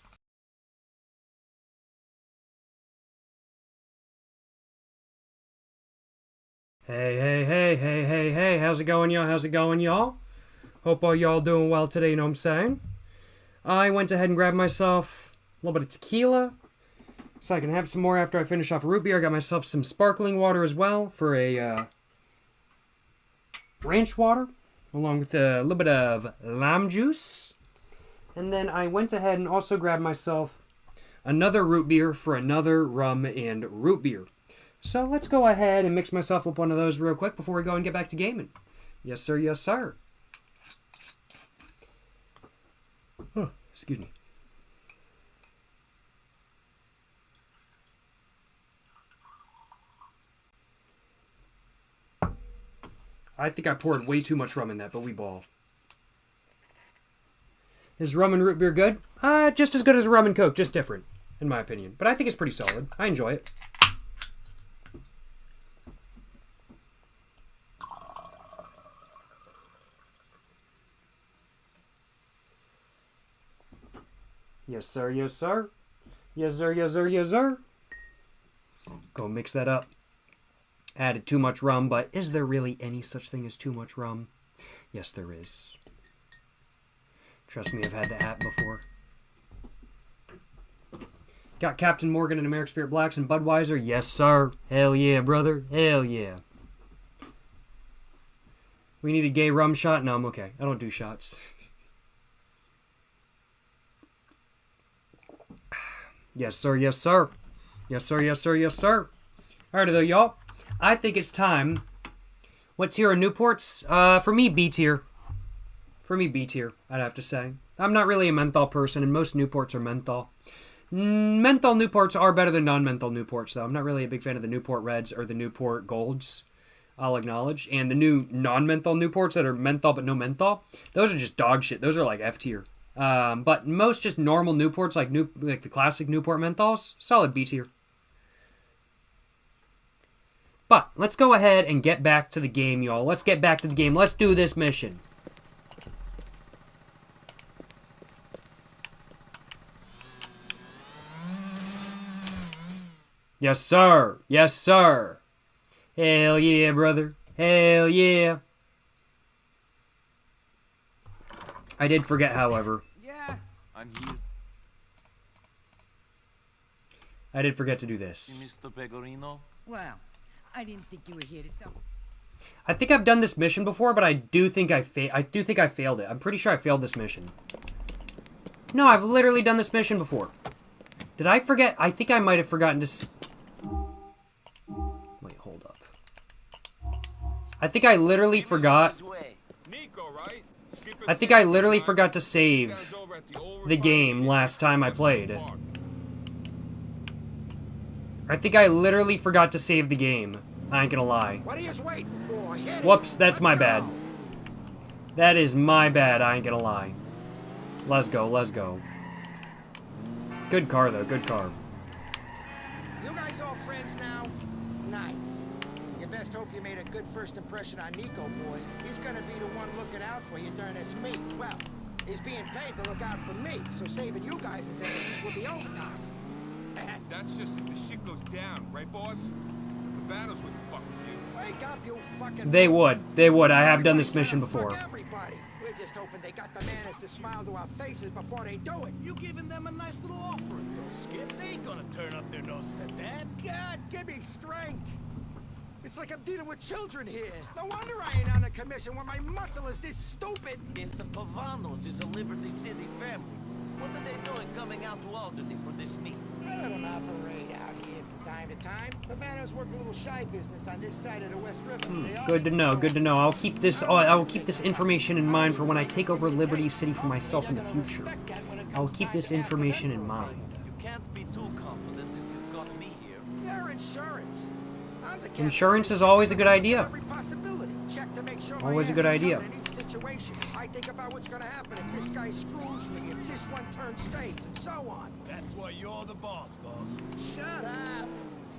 S1: Hey, how's it going, y'all? How's it going, y'all? Hope all y'all doing well today, you know what I'm saying? I went ahead and grabbed myself a little bit of tequila, so I can have some more after I finish off a root beer. I got myself some sparkling water as well for a ranch water, along with a little bit of lime juice. And then I went ahead and also grabbed myself another root beer for another rum and root beer. So let's go ahead and mix myself up one of those real quick before we go and get back to gaming. Yes, sir. Yes, sir. Oh, excuse me. I think I poured way too much rum in that, but we ball. Is rum and root beer good? Just as good as rum and Coke, just different, in my opinion. But I think it's pretty solid. I enjoy it. Yes, sir. Yes, sir. Yes, sir. Yes, sir. Yes, sir. Go mix that up. Added too much rum, but is there really any such thing as too much rum? Yes, there is. Trust me, I've had that before. Got Captain Morgan and American Spirit Blacks and Budweiser? Yes, sir. Hell yeah, brother. Hell yeah. We need a gay rum shot? No, I'm okay. I don't do shots. Yes, sir. Yes, sir. Yes, sir. Yes, sir. Yes, sir. Alrighty, though, y'all. I think it's time. What tier are Newports? For me, B tier. For me, B tier, I'd have to say. I'm not really a menthol person, and most Newports are menthol. Menthol Newports are better than non-menthol Newports, though. I'm not really a big fan of the Newport Reds or the Newport Golds, I'll acknowledge. And the new non-menthol Newports that are menthol but no menthol, those are just dog shit. Those are like F tier. But most just normal Newports, like the classic Newport menthols, solid B tier. But let's go ahead and get back to the game, y'all. Let's get back to the game. Let's do this mission. Yes, sir. Yes, sir. Hell yeah, brother. Hell yeah. I did forget, however.
S2: Yeah, I'm here.
S1: I did forget to do this.
S2: Mr. Pecorino?
S7: Well, I didn't think you were here to sell.
S1: I think I've done this mission before, but I do think I failed it. I'm pretty sure I failed this mission. No, I've literally done this mission before. Did I forget? I think I might have forgotten to... Wait, hold up. I think I literally forgot... I think I literally forgot to save the game last time I played. I think I literally forgot to save the game. I ain't gonna lie.
S5: What are you waiting for?
S1: Whoops, that's my bad. That is my bad, I ain't gonna lie. Let's go, let's go. Good car, though, good car.
S8: You guys all friends now? Nice. You best hope you made a good first impression on Nico, boys. He's gonna be the one looking out for you during this meet. Well, he's being paid to look out for me, so saving you guys' energies will be overtime.
S5: That's just if the shit goes down, right, boss? The battles with the fucking you.
S8: Wake up, you fucking...
S1: They would. I have done this mission before.
S8: Everybody. We're just hoping they got the manners to smile to our faces before they do it.
S5: You giving them a nice little offering, though, Skip. They ain't gonna turn up their noses at that.
S8: God, give me strength. It's like I'm dealing with children here. No wonder I ain't on a commission when my muscle is this stupid.
S2: If the Pavanos is a Liberty City family, what are they doing coming out to Alderney for this meet?
S8: I let them operate out here from time to time. Pavanos work a little shy business on this side of the West River.
S1: Good to know, good to know. I will keep this information in mind for when I take over Liberty City for myself in the future. I will keep this information in mind.
S2: You can't be too confident if you've got me here.
S8: Your insurance. I'm the
S1: Insurance is always a good idea.
S8: Every possibility. Check to make make sure
S1: Always
S8: my
S1: a good
S8: ass is
S1: idea.
S8: covered in each situation. I think about what's gonna happen if this guy screws me, if this one turns states, and so on.
S5: That's why you're the boss, boss.
S8: Shut up!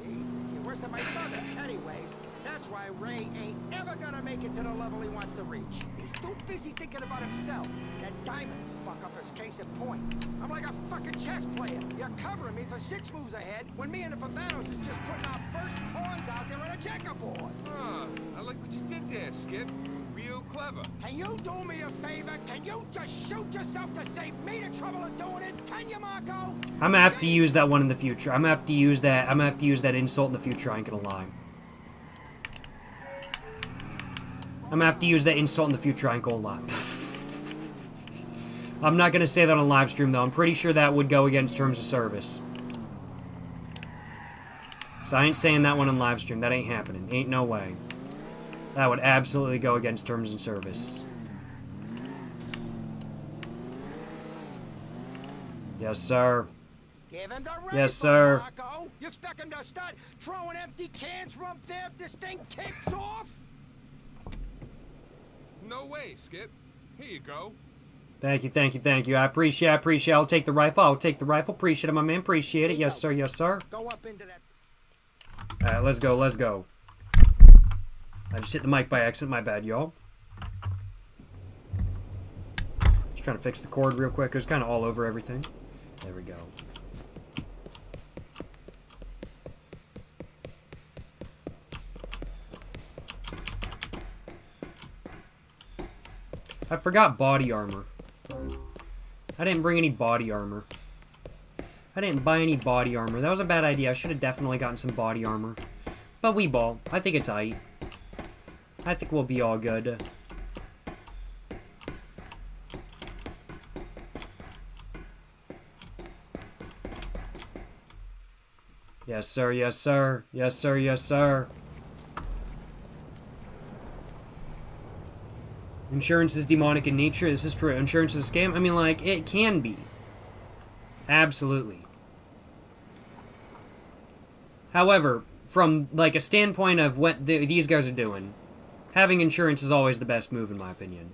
S8: Jesus, you're worse than my mother. Anyways, that's why Ray ain't ever gonna make it to the level he wants to reach. He's too busy thinking about himself. That diamond fuck-up is case in point. I'm like a fucking chess player. You're covering me for 6 moves ahead when me and the Pavanos is just putting our first pawns out there on a checkerboard.
S9: I like what you did there, Skip. Real clever.
S8: Can you do me a favor? Can you just shoot yourself to save me the trouble of doing it? Can you, Marco?
S1: I'm gonna have to use that one in the future. I'm gonna have to use that. I'm gonna have to use that insult in the future. I ain't gonna lie. I'm gonna have to use that insult in the future. I ain't gonna lie. I'm not gonna say that on live stream though. I'm pretty sure that would go against terms of service. So I ain't saying that one on live stream. That ain't happening. Ain't no way. That would absolutely go against terms of service. Yes, sir.
S8: Give him the
S1: Yes, sir.
S8: Marco. You expect him to start throwing empty cans from up there if this thing kicks off?
S9: No way, Skip. Here you go.
S1: Thank you, thank you, thank you. I appreciate it. I'll take the rifle. I'll take the rifle. Appreciate it, my man. Appreciate it. Yes, sir. Yes, sir.
S8: Go up into that.
S1: Alright, let's go. Let's go. I just hit the mic by accident. My bad, y'all. Just trying to fix the cord real quick. It was kind of all over everything. There we go. I forgot body armor. I didn't bring any body armor. I didn't buy any body armor. That was a bad idea. I should have definitely gotten some body armor. But we ball. I think it's aight. I think we'll be all good. Yes, sir. Yes, sir. Yes, sir. Yes, sir. Insurance is demonic in nature. This is true. Insurance is a scam. I mean, like, it can be. Absolutely. However, from, like, a standpoint of what these guys are doing, having insurance is always the best move, in my opinion.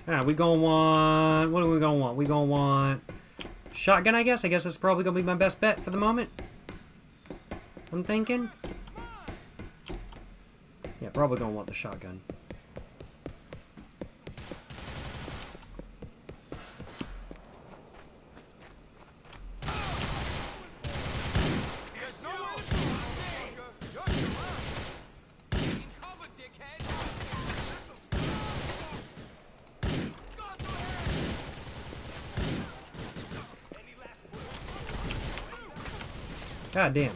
S1: Alright, we gonna want... What are we gonna want? We gonna want... Shotgun, I guess? I guess that's probably gonna be my best bet for the moment. I'm thinking. Yeah, probably gonna want the shotgun. God damn.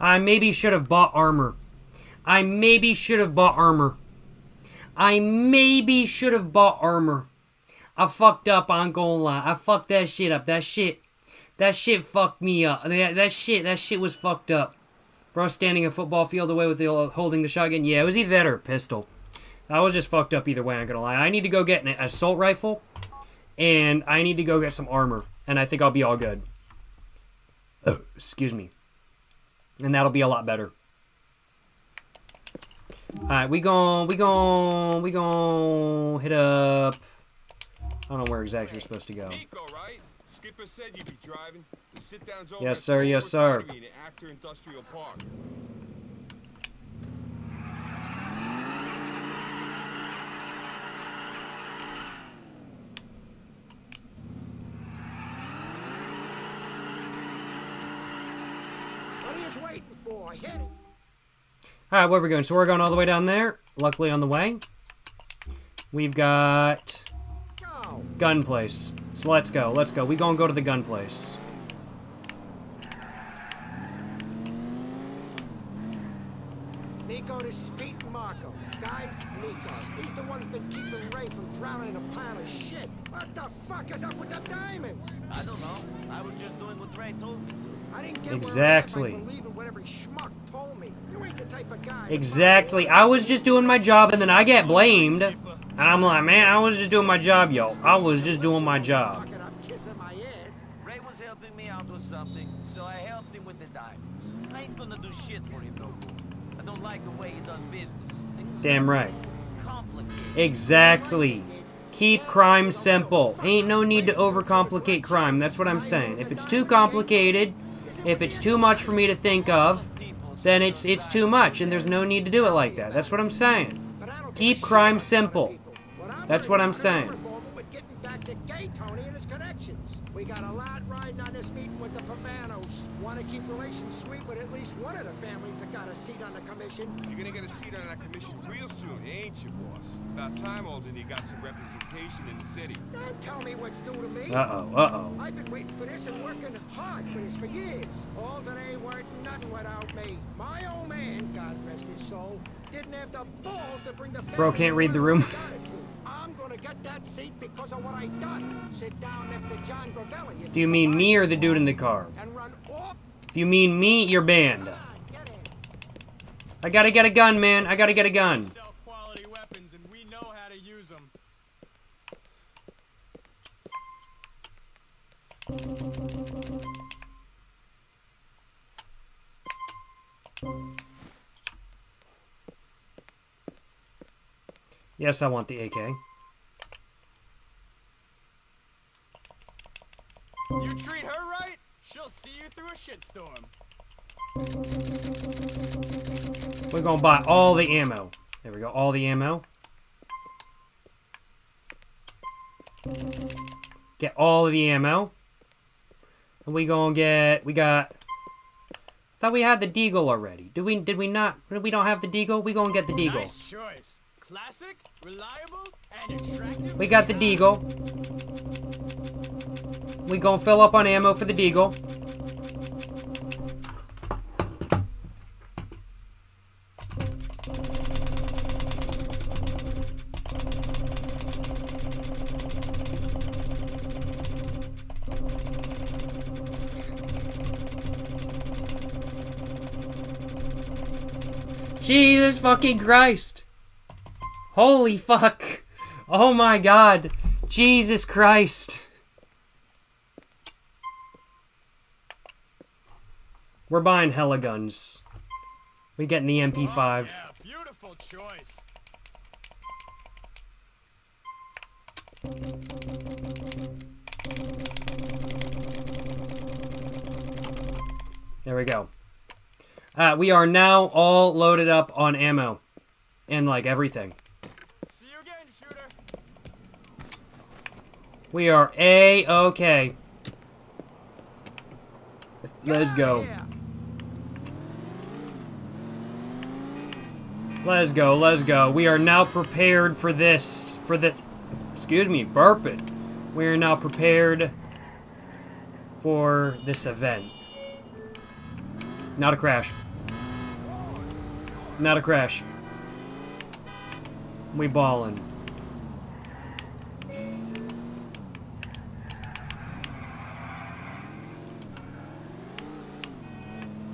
S1: I maybe should have bought armor. I maybe should have bought armor. I fucked up, I ain't gonna lie. I fucked that shit up. That shit fucked me up. That shit was fucked up. Bro, standing a football field away with holding the shotgun. Yeah, it was either that or a pistol. I was just fucked up either way, I ain't gonna lie. I need to go get an assault rifle, and I need to go get some armor, and I think I'll be all good. Excuse me. And that'll be a lot better. Alright, we gon' hit up... I don't know where exactly we're supposed to go.
S9: Nico, right? Skipper said you'd be driving. The sit-down's over
S1: Yes,
S9: at
S1: sir, yes, sir.
S9: Academy in Actor Industrial Park.
S8: What are you waiting for? Hit it.
S1: Alright, where are we going? So we're going all the way down there. Luckily on the way. We've got
S8: Go.
S1: gun place. So let's go. Let's go. We gonna go to the gun place.
S8: Nico, this is Pete and Marco. Guys, Nico. He's the one who's been keeping Ray from drowning in a pile of shit. What the fuck is up with the diamonds?
S2: I don't know. I was just doing what Ray told me to.
S8: I didn't get
S1: Exactly.
S8: where I'm at by believing what every schmuck told me. You ain't the type of guy.
S1: Exactly. I was just doing my job and then I get blamed. And I'm like, man, I was just doing my job, yo. I was just doing my job.
S8: Fucking up kissing my ass.
S2: Ray was helping me out with something, so I helped him with the diamonds. I ain't gonna do shit for him no more. I don't like the way he does business. Things
S1: Damn
S2: are
S1: right.
S2: complicated.
S1: Exactly. Keep crime simple. Ain't no need to overcomplicate crime. That's what I'm saying. If it's too complicated, if it's too much for me to think of, then it's too much, and there's no need to do it like that. That's what I'm saying.
S8: But I don't
S1: Keep
S8: give a
S1: crime
S8: shit about
S1: simple.
S8: other people. What I'm
S1: That's
S8: worried
S1: what I'm
S8: about is
S1: saying.
S8: our involvement with getting back to Gay Tony and his connections. We got a lot riding on this meeting with the Pavanos. Want to keep relations sweet with at least one of the families that got a seat on the commission.
S9: You're gonna get a seat on that commission real soon, ain't you, boss? About time, Alden, you got some representation in the city.
S8: Don't tell me what's due to me.
S1: Uh-oh.
S8: I've been waiting for this and working hard for this for years. Alden ain't worth nothing without me. My old man, God rest his soul, didn't have the balls to bring the family
S1: Bro can't read the
S8: where I
S1: room.
S8: got it to. I'm gonna get that seat because of what I done. Sit down next to John Gravelli.
S1: Do you mean me or the dude in the car?
S8: And run off.
S1: If you mean me, you're banned.
S8: Come on, get in.
S1: I gotta get a gun, man. I gotta get a gun.
S3: Sell quality weapons, and we know how to use them.
S1: Yes, I want the AK.
S3: You treat her right, she'll see you through a shitstorm.
S1: We're gonna buy all the ammo. There we go, all the ammo. Get all of the ammo. And we gonna get, we got, thought we had the Deagle already. Did we not? We don't have the Deagle? We gonna get the Deagle.
S3: Nice choice. Classic, reliable, and attractive.
S1: We got the Deagle. We gonna fill up on ammo for the Deagle. Jesus fucking Christ. Holy fuck. Oh my god. Jesus Christ. We're buying hella guns. We getting the MP5.
S3: Yeah, beautiful choice.
S1: There we go. We are now all loaded up on ammo. And like everything.
S3: See you again, shooter.
S1: We are A-okay. Let's go.
S8: Yeah.
S1: Let's go, let's go. We are now prepared for this. For the... Excuse me, burping. We are now prepared for this event. Not a crash. Not a crash. We ballin'.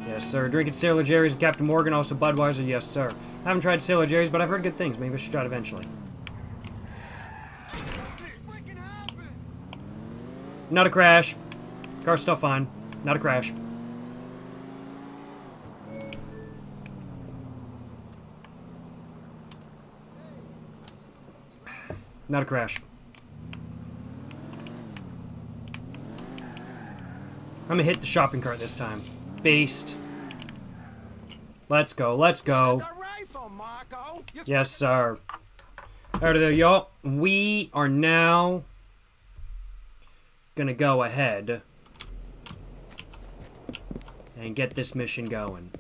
S1: Yes, sir. Drinking Sailor Jerry's and Captain Morgan, also Budweiser. Yes, sir. I haven't tried Sailor Jerry's, but I've heard good things. Maybe I should try it eventually. Not a crash. Car's still fine. Not a crash. Not a crash. I'm gonna hit the shopping cart this time. Based. Let's go, let's go.
S8: The rifle, Marco. You
S1: Yes, sir. Alright, there, y'all. We are now gonna go ahead and get this mission going.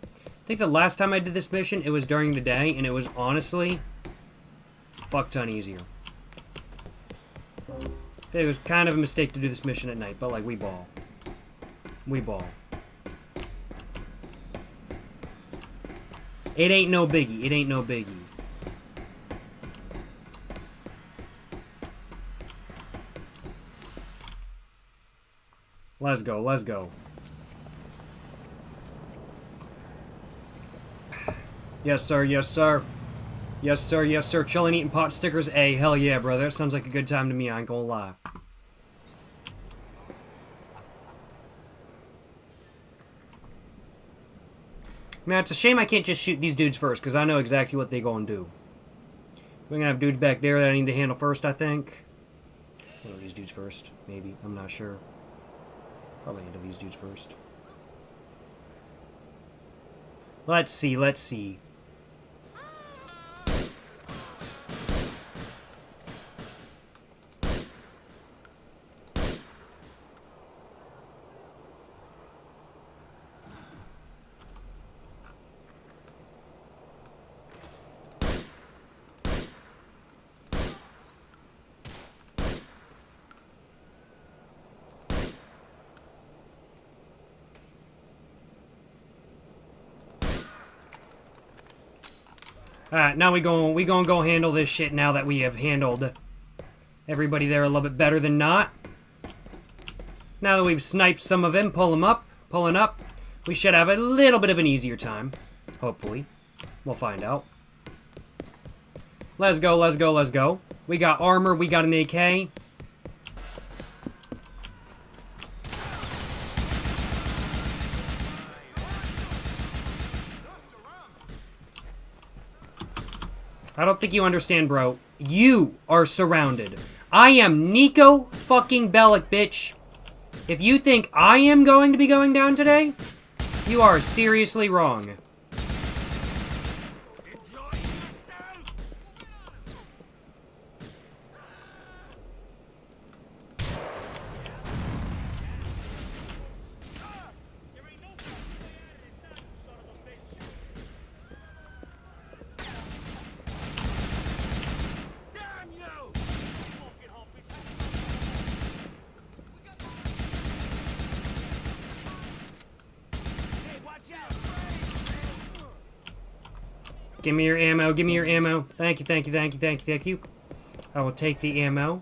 S1: I think the last time I did this mission, it was during the day, and it was honestly fuck ton easier. It was kind of a mistake to do this mission at night, but like, we ball. We ball. It ain't no biggie. It ain't no biggie. Let's go, let's go. Yes, sir, yes, sir. Yes, sir, yes, sir. Chillin' eating pot stickers. Hey, hell yeah, brother. That sounds like a good time to me, I ain't gonna lie. Man, it's a shame I can't just shoot these dudes first, because I know exactly what they gonna do. We're gonna have dudes back there that I need to handle first, I think. Handle these dudes first, maybe. I'm not sure. Probably handle these dudes first. Let's see, let's see. Alright, now we gonna go handle this shit now that we have handled everybody there a little bit better than not. Now that we've sniped some of him, pulling up, we should have a little bit of an easier time. Hopefully. We'll find out. Let's go, let's go, let's go. We got armor, we got an AK. I don't think you understand, bro. You are surrounded. I am Nico fucking Bellic, bitch. If you think I am going to be going down today, you are seriously wrong. Give me your ammo, give me your ammo. Thank you, thank you, thank you, thank you, thank you. I will take the ammo.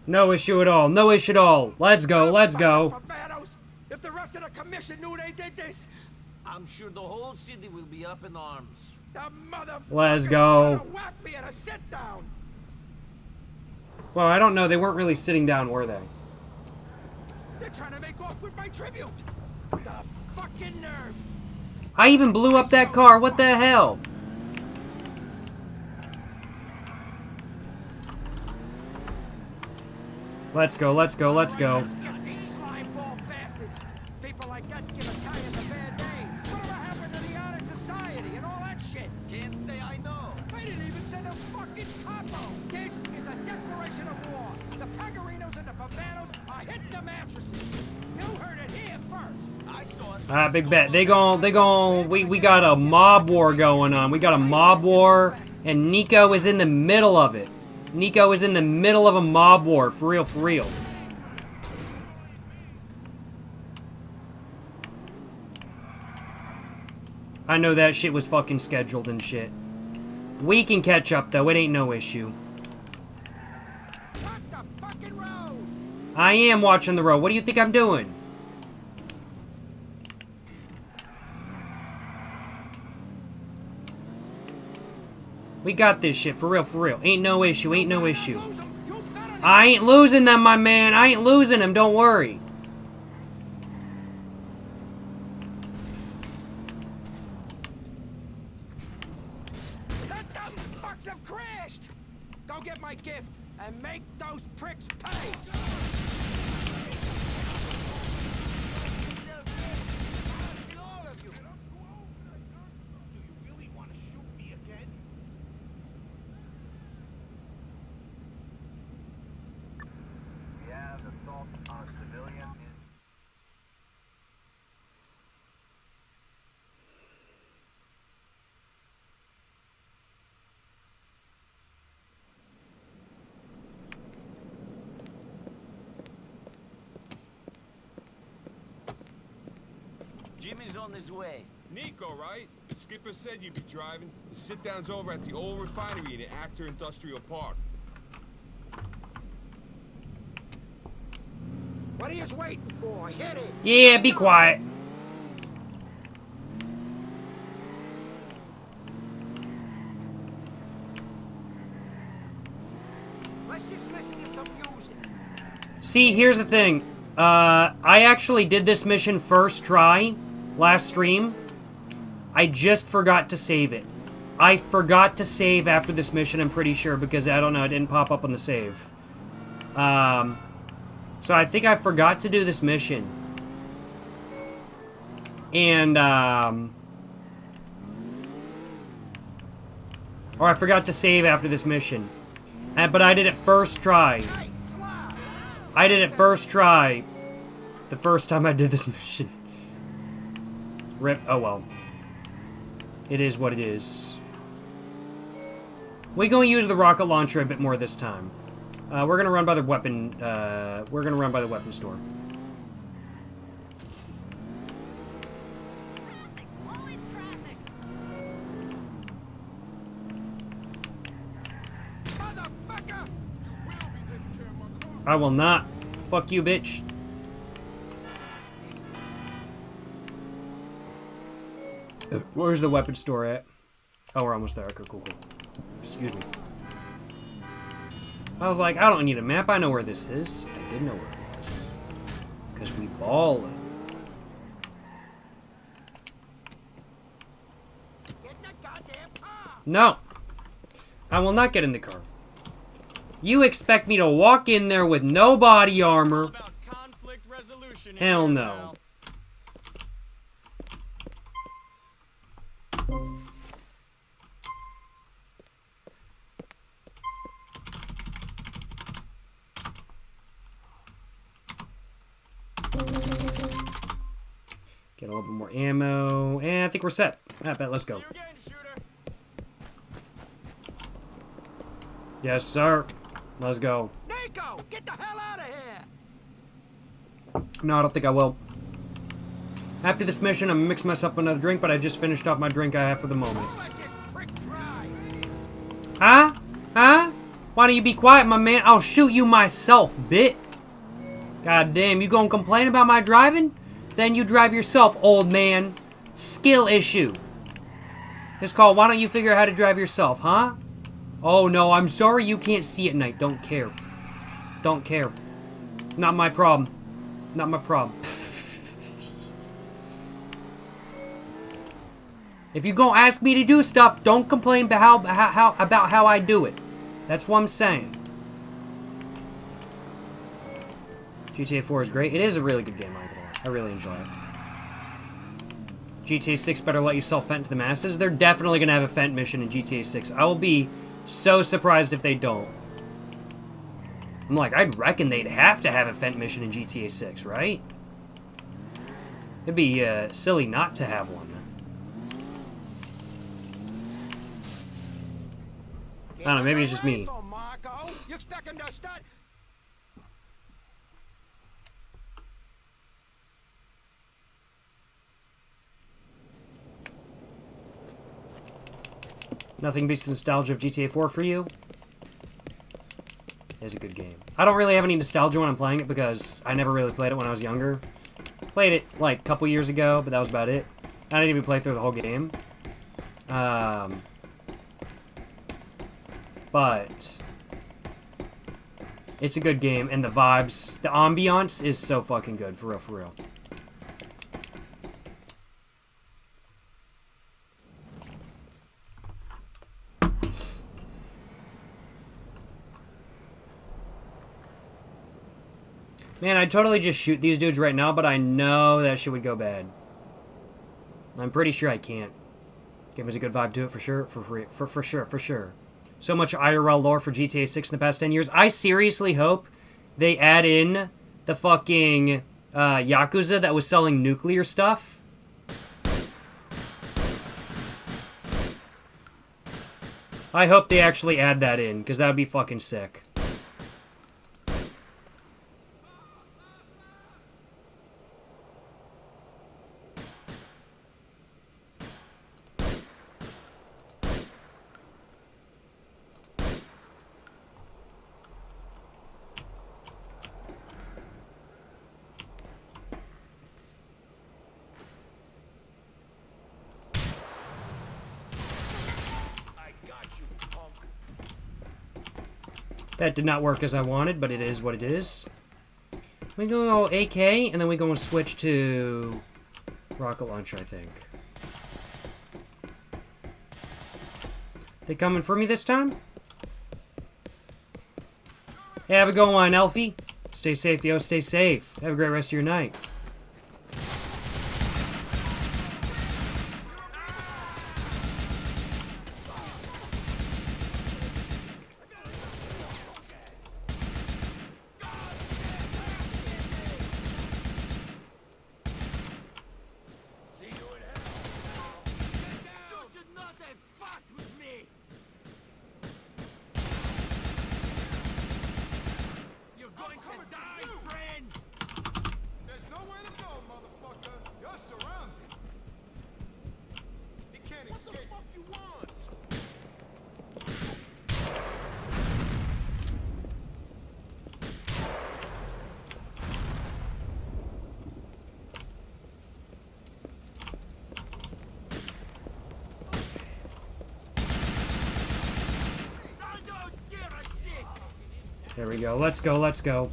S1: No issue at all. No issue at all. Let's go. Let's go.
S8: If the rest of the commission knew they did this,
S2: I'm sure the whole city will be up in arms.
S8: the motherfuckers
S1: Let's go.
S8: trying to whack me at a sit down.
S1: Well, I don't know. They weren't really sitting down, were they?
S8: They're trying to make off with my tribute. The fucking nerve.
S1: I even blew up that car. What the hell? Let's go, let's go, let's go.
S8: Let's get these slime ball bastards. People like that give Italians a bad name. Whatever happened to the honor society and all that shit?
S2: Can't say I know.
S8: They didn't even send a fucking capo. This is a declaration of war. The Pagarinos and the Pavanos are hitting the mattresses. You heard it here first.
S2: I saw it.
S1: Ah, big bet. We got a mob war going on. We got a mob war, and Nico is in the middle of it. Nico is in the middle of a mob war, for real, for real. I know that shit was fucking scheduled and shit. We can catch up, though. It ain't no issue.
S8: Watch the fucking road.
S1: I am watching the road. What do you think I'm doing? We got this shit, for real, for real. Ain't no issue, ain't no issue. I ain't losing them, my man. I ain't losing them, don't worry.
S8: Let them fucks have crashed! Go get my gift and make those pricks pay!
S2: Jimmy's on his way.
S9: Nico, right? Skipper said you'd be driving. The sit-down's over at the old refinery in Actor Industrial Park.
S8: What are you waiting for? Hit it!
S1: Yeah, be quiet.
S8: Let's just listen to some music.
S1: See, here's the thing. I actually did this mission first try last stream. I just forgot to save it. I forgot to save after this mission, I'm pretty sure, because, I don't know, it didn't pop up on the save. So I think I forgot to do this mission. And, or I forgot to save after this mission. But I did it first try. I did it first try. The first time I did this mission. Rip. Oh well. It is what it is. We're going to use the rocket launcher a bit more this time. We're going to run by the weapon. We're going to run by the weapon store.
S6: Traffic. Always traffic.
S8: Motherfucker!
S1: I will not. Fuck you, bitch. Where's the weapon store at? Oh, we're almost there. Okay, cool, cool. Excuse me. I was like, I don't need a map. I know where this is. I did know where it was. Because we ballin'.
S8: Get in the goddamn car!
S1: No. I will not get in the car. You expect me to walk in there with no body armor? Hell no. Get a little bit more ammo, and I think we're set. I bet, let's go. Yes, sir. Let's go.
S8: Nico, get the hell out of here!
S1: No, I don't think I will. After this mission, I'm gonna mix myself another drink, but I just finished off my drink I have for the moment.
S8: Don't let this prick dry!
S1: Huh? Huh? Why don't you be quiet, my man? I'll shoot you myself, bit. God damn, you gonna complain about my driving? Then you drive yourself, old man. Skill issue. It's called, why don't you figure out how to drive yourself, huh? Oh no, I'm sorry you can't see at night. Don't care. Don't care. Not my problem. Not my problem. If you gonna ask me to do stuff, don't complain about how I do it. That's what I'm saying. GTA 4 is great. It is a really good game, I'm gonna lie. I really enjoy it. GTA 6 better let you sell Fent to the masses. They're definitely gonna have a Fent mission in GTA 6. I will be so surprised if they don't. I'm like, I'd reckon they'd have to have a Fent mission in GTA 6, right? It'd be silly not to have one. I don't know, maybe it's just me.
S8: You expect him to start?
S1: Nothing beats the nostalgia of GTA 4 for you? It's a good game. I don't really have any nostalgia when I'm playing it because I never really played it when I was younger. Played it like a couple years ago, but that was about it. I didn't even play through the whole game. but it's a good game, and the vibes, the ambiance is so fucking good, for real, for real. Man, I'd totally just shoot these dudes right now, but I know that shit would go bad. I'm pretty sure I can't. Game is a good vibe to it for sure, for sure. So much IRL lore for GTA 6 in the past 10 years. I seriously hope they add in the fucking Yakuza that was selling nuclear stuff. I hope they actually add that in, because that would be fucking sick. That did not work as I wanted, but it is what it is. We go AK, and then we go and switch to rocket launcher, I think. They coming for me this time? Hey, have a good one, Elfie. Stay safe, yo. Stay safe. Have a great rest of your night. There we go. Let's go, let's go.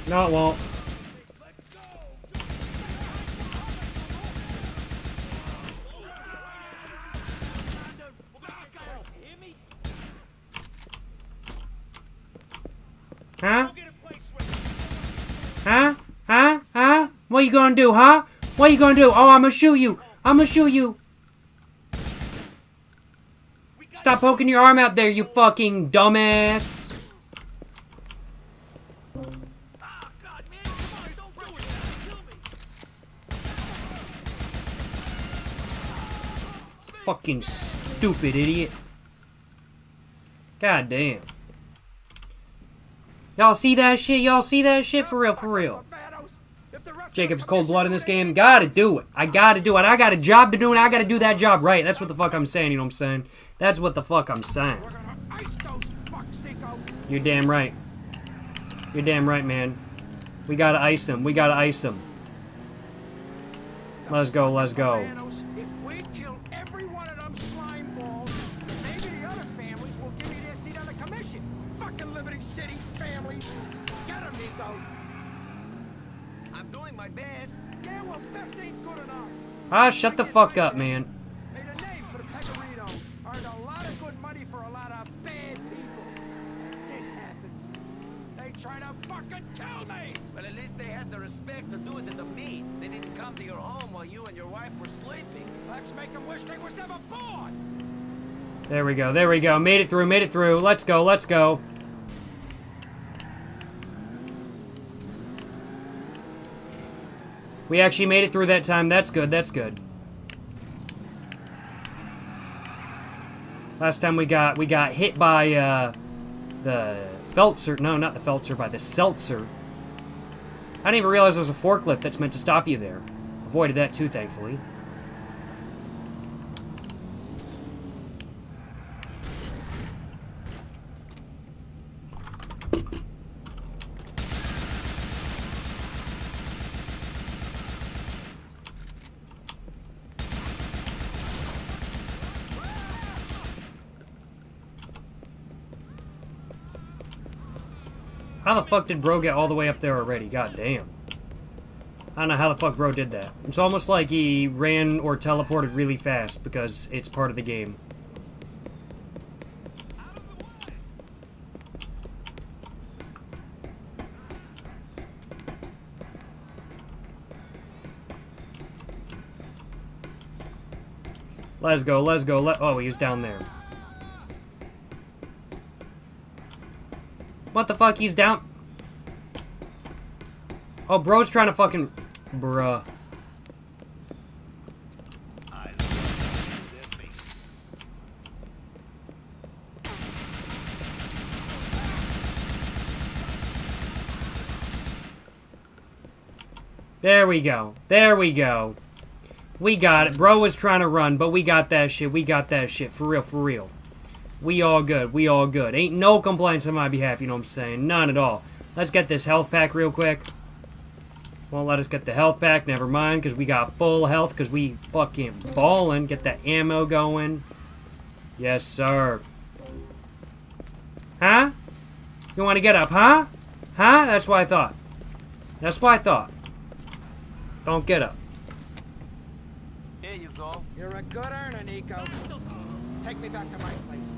S1: No, it won't. Huh? Huh? Huh? Huh? What you gonna do, huh? What you gonna do? Oh, I'm gonna shoot you. I'm gonna shoot you. Stop poking your arm out there, you fucking dumbass. Fucking stupid idiot. God damn. Y'all see that shit? Y'all see that shit? For real, for real. Jacob's cold blood in this game. Gotta do it. I gotta do it. I got a job to do and I gotta do that job right. That's what the fuck I'm saying, you know what I'm saying? That's what the fuck I'm saying. You're damn right. You're damn right, man. We gotta ice him. We gotta ice him. Let's go, let's go.
S8: If we kill every one of them slime balls, maybe the other families will give me their seat on the commission. Fucking Liberty City families. Get 'em, Nico.
S2: I'm doing my best.
S8: Yeah, well, best ain't good enough.
S1: Ah, shut the fuck up, man.
S8: Made a name for the Pegorinos. Earned a lot of good money for a lot of bad people. This happens. They try to fucking kill me.
S2: Well, at least they had the respect to do it at the meet. They didn't come to your home while you and your wife were sleeping.
S8: Let's make them wish they was never born.
S1: There we go, there we go. Made it through, made it through. Let's go, let's go. We actually made it through that time. That's good, that's good. Last time we got hit by the Feltzer. No, not the Feltzer, by the Seltzer. I didn't even realize there was a forklift that's meant to stop you there. Avoided that too, thankfully. How the fuck did bro get all the way up there already? God damn. I don't know how the fuck bro did that. It's almost like he ran or teleported really fast because it's part of the game. Let's go, let's go, oh, he's down there. What the fuck, he's down? Oh, bro's trying to fucking... Bruh. There we go. There we go. We got it. Bro was trying to run, but we got that shit. We got that shit. For real, for real. We all good. We all good. Ain't no complaints on my behalf, you know what I'm saying? None at all. Let's get this health pack real quick. Won't let us get the health pack. Never mind, because we got full health, because we fucking ballin'. Get that ammo going. Yes, sir. Huh? You want to get up, huh? Huh? That's what I thought. That's what I thought. Don't get up.
S2: Here you go.
S8: You're a good earner, Nico. Take me back to my place.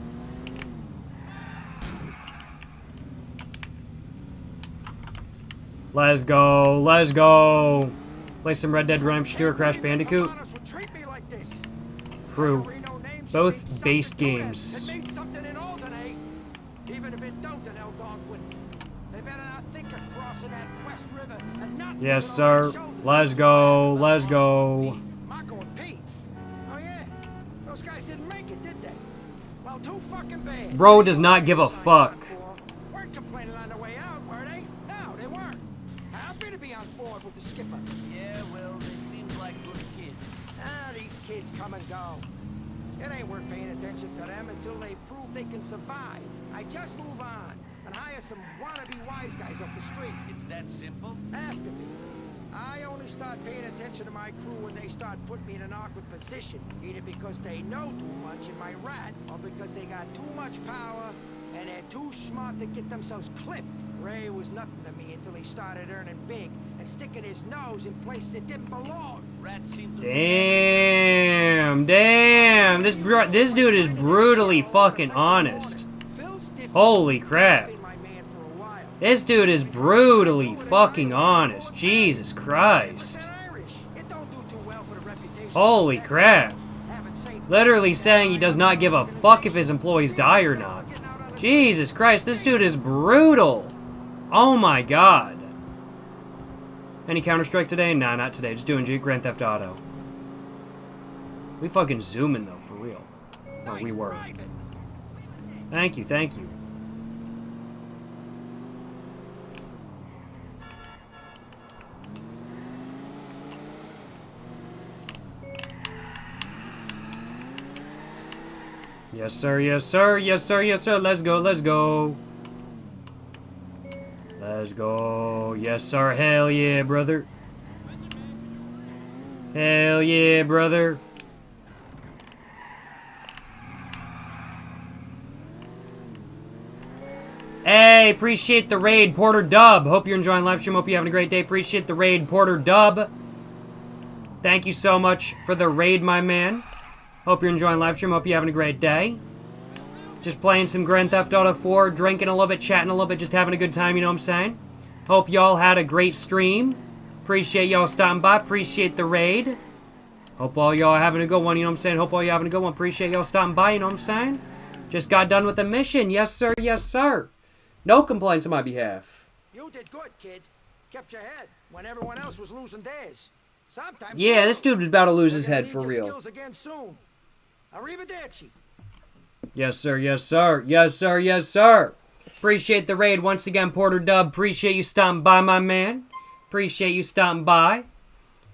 S1: Let's go. Let's go. Play some Red Dead Redemption 2 or Crash Bandicoot. True. Both based games. Yes, sir. Let's go. Let's go. Bro does not give a fuck.
S8: Weren't complaining on the way out, were they? No, they weren't. Happy to be on board with the skipper.
S2: Yeah, well, they seem like good kids.
S8: Ah, these kids come and go. It ain't worth paying attention to them until they prove they can survive. I just move on and hire some wannabe wise guys off the street.
S2: It's that simple?
S8: Has to be. I only start paying attention to my crew when they start putting me in an awkward position, either because they know too much in my rat, or because they got too much power and they're too smart to get themselves clipped. Ray was nothing to me until he started earning big and sticking his nose in places that didn't belong.
S2: Rats seem to
S1: Damn, damn. This dude is brutally fucking honest. Holy crap. This dude is brutally fucking honest. Jesus Christ. Holy crap. Literally saying he does not give a fuck if his employees die or not. Jesus Christ, this dude is brutal. Oh my god. Any Counter-Strike today? Nah, not today. Just doing Grand Theft Auto. We fucking zooming though, for real. Oh, we were. Thank you, thank you. Yes, sir, yes, sir, yes, sir, yes, sir. Let's go, let's go. Let's go. Yes, sir. Hell yeah, brother. Hell yeah, brother. Hey, appreciate the raid, Porter Dub. Hope you're enjoying live stream. Hope you're having a great day. Appreciate the raid, Porter Dub. Thank you so much for the raid, my man. Hope you're enjoying live stream. Hope you're having a great day. Just playing some Grand Theft Auto 4, drinking a little bit, chatting a little bit, just having a good time, you know what I'm saying? Hope y'all had a great stream. Appreciate y'all stopping by. Appreciate the raid. Hope all y'all are having a good one, you know what I'm saying? Hope all y'all having a good one. Appreciate y'all stopping by, you know what I'm saying? Just got done with the mission. Yes, sir. Yes, sir. No complaints on my behalf.
S8: You did good, kid. Kept your head when everyone else was losing theirs. Sometimes.
S1: Yeah, this dude was about to lose his head for real.
S8: Skills again soon. Arrivederci.
S1: Yes, sir. Yes, sir. Yes, sir. Yes, sir. Appreciate the raid once again, Porter Dub. Appreciate you stopping by, my man. Appreciate you stopping by.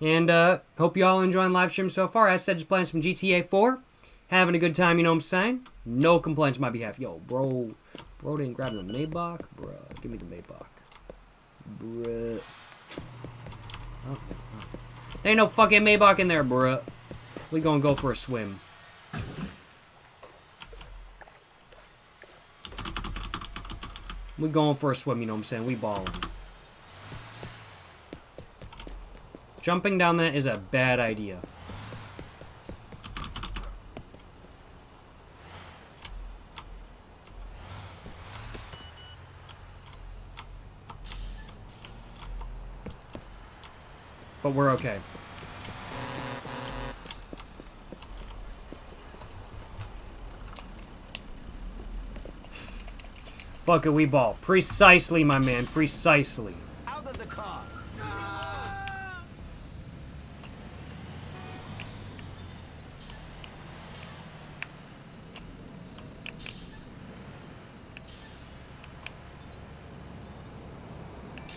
S1: And hope you all enjoying live stream so far. As I said, just playing some GTA 4. Having a good time, you know what I'm saying? No complaints on my behalf. Yo, bro. Bro didn't grab the Maybach? Bruh. Give me the Maybach. Bruh. Oh. There ain't no fucking Maybach in there, bruh. We gonna go for a swim. We going for a swim, you know what I'm saying? We balling. Jumping down that is a bad idea. But we're okay. Fuck it, we ball. Precisely, my man. Precisely.
S2: Out of the car.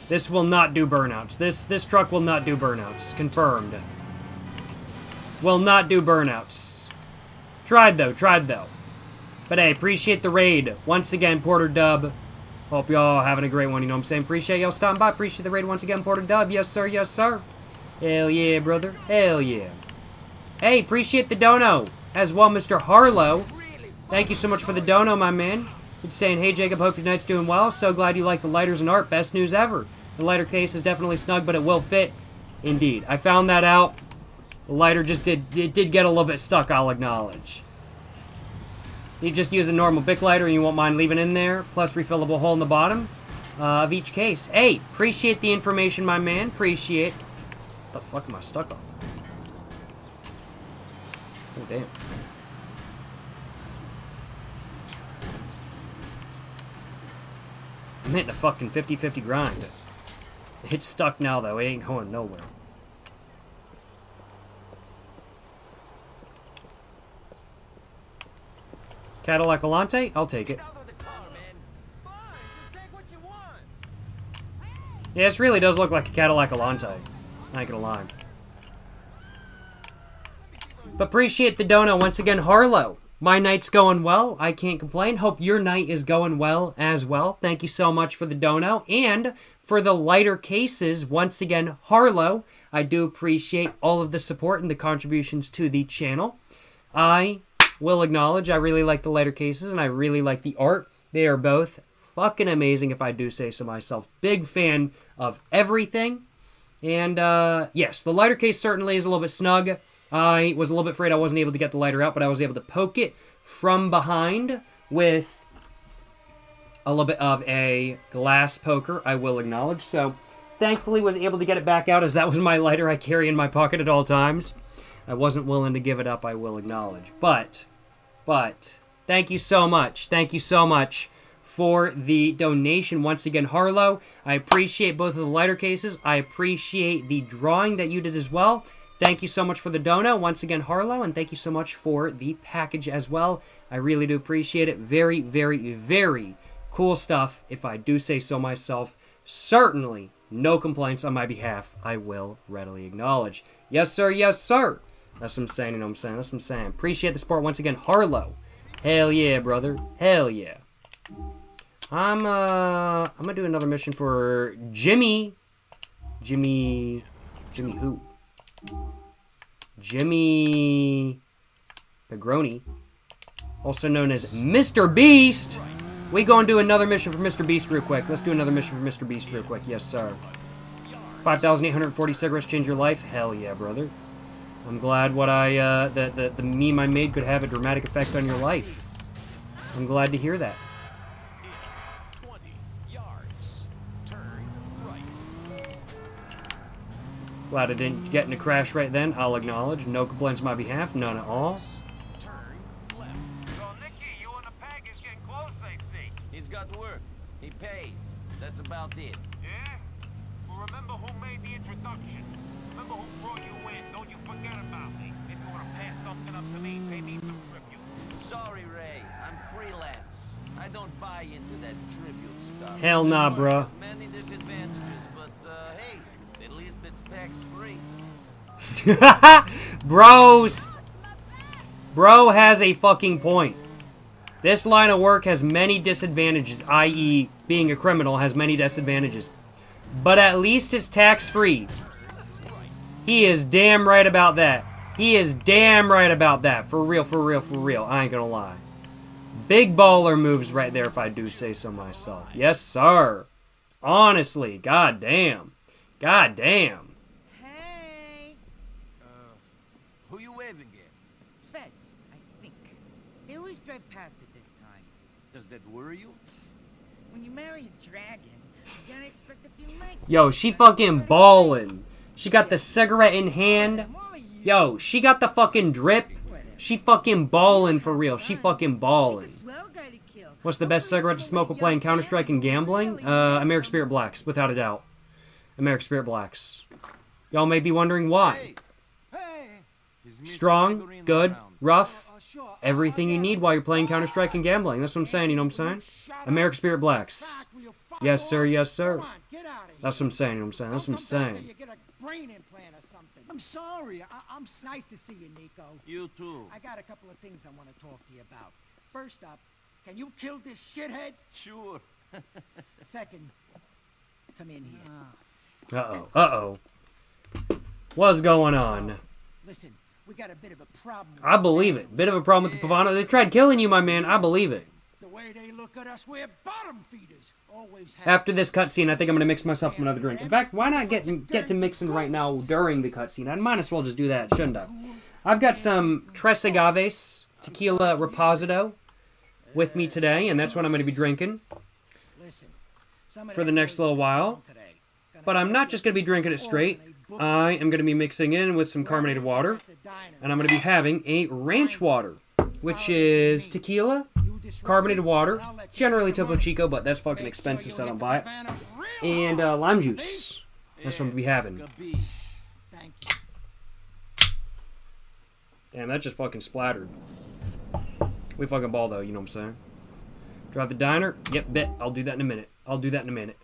S1: This will not do burnouts. This truck will not do burnouts. Confirmed. Will not do burnouts. Tried though. But hey, appreciate the raid. Once again, Porter Dub. Hope y'all having a great one, you know what I'm saying? Appreciate y'all stopping by. Appreciate the raid once again, Porter Dub. Yes, sir. Yes, sir. Hell yeah, brother. Hell yeah. Hey, appreciate the dono as well, Mr. Harlow. Thank you so much for the dono, my man. You're saying, hey, Jacob, hope your night's doing well. So glad you like the lighters and art. Best news ever. The lighter case is definitely snug, but it will fit. Indeed. I found that out. The lighter just did get a little bit stuck, I'll acknowledge. You just use a normal Bic lighter and you won't mind leaving in there, plus refillable hole in the bottom of each case. Hey, appreciate the information, my man. Appreciate. What the fuck am I stuck on? Oh, damn. I'm hitting a fucking 50-50 grind. It's stuck now, though. It ain't going nowhere. Cadillac Alante? I'll take it. Yeah, this really does look like a Cadillac Alante. I ain't gonna lie. But appreciate the dono once again, Harlow. My night's going well. I can't complain. Hope your night is going well as well. Thank you so much for the dono. And for the lighter cases, once again, Harlow. I do appreciate all of the support and the contributions to the channel. I will acknowledge I really like the lighter cases and I really like the art. They are both fucking amazing if I do say so myself. Big fan of everything. And yes, the lighter case certainly is a little bit snug. I was a little bit afraid I wasn't able to get the lighter out, but I was able to poke it from behind with a little bit of a glass poker, I will acknowledge. So thankfully was able to get it back out as that was my lighter I carry in my pocket at all times. I wasn't willing to give it up, I will acknowledge. But, thank you so much. Thank you so much for the donation. Once again, Harlow, I appreciate both of the lighter cases. I appreciate the drawing that you did as well. Thank you so much for the dono. Once again, Harlow, and thank you so much for the package as well. I really do appreciate it. Very, very, very cool stuff, if I do say so myself. Certainly, no complaints on my behalf. I will readily acknowledge. Yes, sir. Yes, sir. That's what I'm saying, you know what I'm saying? That's what I'm saying. Appreciate the support once again, Harlow. Hell yeah, brother. Hell yeah. I'm gonna do another mission for Jimmy who? Jimmy Pegroni, also known as Mr. Beast. We gonna do another mission for Mr. Beast real quick. Let's do another mission for Mr. Beast real quick. Yes, sir. 5,840 cigarettes change your life? Hell yeah, brother. I'm glad what the meme I made could have a dramatic effect on your life. I'm glad to hear that.
S2: 20 yards. Turn right.
S1: Glad I didn't get in a crash right then. I'll acknowledge. No complaints on my behalf. None at all.
S2: Turn left.
S3: So, Nicky, you and the pack is getting close, they see.
S2: He's got work. He pays. That's about it.
S3: Yeah? Well, remember who made the introduction. Remember who brought you in. Don't you forget about me. If you want to pass something up to me, pay me some tribute.
S2: Sorry, Ray. I'm freelance. I don't buy into that tribute stuff.
S1: Hell nah, bruh.
S2: There's many disadvantages, but hey, at least it's tax-free.
S1: Bro has a fucking point. This line of work has many disadvantages, i.e. being a criminal has many disadvantages. But at least it's tax-free. He is damn right about that. He is damn right about that. For real, for real, for real. I ain't gonna lie. Big baller moves right there, if I do say so myself. Yes, sir. Honestly, goddamn. Goddamn.
S7: Hey!
S2: Who you waving at?
S7: Feds, I think. They always drive past it this time.
S2: Does that worry you?
S7: When you marry a dragon, you gotta expect a few nights.
S1: Yo, she fucking ballin'. She got the cigarette in hand. Yo, she got the fucking drip. She fucking ballin' for real. She fucking ballin'. What's the best cigarette to smoke while playing Counter-Strike and gambling? American Spirit Blacks, without a doubt. American Spirit Blacks. Y'all may be wondering why. Strong, good, rough, everything you need while you're playing Counter-Strike and gambling. That's what I'm saying, you know what I'm saying? American Spirit Blacks. Yes, sir, yes, sir. That's what I'm saying, you know what I'm saying? That's what I'm saying.
S8: I'm sorry. I'm nice to see you, Nico.
S2: You too.
S8: I got a couple of things I want to talk to you about. First up, can you kill this shithead?
S2: Sure.
S8: Second, come in here.
S1: Uh-oh, uh-oh. What's going on?
S8: Listen, we got a bit of a problem.
S1: I believe it. Bit of a problem with the Pavano. They tried killing you, my man. I believe it.
S8: The way they look at us, we're bottom feeders. Always have.
S1: After this cutscene, I think I'm going to mix myself another drink. In fact, why not get to mixing right now during the cutscene? I might as well just do that, shouldn't I? I've got some Tres Agaves Tequila Reposito with me today, and that's what I'm going to be drinking for the next little while. But I'm not just going to be drinking it straight. I am going to be mixing in with some carbonated water, and I'm going to be having a ranch water, which is tequila, carbonated water, generally Topo Chico, but that's fucking expensive, so I don't buy it, and lime juice. That's what I'm going to be having. Damn, that just fucking splattered. We fucking ball, though, you know what I'm saying? Drive the diner? Yep, bet. I'll do that in a minute. I'll do that in a minute.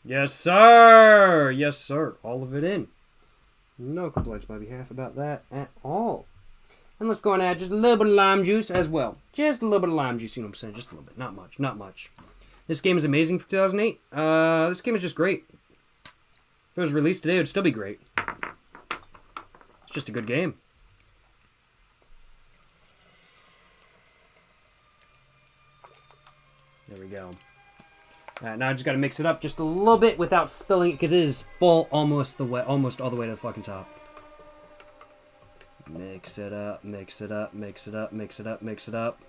S1: Yes, sir! Yes, sir. All of it in. No complaints on my behalf about that at all. And let's go and add just a little bit of lime juice as well. Just a little bit of lime juice, you know what I'm saying? Just a little bit. Not much. Not much. This game is amazing for 2008. This game is just great. If it was released today, it would still be great. It's just a good game. There we go. Alright, now I just gotta mix it up just a little bit without spilling it, because it is full almost all the way to the fucking top. Mix it up, mix it up, mix it up, mix it up, mix it up.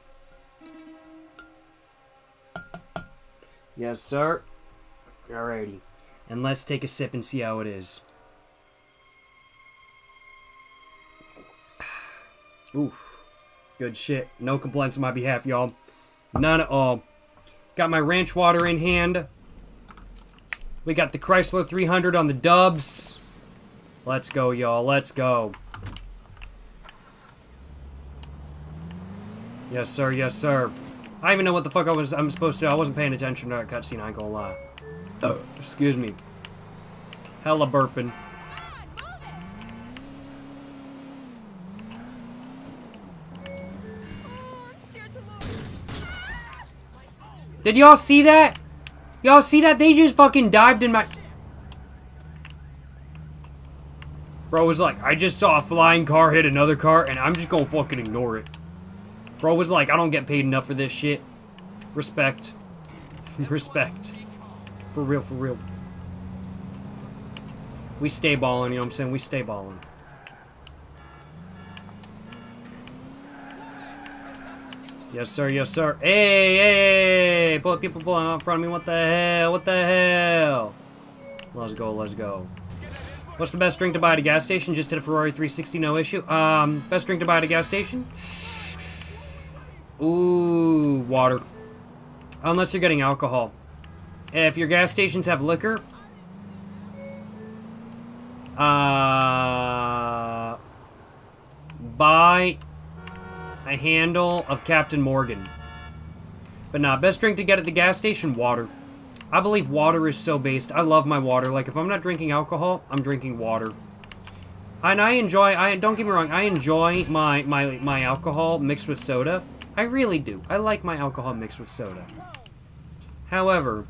S1: Yes, sir. Alrighty. And let's take a sip and see how it is. Oof. Good shit. No complaints on my behalf, y'all. None at all. Got my ranch water in hand. We got the Chrysler 300 on the dubs. Let's go, y'all. Let's go. Yes, sir. Yes, sir. I don't even know what the fuck I'm supposed to do. I wasn't paying attention to that cutscene, I ain't gonna lie. Excuse me. Hella burping. Did y'all see that? Y'all see that? They just fucking dived in my... Bro was like, I just saw a flying car hit another car, and I'm just gonna fucking ignore it. Bro was like, I don't get paid enough for this shit. Respect. Respect. For real, for real. We stay balling, you know what I'm saying? We stay balling. Yes, sir. Yes, sir. Hey, hey, pull people pulling out in front of me. What the hell? What the hell? Let's go. Let's go. What's the best drink to buy at a gas station? Just hit a Ferrari 360, no issue. Best drink to buy at a gas station? Ooh, water. Unless you're getting alcohol. If your gas stations have liquor, buy a handle of Captain Morgan. But nah, best drink to get at the gas station, water. I believe water is so based. I love my water. Like, if I'm not drinking alcohol, I'm drinking water. And I enjoy, don't get me wrong, I enjoy my alcohol mixed with soda. I really do. I like my alcohol mixed with soda. However,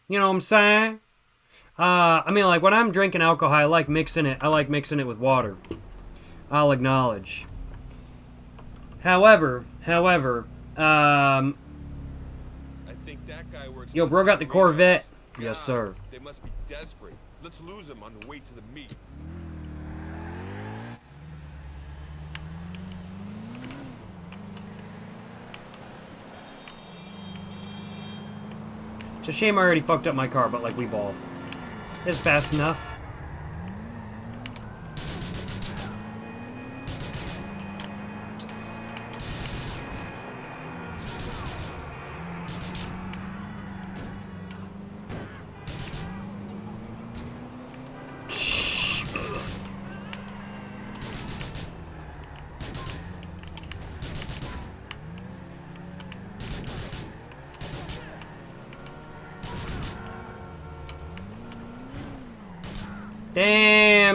S1: you know what I'm saying? I mean, like, when I'm drinking alcohol, I like mixing it. I like mixing it with water. I'll acknowledge. However,
S9: I think that guy works.
S1: yo, bro got the Corvette. Yes, sir.
S9: They must be desperate. Let's lose him on the way to the meet.
S1: It's a shame I already fucked up my car, but, like, we ball. It's fast enough.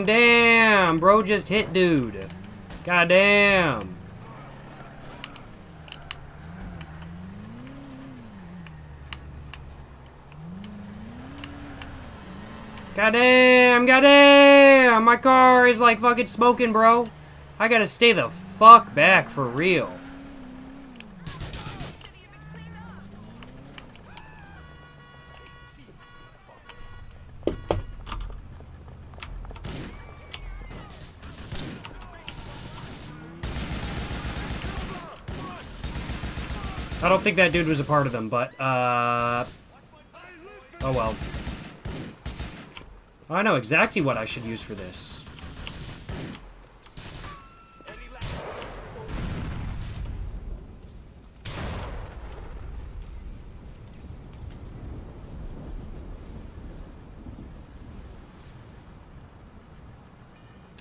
S1: Damn, bro just hit dude. Goddamn. Goddamn, my car is like fucking smoking, bro. I gotta stay the fuck back for real. I don't think that dude was a part of them, but, oh well. I know exactly what I should use for this.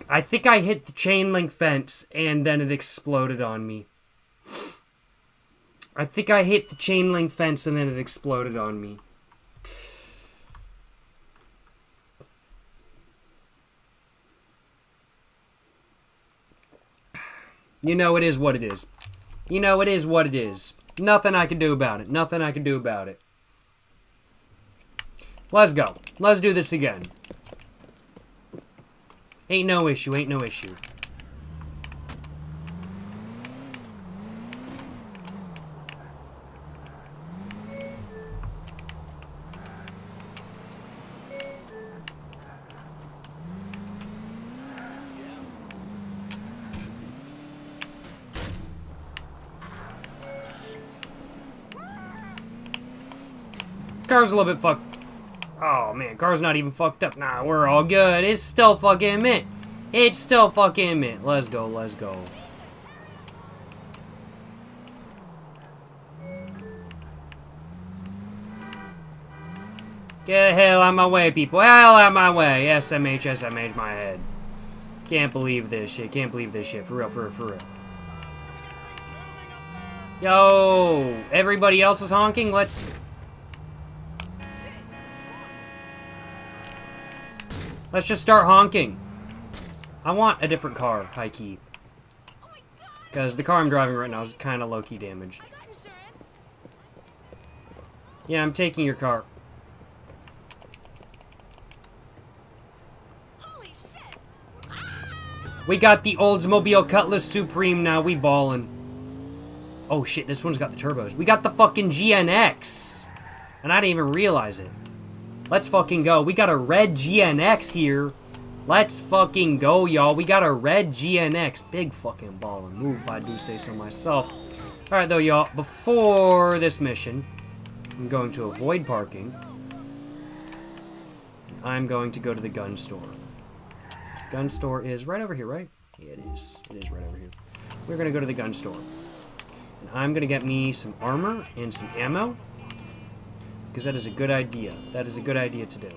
S1: I think I hit the chain link fence and then it exploded on me. I think I hit the chain link fence and then it exploded on me. You know, it is what it is. You know, it is what it is. Nothing I can do about it. Nothing I can do about it. Let's go. Let's do this again. Ain't no issue. Ain't no issue. Car's a little bit fucked. Oh, man. Car's not even fucked up. Nah, we're all good. It's still fucking mint. It's still fucking mint. Let's go. Let's go. Get the hell out of my way, people. Hell out of my way. SMH, SMH, my head. Can't believe this shit. Can't believe this shit. For real, for real, for real. Yo, everybody else is honking. Let's just start honking. I want a different car, high key. Because the car I'm driving right now is kind of low-key damaged. Yeah, I'm taking your car. We got the Oldsmobile Cutlass Supreme now. We ballin'. Oh shit, this one's got the turbos. We got the fucking GNX. And I didn't even realize it. Let's fucking go. We got a red GNX here. Let's fucking go, y'all. We got a red GNX. Big fucking ballin' move, if I do say so myself. Alright, though, y'all. Before this mission, I'm going to avoid parking. I'm going to go to the gun store. The gun store is right over here, right? Yeah, it is. It is right over here. We're going to go to the gun store. And I'm going to get me some armor and some ammo. because that is a good idea. That is a good idea to do.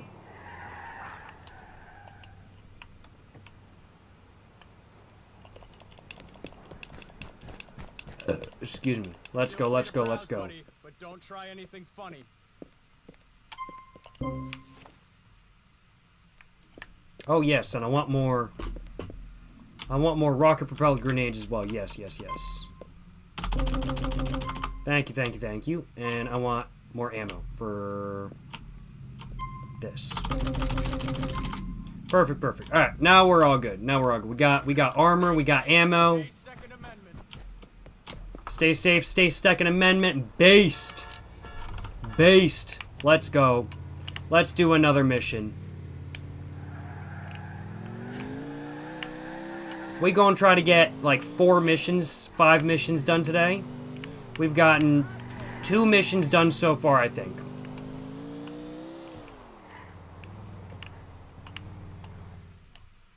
S1: Excuse me. Let's go, let's go, let's go.
S5: But don't try anything funny.
S1: Oh, yes, and I want more rocket-propelled grenades as well. Yes, yes, yes. Thank you, thank you, thank you. And I want more ammo for this. Perfect, perfect. All right, now we're all good. Now we're all good. We got armor, we got ammo. Stay safe, stay Second Amendment. Based. Based. Let's go. Let's do another mission. We gonna try to get like 5 missions done today. We've gotten 2 missions done so far, I think.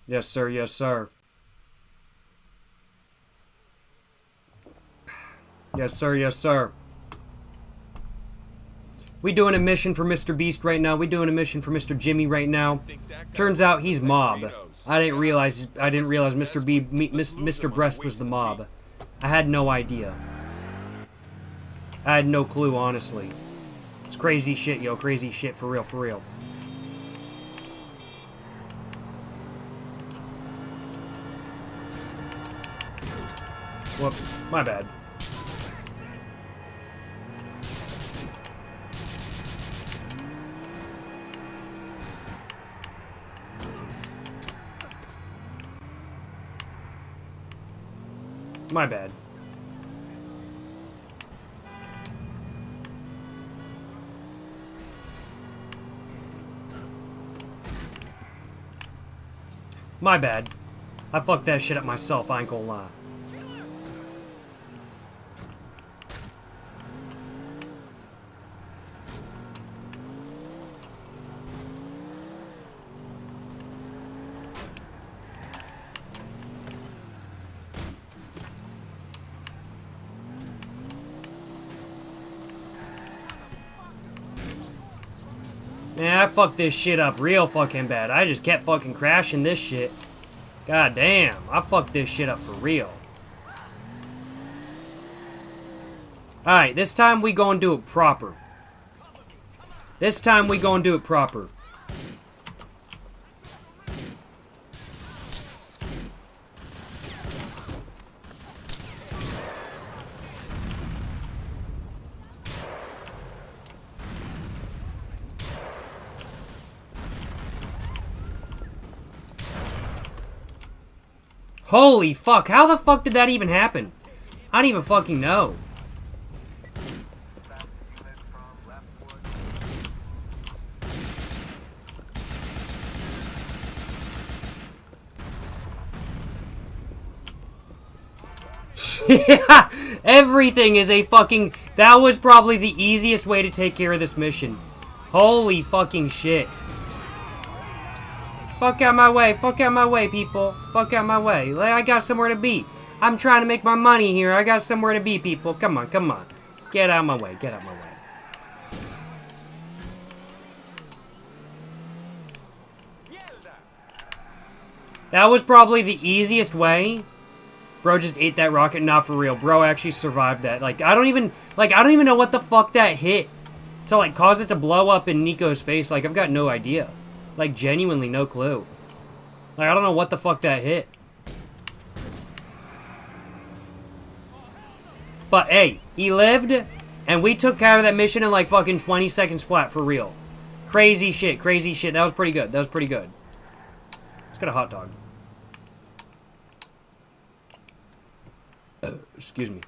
S1: Yes, sir, yes, sir. Yes, sir, yes, sir. We doing a mission for Mr. Beast right now. We doing a mission for Mr. Jimmy right now. Turns out he's mob. I didn't realize Mr. Breast was the mob. I had no idea. I had no clue, honestly. It's crazy shit, yo. Crazy shit, for real, for real. Whoops, my bad. My bad. My bad. I fucked that shit up myself, I ain't gonna lie. Man, I fucked this shit up real fucking bad. I just kept fucking crashing this shit. God damn, I fucked this shit up for real. Alright, this time we gonna do it proper. This time we gonna do it proper. Holy fuck, how the fuck did that even happen? I don't even fucking know. Yeah, everything is a fucking... That was probably the easiest way to take care of this mission. Holy fucking shit. Fuck out my way, people. Fuck out my way. I got somewhere to be. I'm trying to make my money here. I got somewhere to be, people. Come on, come on. Get out of my way, get out of my way. That was probably the easiest way. Bro just ate that rocket, not for real. Bro actually survived that. Like, I don't even know what the fuck that hit to, like, cause it to blow up in Nico's face. Like, I've got no idea. Like, genuinely no clue. Like, I don't know what the fuck that hit. But, hey, he lived, and we took care of that mission in, like, fucking 20 seconds flat, for real. Crazy shit, crazy shit. That was pretty good. That was pretty good. Let's get a hot dog. Excuse me.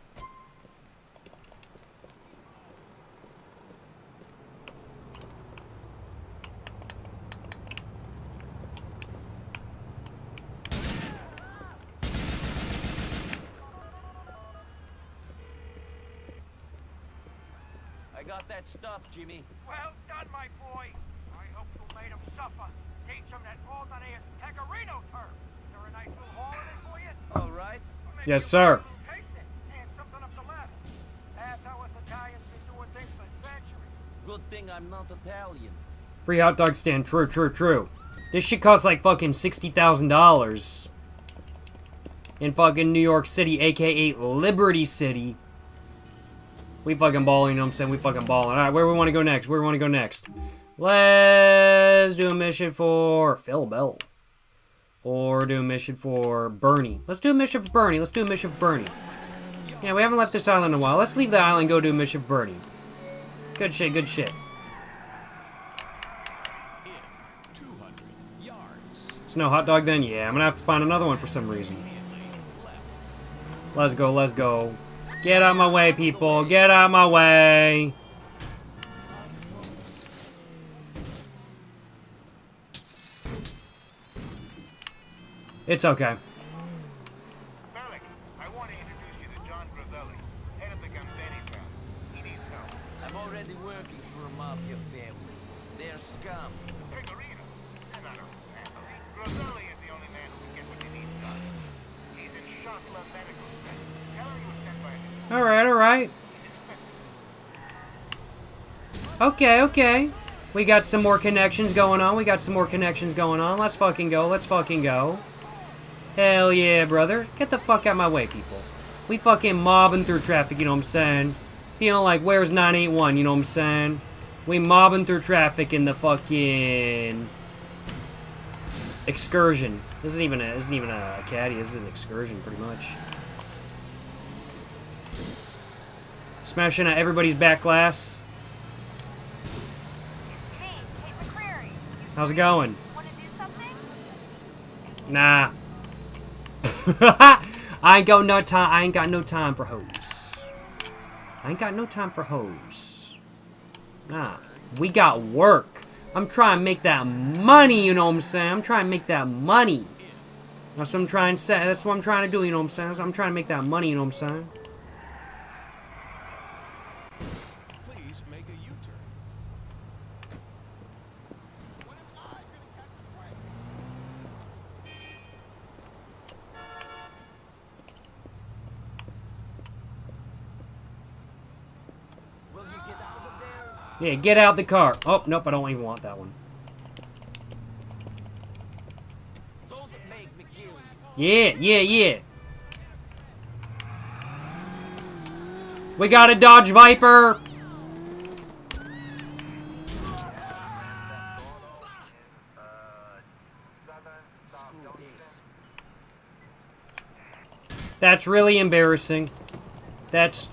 S2: I got that stuff, Jimmy.
S3: Well done, my boy. I hope you made him suffer. Teach him that ordinary Tagarino term. Is there a nice little holiday for you?
S2: All right.
S1: Yes, sir.
S3: And something up the left. That's how us Italians been doing things for centuries.
S2: Good thing I'm not Italian.
S1: Free hot dog stand. True, true, true. This shit costs like fucking $60,000. In fucking New York City, aka Liberty City. We fucking balling, you know what I'm saying? We fucking balling. Alright, where we want to go next? Where we want to go next? Let's do a mission for Phil Bell. Or do a mission for Bernie. Let's do a mission for Bernie. Let's do a mission for Bernie. Yeah, we haven't left this island in a while. Let's leave the island and go do a mission for Bernie. Good shit, good shit. It's no hot dog then? Yeah, I'm gonna have to find another one for some reason. Let's go, let's go. Get out my way, people. Get out my way. It's okay.
S3: Malik, I want to introduce you to John Gravelli, head of the Gambini family. He needs help.
S2: I'm already working for a mafia family. They're scum.
S3: Pecorino, they're not a family. Gravelli is the only man who can get what he needs done. He's in Shotla Medical Center. Tell him you were sent by him.
S1: Alright, alright. Okay, okay. We got some more connections going on. We got some more connections going on. Let's fucking go. Let's fucking go. Hell yeah, brother. Get the fuck out my way, people. We fucking mobbing through traffic, you know what I'm saying? Feeling like, where's 981, you know what I'm saying? We mobbing through traffic in the fucking... excursion. This isn't even a caddy, this is an excursion, pretty much. Smashing out everybody's back glass.
S6: Hey, McCreary.
S1: How's it going?
S6: Want to do something?
S1: Nah. I ain't got no time for hoes. I ain't got no time for hoes. Nah. We got work. I'm trying to make that money, you know what I'm saying? I'm trying to make that money. That's what I'm trying to say. That's what I'm trying to do, you know what I'm saying? I'm trying to make that money, you know what I'm saying?
S9: Please make a U-turn.
S2: Will you get out of there?
S1: Yeah, get out the car. Oh, nope, I don't even want that one.
S2: Don't make me kill you.
S1: Yeah, yeah, yeah. We got a Dodge Viper.
S2: Screw this.
S1: That's really embarrassing. That's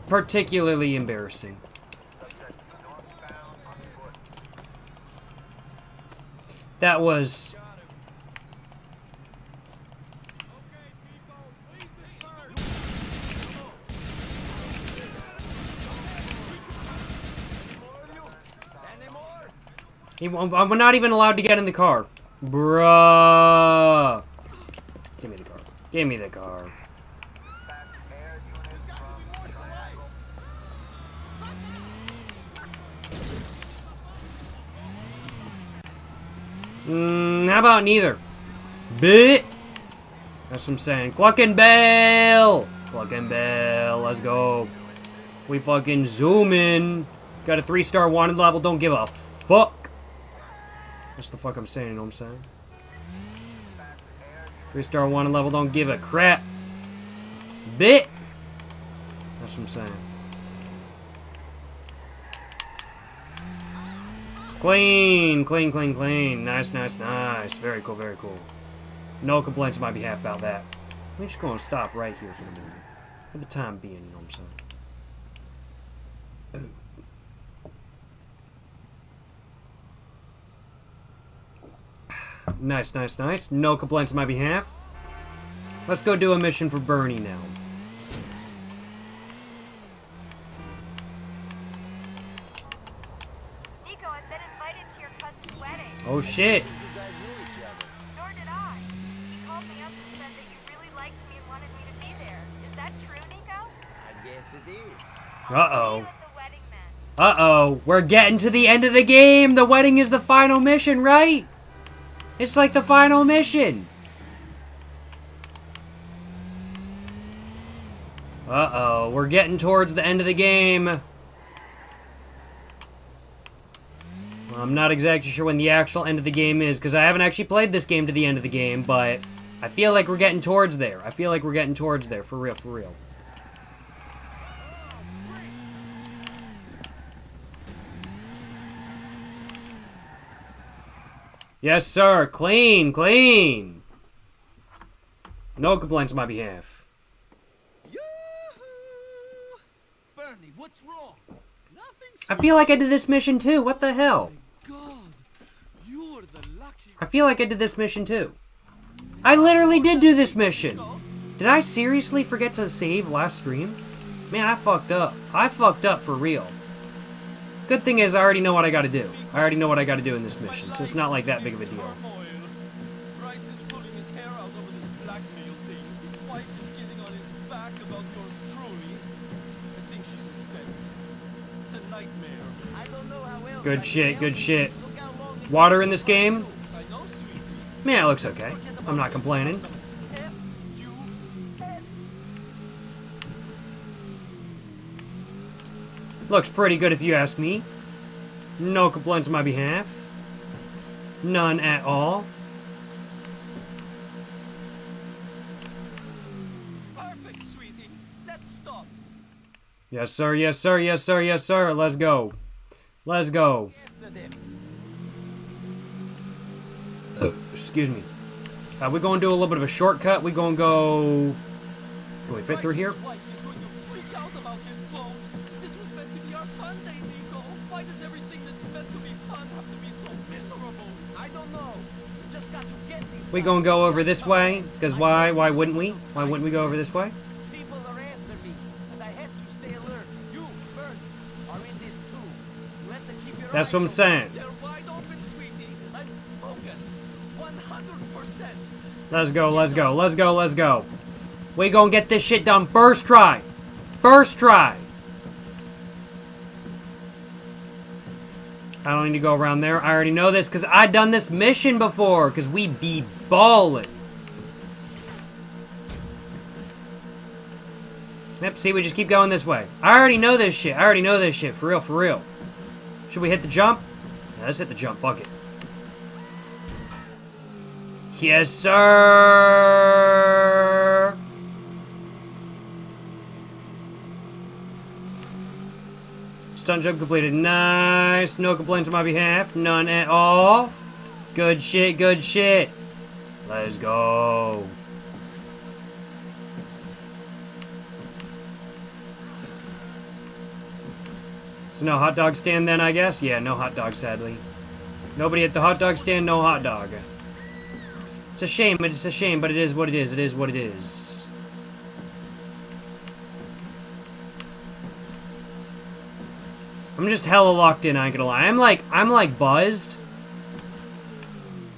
S1: particularly embarrassing. That was... I'm not even allowed to get in the car. Bruh. Give me the car. Give me the car. How about neither? Bit. That's what I'm saying. Cluck and Bell. Cluck and Bell. Let's go. We fucking zoom in. Got a 3-star wanted level. Don't give a fuck. That's the fuck I'm saying. You know what I'm saying? 3-star wanted level. Don't give a crap. Bit. That's what I'm saying. Clean, clean, clean, clean. Nice, nice, nice. Very cool, very cool. No complaints on my behalf about that. We're just going to stop right here for the moment. For the time being, you know what I'm saying? Nice, nice, nice. No complaints on my behalf. Let's go do a mission for Bernie now.
S6: Nico, I've been invited to your cousin's wedding.
S1: Oh shit.
S2: You guys knew each other.
S6: Nor did I. He called me up and said that you really liked me and wanted me to be there. Is that true, Nico?
S2: I guess it is.
S1: Uh-oh.
S6: See you at the wedding then.
S1: Uh-oh. We're getting to the end of the game. The wedding is the final mission, right? It's like the final mission. Uh-oh. We're getting towards the end of the game. I'm not exactly sure when the actual end of the game is, because I haven't actually played this game to the end of the game, but I feel like we're getting towards there. I feel like we're getting towards there, for real, for real. Yes, sir. Clean, clean. No complaints on my behalf.
S2: Yoo-hoo! Bernie, what's wrong? Nothing's
S1: I feel like I did this mission too. What the hell?
S2: God. You're the lucky.
S1: I feel like I did this mission too. I literally did do this mission. Did I seriously forget to save last stream? Man, I fucked up. I fucked up for real. Good thing is I already know what I gotta do. I already know what I gotta do in this mission, so it's not like that big of a deal.
S2: Bryce is pulling his hair out over this blackmail thing. His wife is getting on his back about yours truly. I think she's in space. It's a nightmare. I don't know how else.
S1: Good shit, good shit. Water in this game?
S2: I know, sweetie.
S1: Man, it looks okay. I'm not complaining. Looks pretty good if you ask me. No complaints on my behalf. None at all.
S2: Perfect, sweetie. Let's stop.
S1: Yes, sir, yes, sir, yes, sir, yes, sir. Let's go. Let's go.
S2: After them.
S1: Excuse me. We're going to do a little bit of a shortcut. We're going to go... Can we fit through here?
S2: Bryce's wife is going to freak out about this boat. This was meant to be our fun day, Nico. Why does everything that's meant to be fun have to be so miserable? I don't know. We just got to get these.
S1: We're going to go over this way. Because why? Why wouldn't we? Why wouldn't we go over this way?
S2: People are after me, and I have to stay alert. You, Bert, are in this too. You have to keep your
S1: That's
S2: eyes
S1: what I'm
S2: open.
S1: saying.
S2: They're wide open, sweetie. I'm focused. 100%.
S1: Let's go, let's go, let's go, let's go. We gonna get this shit done first try. First try. I don't need to go around there. I already know this because I done this mission before. Because we be ballin'. Yep, see, we just keep going this way. I already know this shit. I already know this shit. For real, for real. Should we hit the jump? Yeah, let's hit the jump. Fuck it. Yes, sir. Stunt jump completed. Nice. No complaints on my behalf. None at all. Good shit, good shit. Let's go. So no hot dog stand then, I guess? Yeah, no hot dog, sadly. Nobody at the hot dog stand, no hot dog. It's a shame, it's a shame, but it is what it is. It is what it is. I'm just hella locked in, I ain't gonna lie. I'm like buzzed.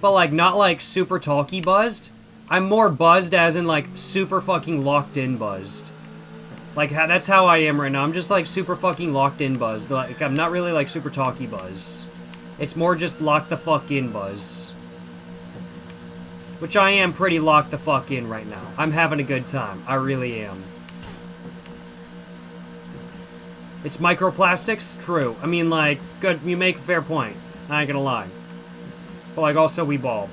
S1: But like, not like super talky buzzed. I'm more buzzed as in like super fucking locked in buzzed. Like, that's how I am right now. I'm just like super fucking locked in buzzed. Like, I'm not really like super talky buzz. It's more just lock the fuck in buzz. Which I am pretty locked the fuck in right now. I'm having a good time. I really am. It's microplastics? True. I mean, like, good. You make a fair point. I ain't gonna lie. But, like, also we ball.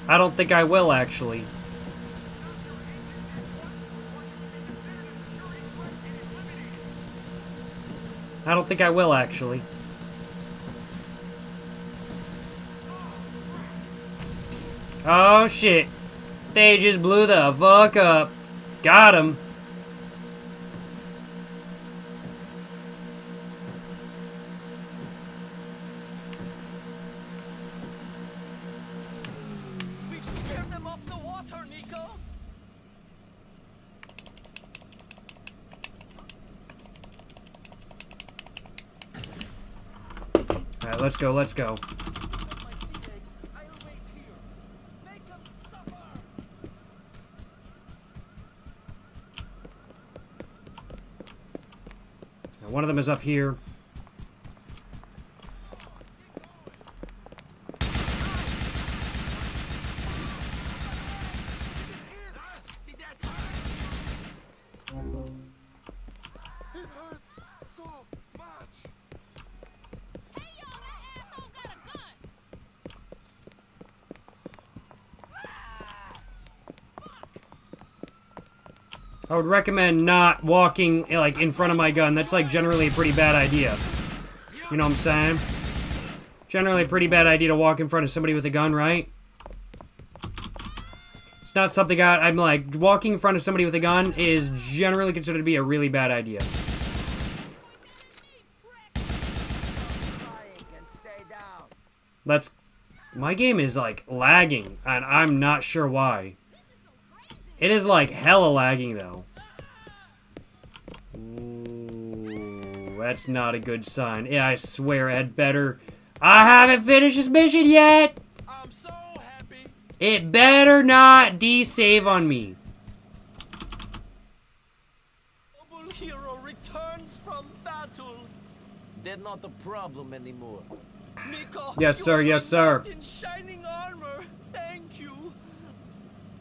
S1: I don't think I will, actually. I don't think I will, actually. Oh, shit. They just blew the fuck up. Got him.
S2: We've scared them off the water, Nico.
S1: Alright, let's go, let's go. Now, one of them is up here.
S3: hurts so much.
S6: Hey, yo, that asshole got a gun!
S1: I would recommend not walking, like, in front of my gun. That's, like, generally a pretty bad idea. You know what I'm saying? Generally a pretty bad idea to walk in front of somebody with a gun, right? It's not something I'm like, walking in front of somebody with a gun is generally considered to be a really bad idea. That's... My game is, like, lagging, and I'm not sure why. It is, like, hella lagging, though. Ooh, that's not a good sign. Yeah, I swear I'd better... I haven't finished this mission yet!
S2: I'm so happy.
S1: It better not de-save on me.
S2: Noble hero returns from battle.
S10: They're not a problem anymore.
S2: Nico,
S1: Yes, sir,
S2: you are
S1: yes, sir.
S2: in shining armor. Thank you.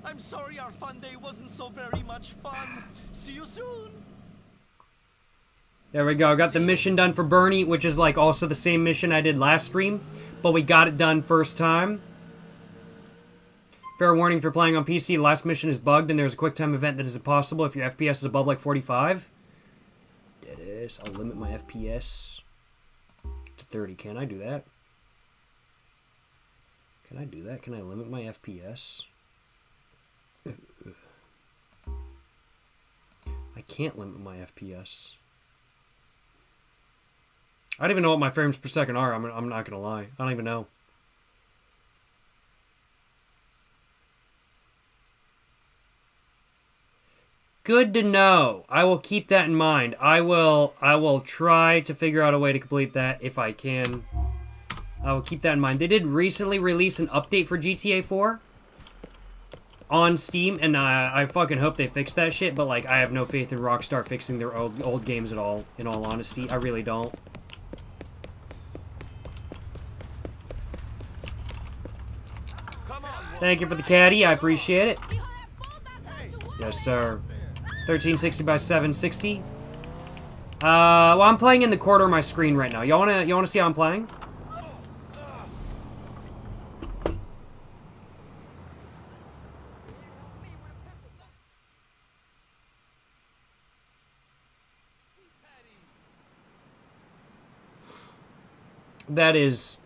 S2: I'm sorry our fun day wasn't so very much fun. See you soon.
S1: There we go. Got the mission done for Bernie, which is like also the same mission I did last stream, but we got it done first time. Fair warning, if you're playing on PC, the last mission is bugged and there's a quick time event that is impossible if your FPS is above like 45. It is. I'll limit my FPS to 30. Can I do that? Can I do that? Can I limit my FPS? I can't limit my FPS. I don't even know what my frames per second are. I'm not gonna lie. I don't even know. Good to know. I will keep that in mind. I will try to figure out a way to complete that if I can. I will keep that in mind. They did recently release an update for GTA 4 on Steam, and I fucking hope they fix that shit, but like I have no faith in Rockstar fixing their old games at all, in all honesty. I really don't. Thank you for the caddy. I appreciate it. Yes, sir. 1360 by 760. Well, I'm playing in the corner of my screen right now. Y'all wanna see how I'm playing? That is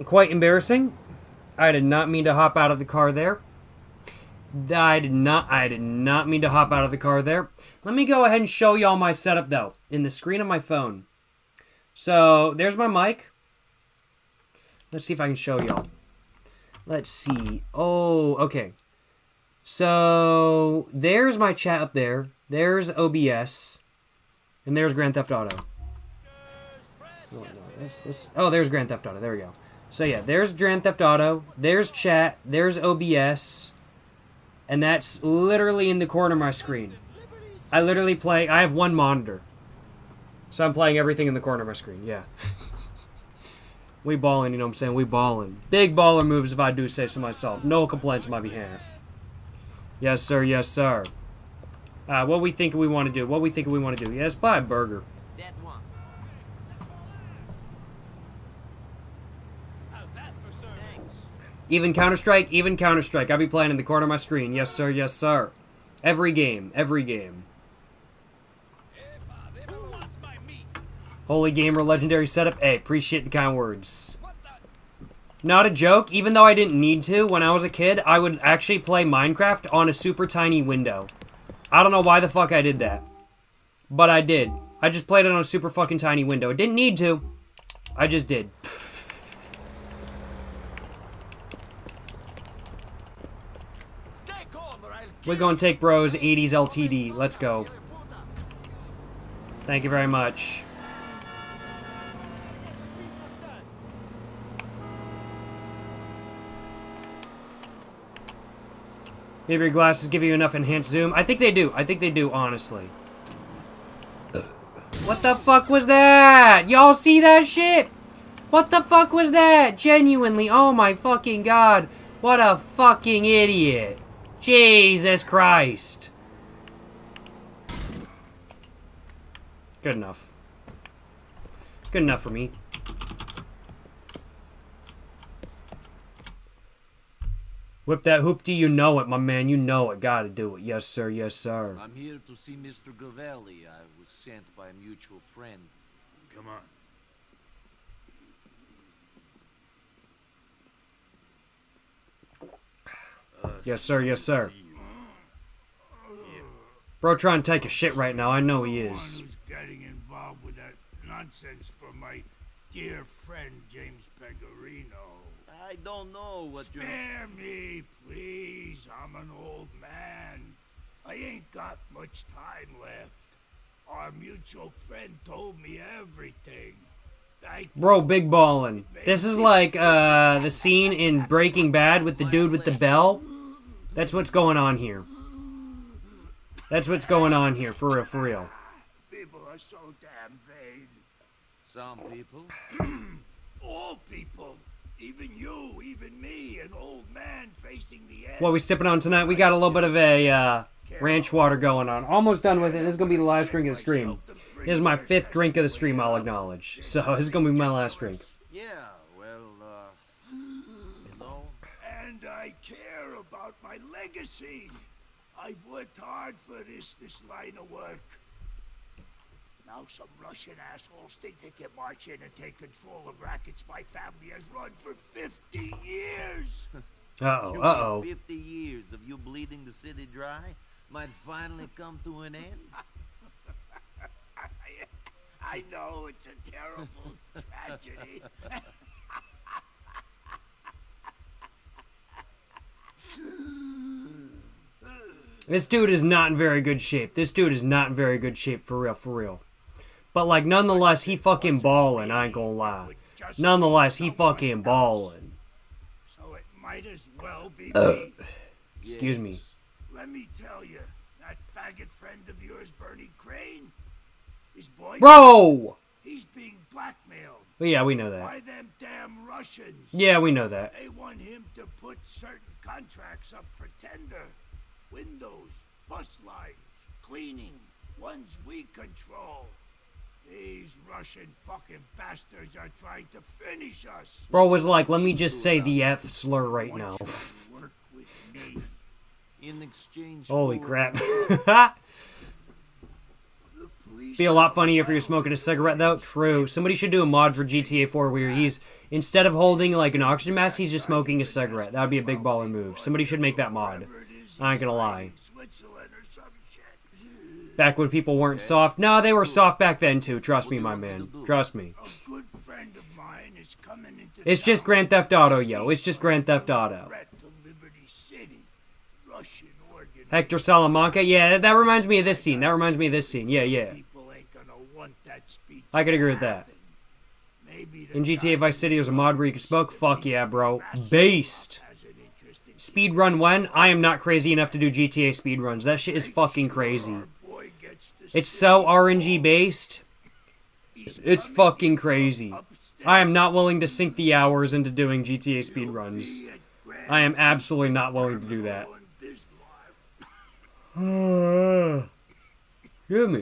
S1: quite embarrassing. I did not mean to hop out of the car there. I did not mean to hop out of the car there. Let me go ahead and show y'all my setup, though, in the screen of my phone. So, there's my mic. Let's see if I can show y'all. Let's see. Oh, okay. So, there's my chat up there. There's OBS. And there's Grand Theft Auto. Oh, there's Grand Theft Auto. There we go. So, yeah, there's Grand Theft Auto. There's chat. There's OBS. And that's literally in the corner of my screen. I literally play... I have one monitor. So I'm playing everything in the corner of my screen. Yeah. We ballin', you know what I'm saying? We ballin'. Big baller moves if I do say so myself. No complaints on my behalf. Yes, sir. Yes, sir. What we think we want to do? What we think we want to do? Yes, buy a burger.
S10: That one.
S1: Even Counter-Strike? Even Counter-Strike. I'll be playing in the corner of my screen. Yes, sir. Yes, sir. Every game. Every game. Holy Gamer Legendary Setup. Hey, appreciate the kind words. Not a joke. Even though I didn't need to, when I was a kid, I would actually play Minecraft on a super tiny window. I don't know why the fuck I did that. But I did. I just played it on a super fucking tiny window. I didn't need to. I just did. We're gonna take bros 80s LTD. Let's go. Thank you very much. Maybe your glasses give you enough enhanced zoom. I think they do. I think they do, honestly. What the fuck was that? Y'all see that shit? What the fuck was that? Genuinely, oh my fucking god. What a fucking idiot. Jesus Christ. Good enough. Good enough for me. Whip that hoop, do you know it, my man? You know it. Gotta do it. Yes, sir. Yes, sir.
S10: I'm here to see Mr. Gravelli. I was sent by a mutual friend.
S11: Come on.
S1: Yes, sir. Yes, sir. Bro trying to take a shit right now. I know he is.
S11: Who's getting involved with that nonsense for my dear friend James Pecorino?
S10: I don't know what you're...
S11: Spare me, please. I'm an old man. I ain't got much time left. Our mutual friend told me everything.
S1: Bro, big ballin'. This is like the scene in Breaking Bad with the dude with the bell. That's what's going on here. That's what's going on here, for real, for real.
S11: People are so damn vain.
S10: Some people.
S11: All people. Even you, even me, an old man facing the end.
S1: What we sipping on tonight? We got a little bit of a ranch water going on. Almost done with it. This is going to be the last drink of the stream. This is my 5th drink of the stream, I'll acknowledge. So this is going to be my last drink.
S10: Yeah, well, you know.
S11: And I care about my legacy. I've worked hard for this line of work. Now some Russian assholes think they can march in and take control of rackets my family has run for 50 years.
S1: Uh-oh, uh-oh.
S10: 50 years of you bleeding the city dry might finally come to an end.
S11: I know it's a terrible tragedy.
S1: This dude is not in very good shape. This dude is not in very good shape, for real, for real. But, like, nonetheless, he fucking ballin', I ain't gonna lie. Nonetheless, he fucking ballin'.
S11: So it might as well be me.
S1: Excuse me.
S11: Let me tell you, that faggot friend of yours, Bernie Crane, his boy...
S1: Bro!
S11: He's being blackmailed.
S1: Well, yeah, we know that.
S11: By them damn Russians.
S1: Yeah, we know that.
S11: They want him to put certain contracts up for tender. Windows, bus lines, cleaning, ones we control. These Russian fucking bastards are trying to finish us.
S1: Bro was like, let me just say the F slur right now.
S11: Work with me.
S10: In exchange
S1: Holy
S10: for...
S1: crap. Be a lot funnier if you're smoking a cigarette, though. True. Somebody should do a mod for GTA 4 where he's, instead of holding like an oxygen mask, he's just smoking a cigarette. That would be a big baller move. Somebody should make that mod. I ain't gonna lie. Back when people weren't soft. No, they were soft back then too. Trust me, my man. Trust me. It's just Grand Theft Auto, yo. It's just Grand Theft Auto. Hector Salamanca? Yeah, that reminds me of this scene. That reminds me of this scene. Yeah, yeah. I could agree with that. In GTA Vice City, there's a mod where you can smoke. Fuck yeah, bro. Based. Speedrun when? I am not crazy enough to do GTA speedruns. That shit is fucking crazy. It's so RNG based. It's fucking crazy. I am not willing to sink the hours into doing GTA speedruns. I am absolutely not willing to do that.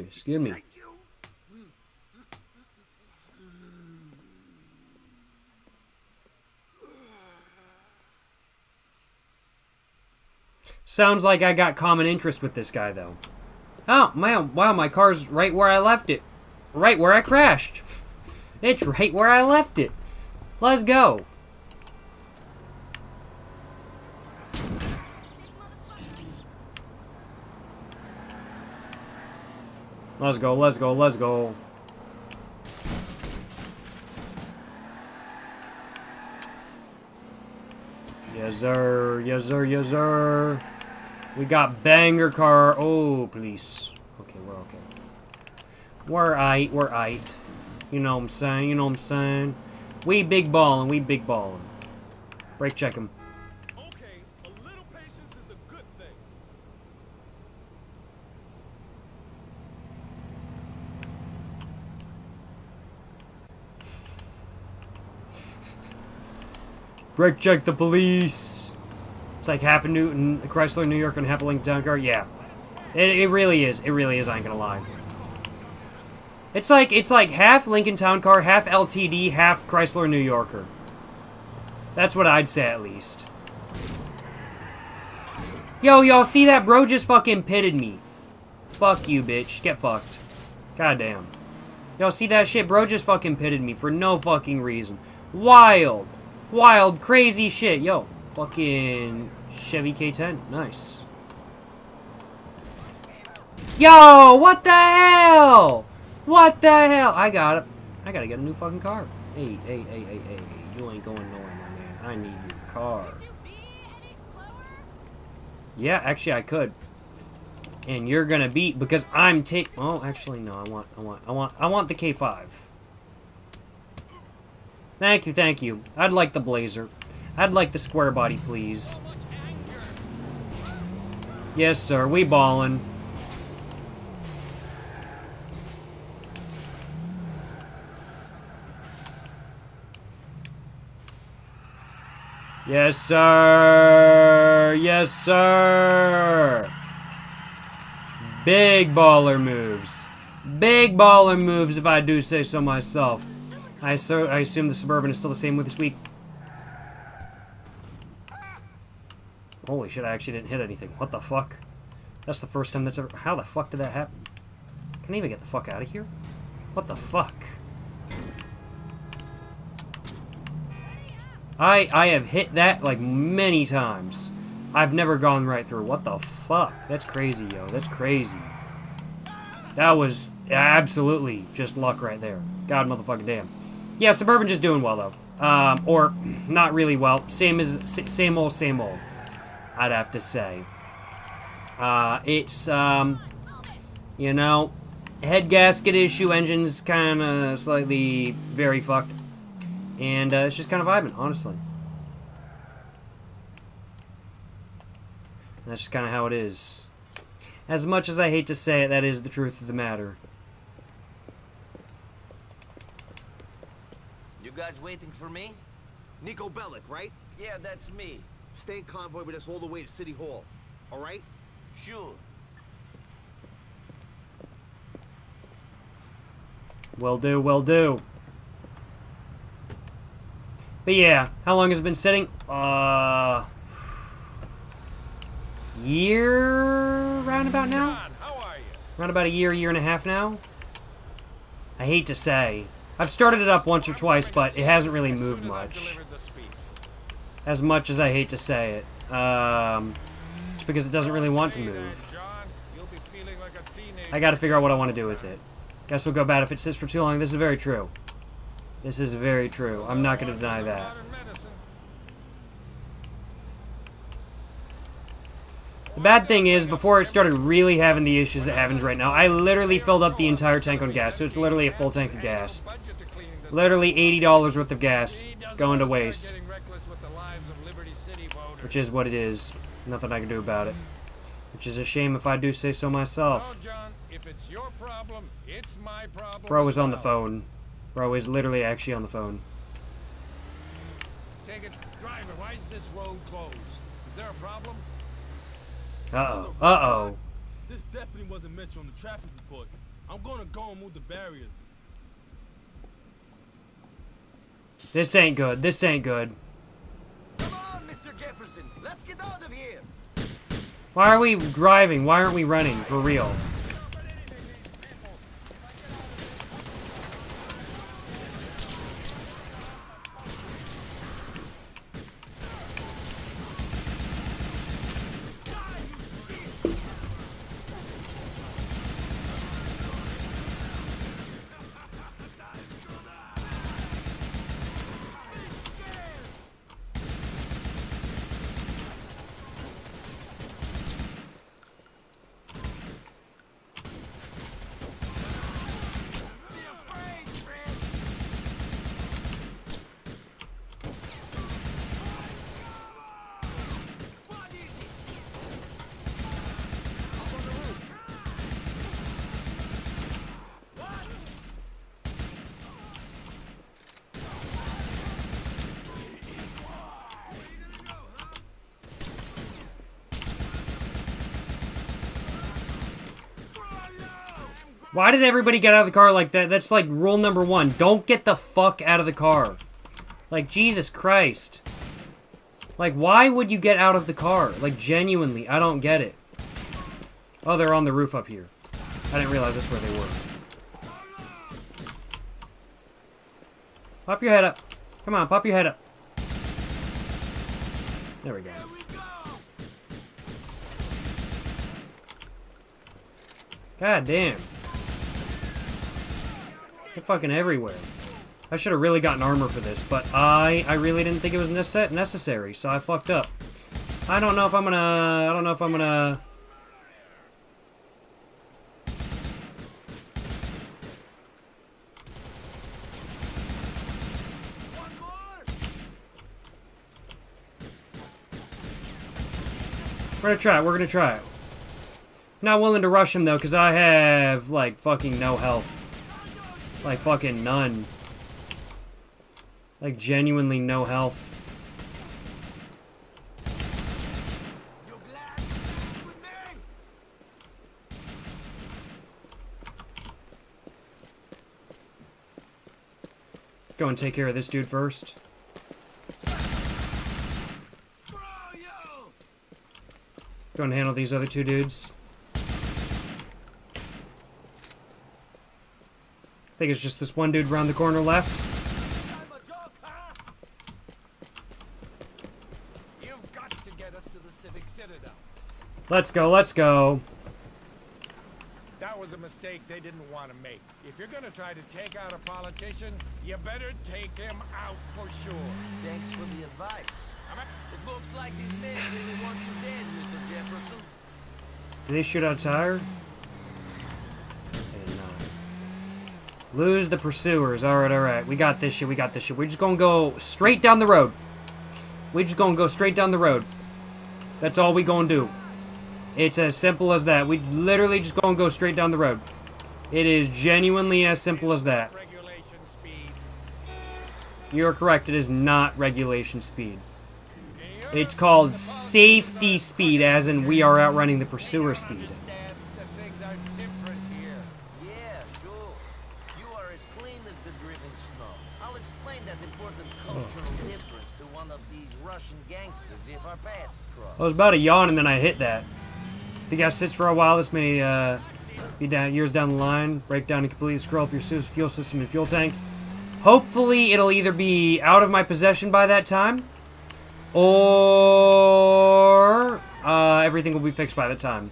S1: Excuse me. Sounds like I got common interest with this guy, though. Oh, man, wow, my car's right where I left it. Right where I crashed. It's right where I left it. Let's go. Let's go, let's go, let's go. Yes, sir. Yes, sir. Yes, sir. We got banger car. Oh, police. Okay, we're okay. We're aight. We're aight. You know what I'm saying? You know what I'm saying? We big ballin'. We big ballin'. Brake check him.
S2: Okay, a little patience is a good thing.
S1: Brake check the police. It's like half a Newton, a Chrysler New York, and half a Lincoln Town Car. Yeah. It really is. It really is, I ain't gonna lie. It's like half Lincoln Town Car, half LTD, half Chrysler New Yorker. That's what I'd say at least. Yo, y'all see that? Bro just fucking pitted me. Fuck you, bitch. Get fucked. Goddamn. Y'all see that shit? Bro just fucking pitted me for no fucking reason. Wild. Wild, crazy shit. Yo, fucking Chevy K10. Nice. Yo, what the hell? What the hell? I got it. I gotta get a new fucking car. Hey. You ain't going nowhere, my man. I need your car. Yeah, actually I could. And you're gonna beat because I'm oh, actually no, I want the K5. Thank you. I'd like the Blazer. I'd like the square body, please. Yes, sir. We ballin'. Yes, sir. Yes, sir. Big baller moves. Big baller moves, if I do say so myself. I assume the Suburban is still the same with this week. Holy shit, I actually didn't hit anything. What the fuck? That's the first time that's ever... How the fuck did that happen? Can I even get the fuck out of here? What the fuck? I have hit that, like, many times. I've never gone right through. What the fuck? That's crazy, yo. That's crazy. That was absolutely just luck right there. God motherfucking damn. Yeah, Suburban just doing well, though. Or, not really well. Same old, I'd have to say. It's, you know, head gasket issue, engine's kind of slightly very fucked. And it's just kind of vibing, honestly. And that's just kind of how it is. As much as I hate to say it, that is the truth of the matter.
S10: You guys waiting for me?
S12: Nico Bellic, right?
S10: Yeah, that's me.
S12: Stay in convoy with us all the way to City Hall. All right?
S10: Sure.
S1: Will do, will do. But yeah, how long has it been sitting? Year roundabout now? Around about a year and a half now? I hate to say. I've started it up once or twice, but it hasn't really moved much. As much as I hate to say it. Just because it doesn't really want to move. I gotta figure out what I want to do with it. Guess we'll go bad if it sits for too long. This is very true. This is very true. I'm not going to deny that. The bad thing is, before it started really having the issues it happens right now, I literally filled up the entire tank on gas, so it's literally a full tank of gas. Literally $80 worth of gas going to waste. Which is what it is. Nothing I can do about it. Which is a shame if I do say so myself. Bro was on the phone. Bro is literally actually on the phone.
S2: Take it, driver, why is this road closed? Is there a problem?
S1: Uh-oh. Uh-oh.
S2: This definitely wasn't mentioned on the traffic report. I'm gonna go and move the barriers.
S1: This ain't good. This ain't good.
S10: Come on, Mr. Jefferson. Let's get out of here.
S1: Why are we driving? Why aren't we running? For real. Why did everybody get out of the car like that? That's like rule number 1. Don't get the fuck out of the car. Like, Jesus Christ. Like, why would you get out of the car? Like, genuinely, I don't get it. Oh, they're on the roof up here. I didn't realize that's where they were. Pop your head up. Come on, pop your head up. There we go. God damn. They're fucking everywhere. I should have really gotten armor for this, but I really didn't think it was necessary, so I fucked up. I don't know if I'm gonna... We're gonna try it. Not willing to rush him, though, because I have, like, fucking no health. Like, fucking none. Like, genuinely no health. Go and take care of this dude first. Go and handle these other 2 dudes. I think it's just this one dude around the corner left.
S2: You've got to get us to the Civic Citadel.
S1: Let's go, let's go.
S2: That was a mistake they didn't want to make. If you're gonna try to take out a politician, you better take him out for sure.
S10: Thanks for the advice. It looks like these men really want you dead, Mr. Jefferson.
S1: Did they shoot out a tire? Lose the pursuers. Alright, alright. We got this shit, we got this shit. We're just gonna go straight down the road. We're just gonna go straight down the road. That's all we gonna do. It's as simple as that. We literally just gonna go straight down the road. It is genuinely as simple as that. You're correct, it is not regulation speed. It's called safety speed, as in we are outrunning the pursuer speed. I was about to yawn and then I hit that. If the gas sits for a while, this may be years down the line. Break down and completely screw up your fuel system and fuel tank. Hopefully, it'll either be out of my possession by that time, or everything will be fixed by that time.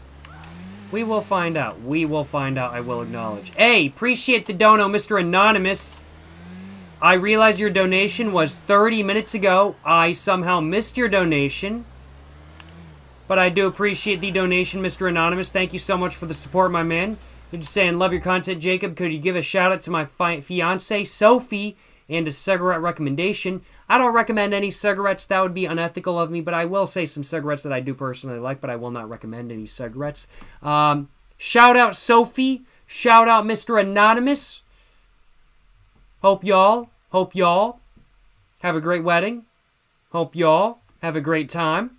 S1: We will find out. We will find out, I will acknowledge. Hey, appreciate the dono, Mr. Anonymous. I realize your donation was 30 minutes ago. I somehow missed your donation. But I do appreciate the donation, Mr. Anonymous. Thank you so much for the support, my man. You're just saying, love your content, Jacob. Could you give a shout out to my fiance, Sophie, and a cigarette recommendation? I don't recommend any cigarettes. That would be unethical of me, but I will say some cigarettes that I do personally like, but I will not recommend any cigarettes. Shout out, Sophie. Shout out, Mr. Anonymous. Hope y'all have a great wedding. Hope y'all have a great time.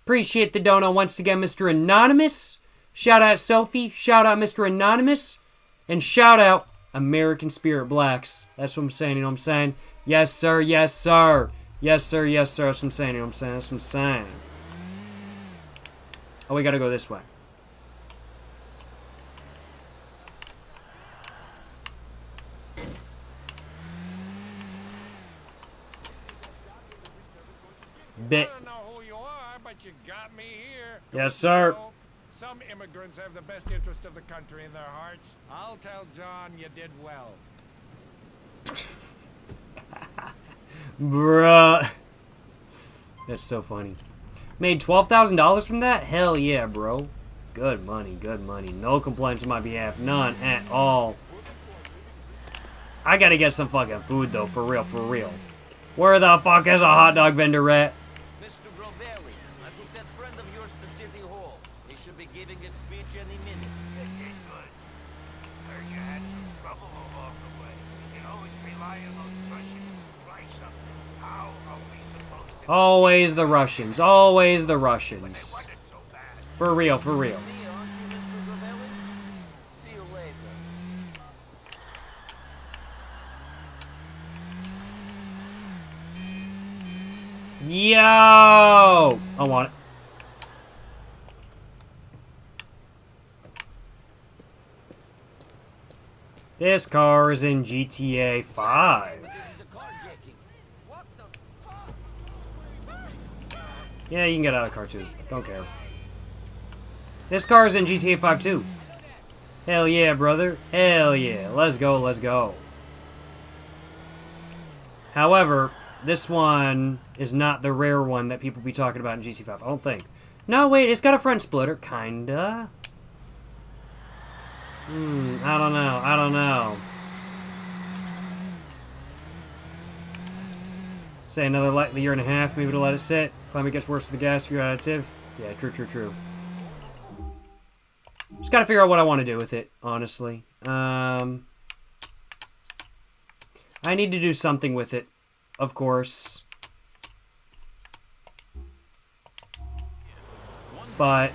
S1: Appreciate the dono once again, Mr. Anonymous. Shout out Sophie. Shout out Mr. Anonymous. And shout out American Spirit Blacks. That's what I'm saying, you know what I'm saying? Yes, sir. Yes, sir. Yes, sir. Yes, sir. That's what I'm saying, you know what I'm saying? That's what I'm saying. Oh, we gotta go this way. Bit.
S2: You got me here.
S1: Yes, sir.
S2: Some immigrants have the best interest of the country in their hearts. I'll tell John you did well.
S1: Bruh. That's so funny. Made $12,000 from that? Hell yeah, bro. Good money, good money. No complaints on my behalf. None at all. I gotta get some fucking food, though. For real, for real. Where the fuck is a hot dog vendor at? Always the Russians. Always the Russians. For real, for real. Yo! I want it. This car is in GTA 5. Yeah, you can get out of the car too. Don't care. This car is in GTA 5 too. Hell yeah, brother. Hell yeah. Let's go, let's go. However, this one is not the rare one that people be talking about in GTA 5. I don't think. No, wait, it's got a front splitter. Kinda. I don't know. I don't know. Say another year and a half, maybe to let it sit. Climate gets worse for the gas fuel additive. Yeah, true, true, true. Just gotta figure out what I want to do with it, honestly. I need to do something with it, of course. But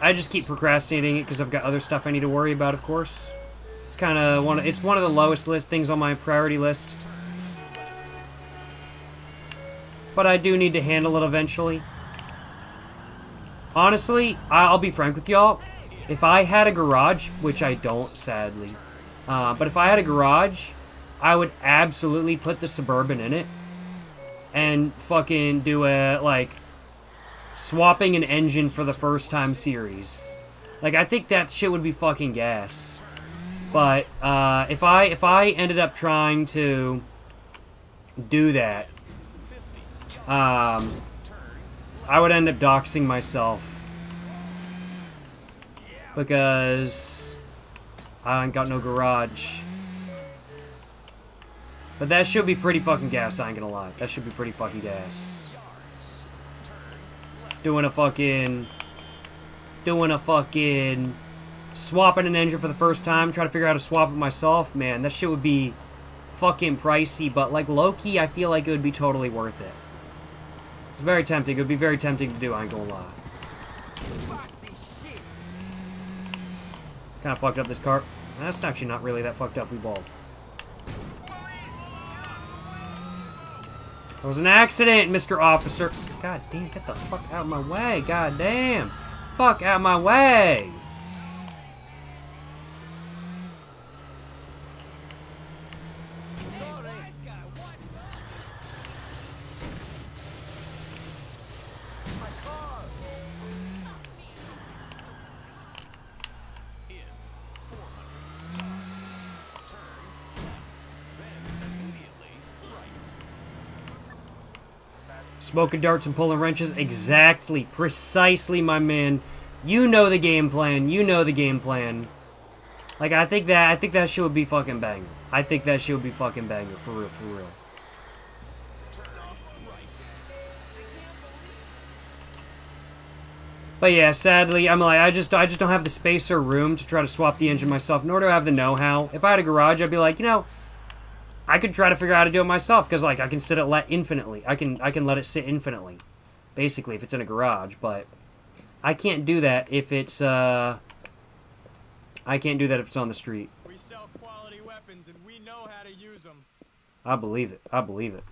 S1: I just keep procrastinating it because I've got other stuff I need to worry about, of course. It's kind of one of the lowest things on my priority list. But I do need to handle it eventually. Honestly, I'll be frank with y'all. If I had a garage, which I don't, sadly, but if I had a garage, I would absolutely put the Suburban in it and fucking do a, like, swapping an engine for the first time series. Like, I think that shit would be fucking gas. But, if I ended up trying to do that, I would end up doxing myself. Because I ain't got no garage. But that should be pretty fucking gas, I ain't gonna lie. That should be pretty fucking gas. Doing a fucking... swapping an engine for the first time, trying to figure out how to swap it myself. Man, that shit would be fucking pricey, but like low-key, I feel like it would be totally worth it. It's very tempting. It would be very tempting to do, I ain't gonna lie. Kind of fucked up this car. That's actually not really that fucked up. We balled. It was an accident, Mr. Officer. God damn, get the fuck out of my way. God damn. Fuck out of my way. Smoking darts and pulling wrenches. Exactly. Precisely, my man. You know the game plan. You know the game plan. Like, I think that shit would be fucking banger. I think that shit would be fucking banger. For real, for real. But yeah, sadly, I'm like, I just don't have the space or room to try to swap the engine myself, nor do I have the know-how. If I had a garage, I'd be like, you know, I could try to figure out how to do it myself, because, like, I can sit it infinitely. I can let it sit infinitely, basically, if it's in a garage, but I can't do that if it's, I can't do that if it's on the street.
S2: We sell quality weapons, and we know how to use them.
S1: I believe it. I believe it.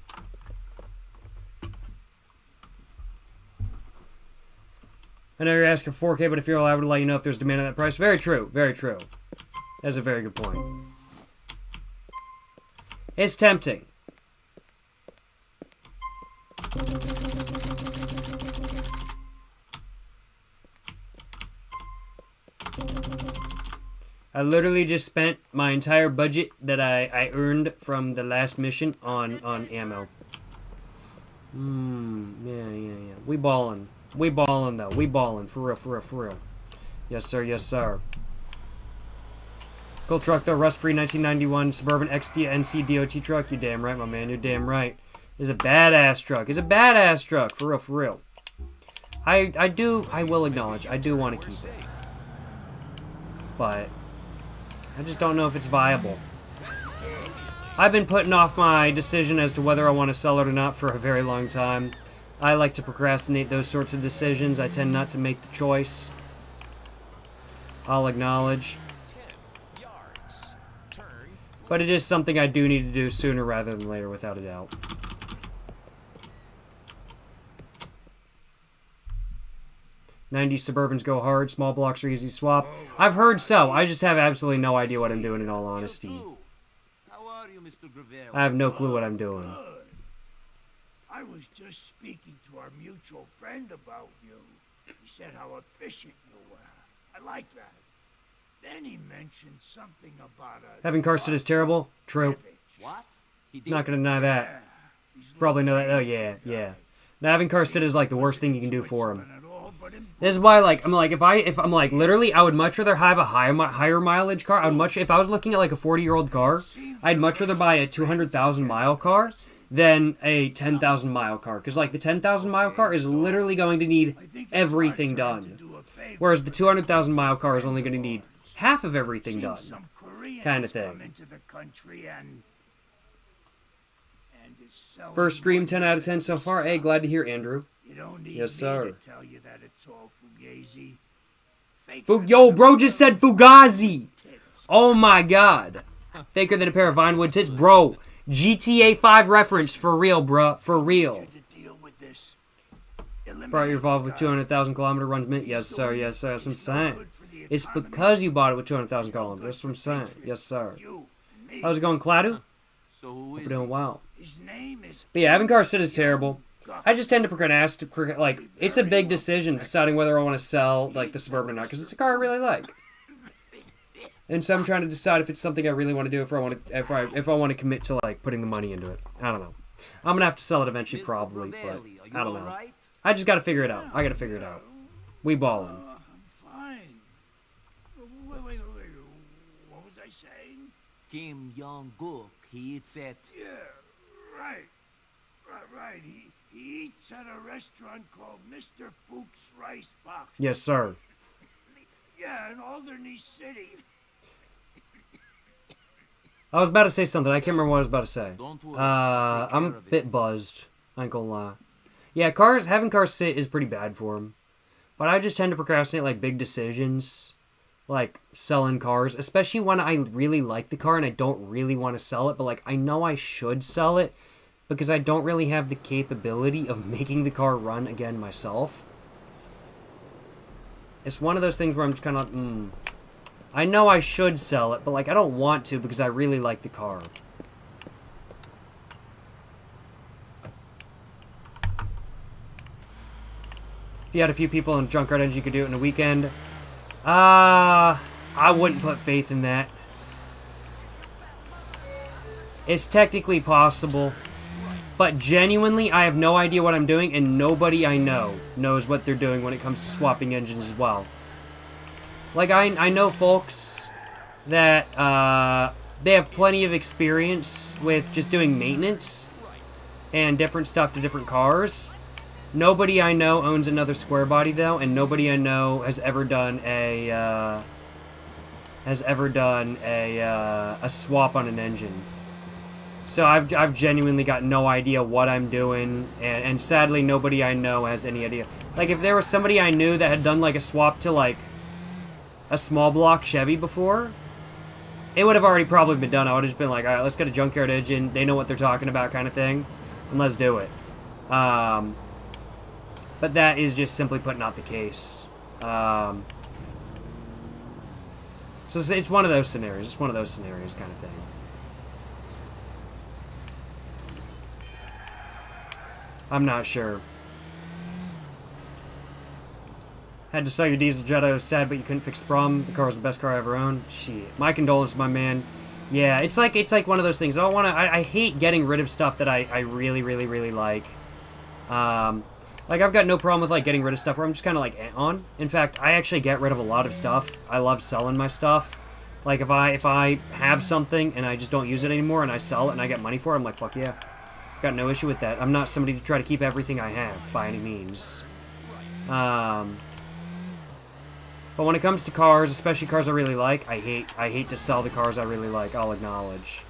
S1: I know you're asking for 4K, but if you're allowed to let you know if there's demand at that price. Very true. Very true. That's a very good point. It's tempting. I literally just spent my entire budget that I earned from the last mission on ammo. Yeah. We ballin'. We ballin' though. We ballin'. For real, for real, for real. Yes, sir. Yes, sir. Cool truck though, rust-free 1991 Suburban XD NC DOT truck. You damn right, my man. You're damn right. It's a badass truck. It's a badass truck. For real, for real. I will acknowledge, I do want to keep it. But I just don't know if it's viable. I've been putting off my decision as to whether I want to sell it or not for a very long time. I like to procrastinate those sorts of decisions. I tend not to make the choice. I'll acknowledge. But it is something I do need to do sooner rather than later, without a doubt. 90s Suburbans go hard. Small blocks are easy swap. I've heard so. I just have absolutely no idea what I'm doing, in all honesty.
S10: How are you, Mr. Gravero?
S1: I have no clue what I'm doing.
S11: I was just speaking to our mutual friend about you. He said how efficient you were. I like that. Then he mentioned something about a...
S1: Having car sit is terrible? True.
S10: What?
S1: Not gonna deny that. Probably know that. Oh, yeah, yeah. Now, having car sit is like the worst thing you can do for him. This is why, like, I'm like, if I'm like, literally, I would much rather have a higher mileage car. I would much, if I was looking at like a 40-year-old car, I'd much rather buy a 200,000 mile car than a 10,000 mile car. Because, like, the 10,000 mile car is literally going to need everything done. Whereas the 200,000 mile car is only going to need half of everything done. Kind of thing. First stream, 10 out of 10 so far. Hey, glad to hear, Andrew. Yes, sir. Yo, bro just said Fugazi. Oh my god. Faker than a pair of Vinewood tits. Bro, GTA 5 reference for real, bruh. For real. Brought your Evolve with 200,000 kilometer runs mint. Yes, sir. Yes, sir. That's what I'm saying. It's because you bought it with 200,000 kilometers. That's what I'm saying. Yes, sir. How's it going, Cladu? Hope you're doing well. But yeah, having car sit is terrible. I just tend to procrastinate. Like, it's a big decision deciding whether I want to sell, like, the Suburban or not, because it's a car I really like. And so I'm trying to decide if it's something I really want to do, if I want to commit to, like, putting the money into it. I don't know. I'm gonna have to sell it eventually, probably, but I don't know. I just gotta figure it out. I gotta figure it out. We ballin'.
S11: I'm fine. Wait. What was I saying?
S10: Kim Jong-guk, he eats at...
S11: Yeah, right. He eats at a restaurant called Mr. Fuchs Rice Box.
S1: Yes, sir.
S11: Yeah, in Alderney City.
S1: I was about to say something. I can't remember what I was about to say. I'm a bit buzzed. I ain't gonna lie. Yeah, having cars sit is pretty bad for them. But I just tend to procrastinate, like, big decisions. Like, selling cars. Especially when I really like the car and I don't really want to sell it. But, like, I know I should sell it. Because I don't really have the capability of making the car run again myself. It's one of those things where I'm just kind of like, I know I should sell it, but, like, I don't want to because I really like the car. If you had a few people in Junkyard Engine, you could do it in a weekend. I wouldn't put faith in that. It's technically possible. But genuinely, I have no idea what I'm doing, and nobody I know knows what they're doing when it comes to swapping engines as well. Like, I know folks that, they have plenty of experience with just doing maintenance and different stuff to different cars. Nobody I know owns another square body, though, and nobody I know has ever done a swap on an engine. So I've genuinely got no idea what I'm doing, and sadly nobody I know has any idea. Like, if there was somebody I knew that had done, like, a swap to, like, a small block Chevy before, it would have already probably been done. I would have just been like, alright, let's get a Junkyard Engine, they know what they're talking about kind of thing, and let's do it. But that is just simply put not the case. So it's one of those scenarios. It's one of those scenarios kind of thing. I'm not sure. Had to sell your diesel Jetta. It was sad, but you couldn't fix the problem. The car was the best car I ever owned. Shit. My condolences, my man. Yeah, it's like one of those things. I hate getting rid of stuff that I really, really, really like. Like, I've got no problem with, like, getting rid of stuff where I'm just kind of, like, on. In fact, I actually get rid of a lot of stuff. I love selling my stuff. Like, if I have something and I just don't use it anymore and I sell it and I get money for it, I'm like, fuck yeah. Got no issue with that. I'm not somebody to try to keep everything I have, by any means. But when it comes to cars, especially cars I really like, I hate to sell the cars I really like, I'll acknowledge.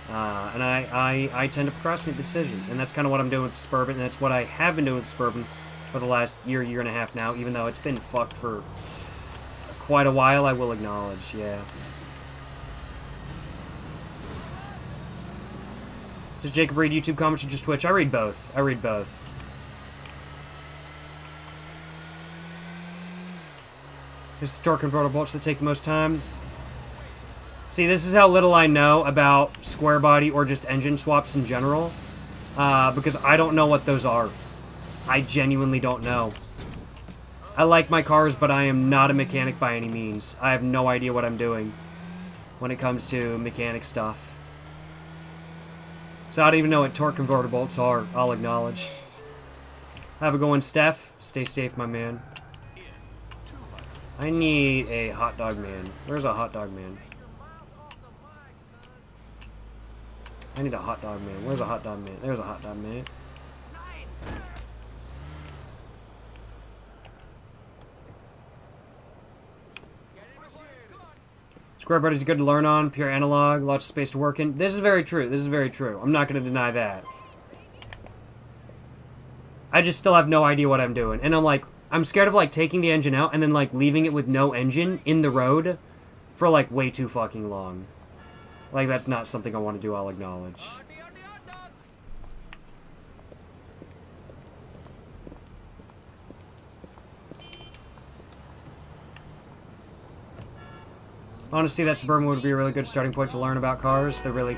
S1: And I tend to procrastinate the decision, and that's kind of what I'm doing with the Suburban, and that's what I have been doing with the Suburban for the last year and a half now, even though it's been fucked for quite a while, I will acknowledge, yeah. Does Jacob read YouTube comments or just Twitch? I read both. It's the torque converter bolts that take the most time. See, this is how little I know about square body or just engine swaps in general. Because I don't know what those are. I genuinely don't know. I like my cars, but I am not a mechanic by any means. I have no idea what I'm doing when it comes to mechanic stuff. So I don't even know what torque converter bolts are, I'll acknowledge. Have a good one, Steph. Stay safe, my man. I need a hot dog man. Where's a hot dog man? I need a hot dog man. Where's a hot dog man? There's a hot dog man. Square body is good to learn on. Pure analog. Lots of space to work in. This is very true. This is very true. I'm not going to deny that. I just still have no idea what I'm doing. And I'm like, I'm scared of like taking the engine out and then like leaving it with no engine in the road for like way too fucking long. Like that's not something I want to do, I'll acknowledge. Honestly, that Suburban would be a really good starting point to learn about cars. They're really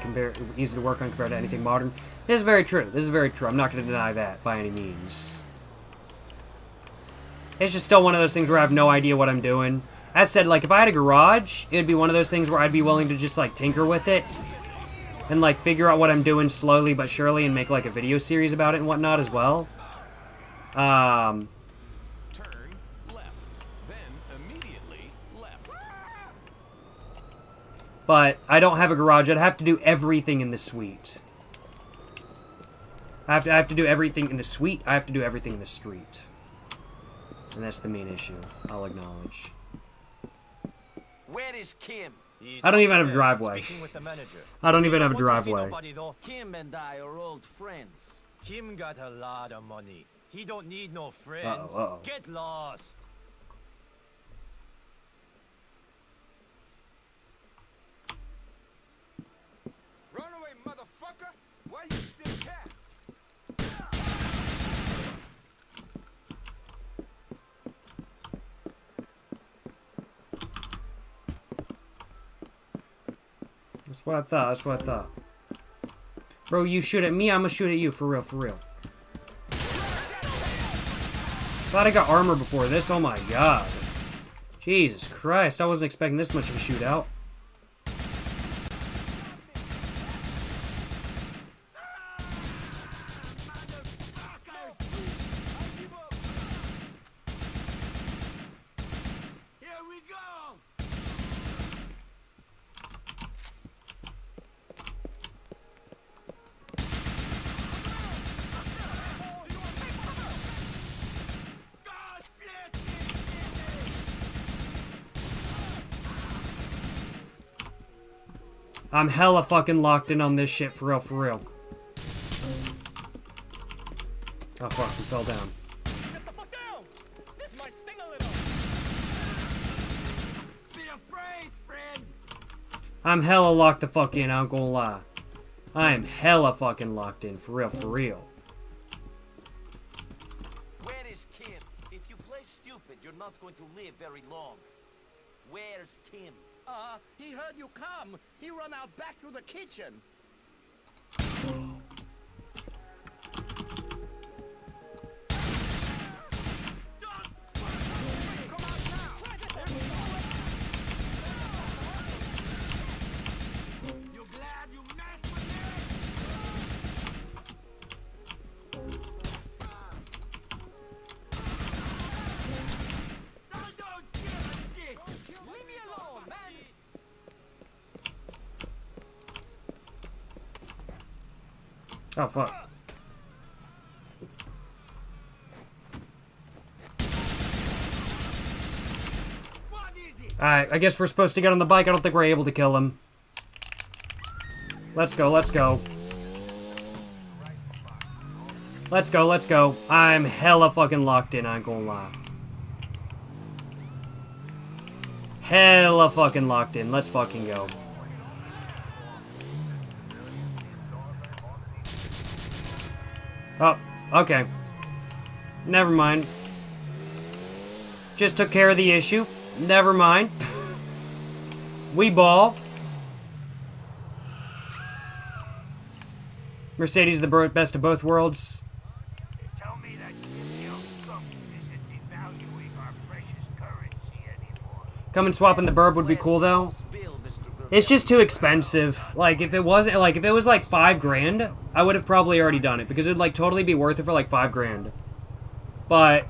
S1: easy to work on compared to anything modern. This is very true. This is very true. I'm not going to deny that by any means. It's just still one of those things where I have no idea what I'm doing. As said, like, if I had a garage, it would be one of those things where I'd be willing to just, like, tinker with it. And, like, figure out what I'm doing slowly but surely and make, like, a video series about it and whatnot as well.
S2: Turn left, then immediately left.
S1: But I don't have a garage. I'd have to do everything in the suite. I have to do everything in the suite. I have to do everything in the street. And that's the main issue, I'll acknowledge.
S10: Where is Kim?
S1: I don't even have a driveway. I don't even have a driveway.
S10: Kim and I are old friends.
S13: Kim got a lot of money. He don't need no friends.
S1: Uh-oh.
S13: Get lost.
S9: Run away, motherfucker! Why you still cat?
S1: That's what I thought. That's what I thought. Bro, you shoot at me, I'm gonna shoot at you. For real, for real. Thought I got armor before this. Oh my god. Jesus Christ. I wasn't expecting this much of a shootout. I'm hella fucking locked in on this shit, for real, for real. Oh fuck, he fell down.
S2: Get the fuck down! This might sting a little. Be afraid, friend.
S1: I'm hella locked the fuck in, I'm gonna lie. I am hella fucking locked in, for real, for real.
S10: Where is Kim? If you play stupid, you're not going to live very long. Where's Kim?
S8: He heard you come. He run out back through the kitchen.
S2: You glad you messed with me? Don't give a shit. Leave me alone, man.
S1: Oh fuck. Alright, I guess we're supposed to get on the bike. I don't think we're able to kill him. Let's go, let's go. Let's go, let's go. I'm hella fucking locked in, I ain't gonna lie. Hella fucking locked in. Let's fucking go. Oh, okay. Never mind. Just took care of the issue. Never mind. We ball. Mercedes the best of both worlds.
S3: Tell me that young skunk isn't devaluing our precious currency anymore.
S1: Coming swapping the burb would be cool though. It's just too expensive. Like if it wasn't like if it was like $5,000, I would have probably already done it because it would like totally be worth it for like $5,000. But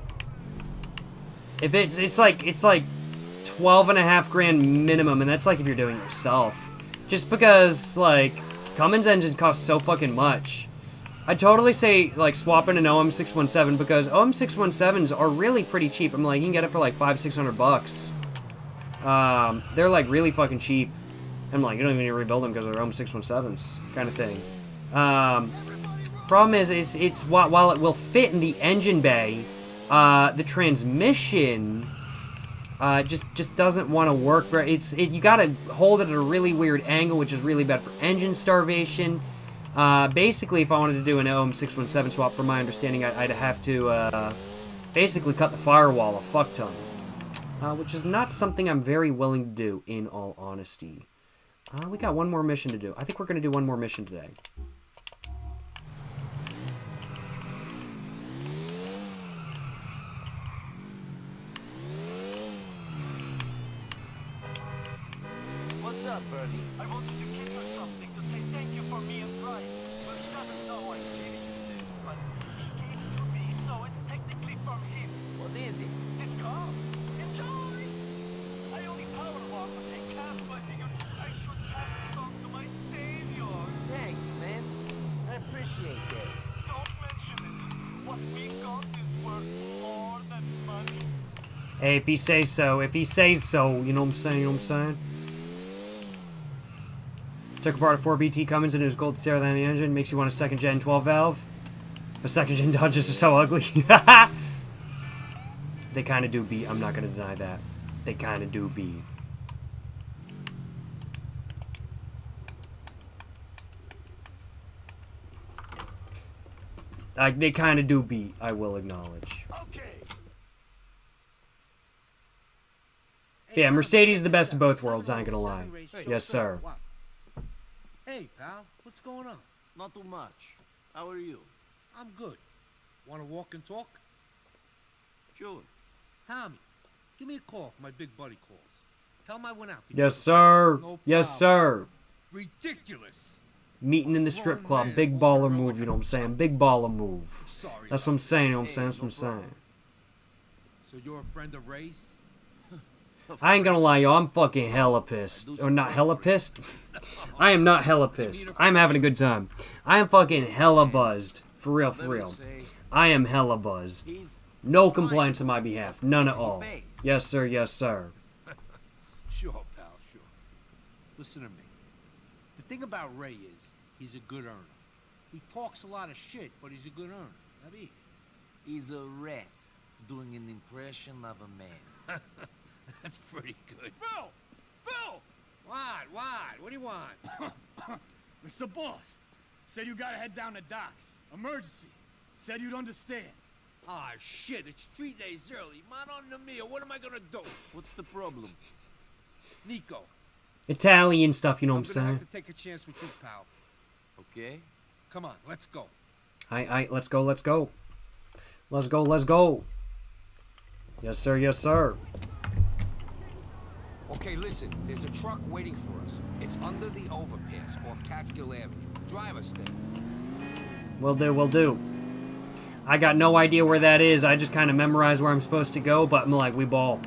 S1: if it's like 12.5 grand minimum, and that's like if you're doing it yourself. Just because like Cummins engine costs so fucking much. I'd totally say like swapping an OM617 because OM617s are really pretty cheap. I'm like you can get it for like $500-600. They're like really fucking cheap. I'm like you don't even need to rebuild them because they're OM617s kind of thing. Problem is it's while it will fit in the engine bay, the transmission just doesn't want to work very. You gotta hold it at a really weird angle, which is really bad for engine starvation. Basically, if I wanted to do an OM617 swap, from my understanding, I'd have to basically cut the firewall a fuck ton, which is not something I'm very willing to do, in all honesty. We got one more mission to do. I think we're gonna do one more mission today.
S10: What's up, Bernie?
S3: I wanted to give you something to say thank you for me and Bryce. Well, he doesn't know I'm giving you this, but he gave it to me, so it's technically from him.
S10: What is it?
S3: This car. Enjoy! I only power walk and take cab, but I figured I should pass it on to my savior.
S10: Thanks, man. I appreciate that.
S3: Don't mention it. What we got is worth more than money.
S1: Hey, if he says so, you know what I'm saying, you know what I'm saying? Took apart a 4BT Cummins and it was gold to tear down the engine. Makes you want a second gen 12 valve. The second gen Dodges are so ugly. They kind of do beat. I'm not going to deny that. They kind of do beat. They kind of do beat, I will acknowledge.
S11: Okay.
S1: Yeah, Mercedes is the best of both worlds, I ain't gonna lie. Yes, sir.
S14: Hey, pal, what's going on?
S10: Not too much. How are you?
S14: I'm good. Want to walk and talk?
S10: Sure.
S14: Tommy, give me a call if my big buddy calls. Tell him I went out.
S1: Yes, sir. Yes, sir.
S14: Ridiculous.
S1: Meeting in the strip club. Big baller move, you know what I'm saying? Big baller move. That's what I'm saying, you know what I'm saying? That's what I'm saying.
S14: So you're a friend of Ray's?
S1: I ain't gonna lie, yo, I'm fucking hella pissed. Or not hella pissed. I am not hella pissed. I'm having a good time. I am fucking hella buzzed. For real, for real. I am hella buzzed. No complaints on my behalf. None at all. Yes, sir, yes, sir.
S14: Sure, pal, sure. Listen to me. The thing about Ray is, he's a good earner. He talks a lot of shit, but he's a good earner. Maybe.
S10: He's a rat doing an impression of a man.
S14: That's pretty good.
S5: Phil! Phil!
S14: What do you want?
S5: Mr. Boss. Said you gotta head down to docks. Emergency. Said you'd understand.
S14: Ah, shit, it's 3 days early. Madonna mia, what am I gonna do?
S10: What's the problem?
S14: Nico.
S1: Italian stuff, you know what I'm
S14: I'm gonna
S1: saying?
S14: have to take a chance with you, pal.
S10: Okay.
S14: Come on, let's go.
S1: Let's go, let's go. Let's go, let's go. Yes, sir, yes, sir.
S15: Okay, listen, there's a truck waiting for us. It's under the overpass off Catskill Avenue. Drive us there.
S1: Will do, will do. I got no idea where that is. I just kind of memorized where I'm supposed to go, but I'm like, we ball.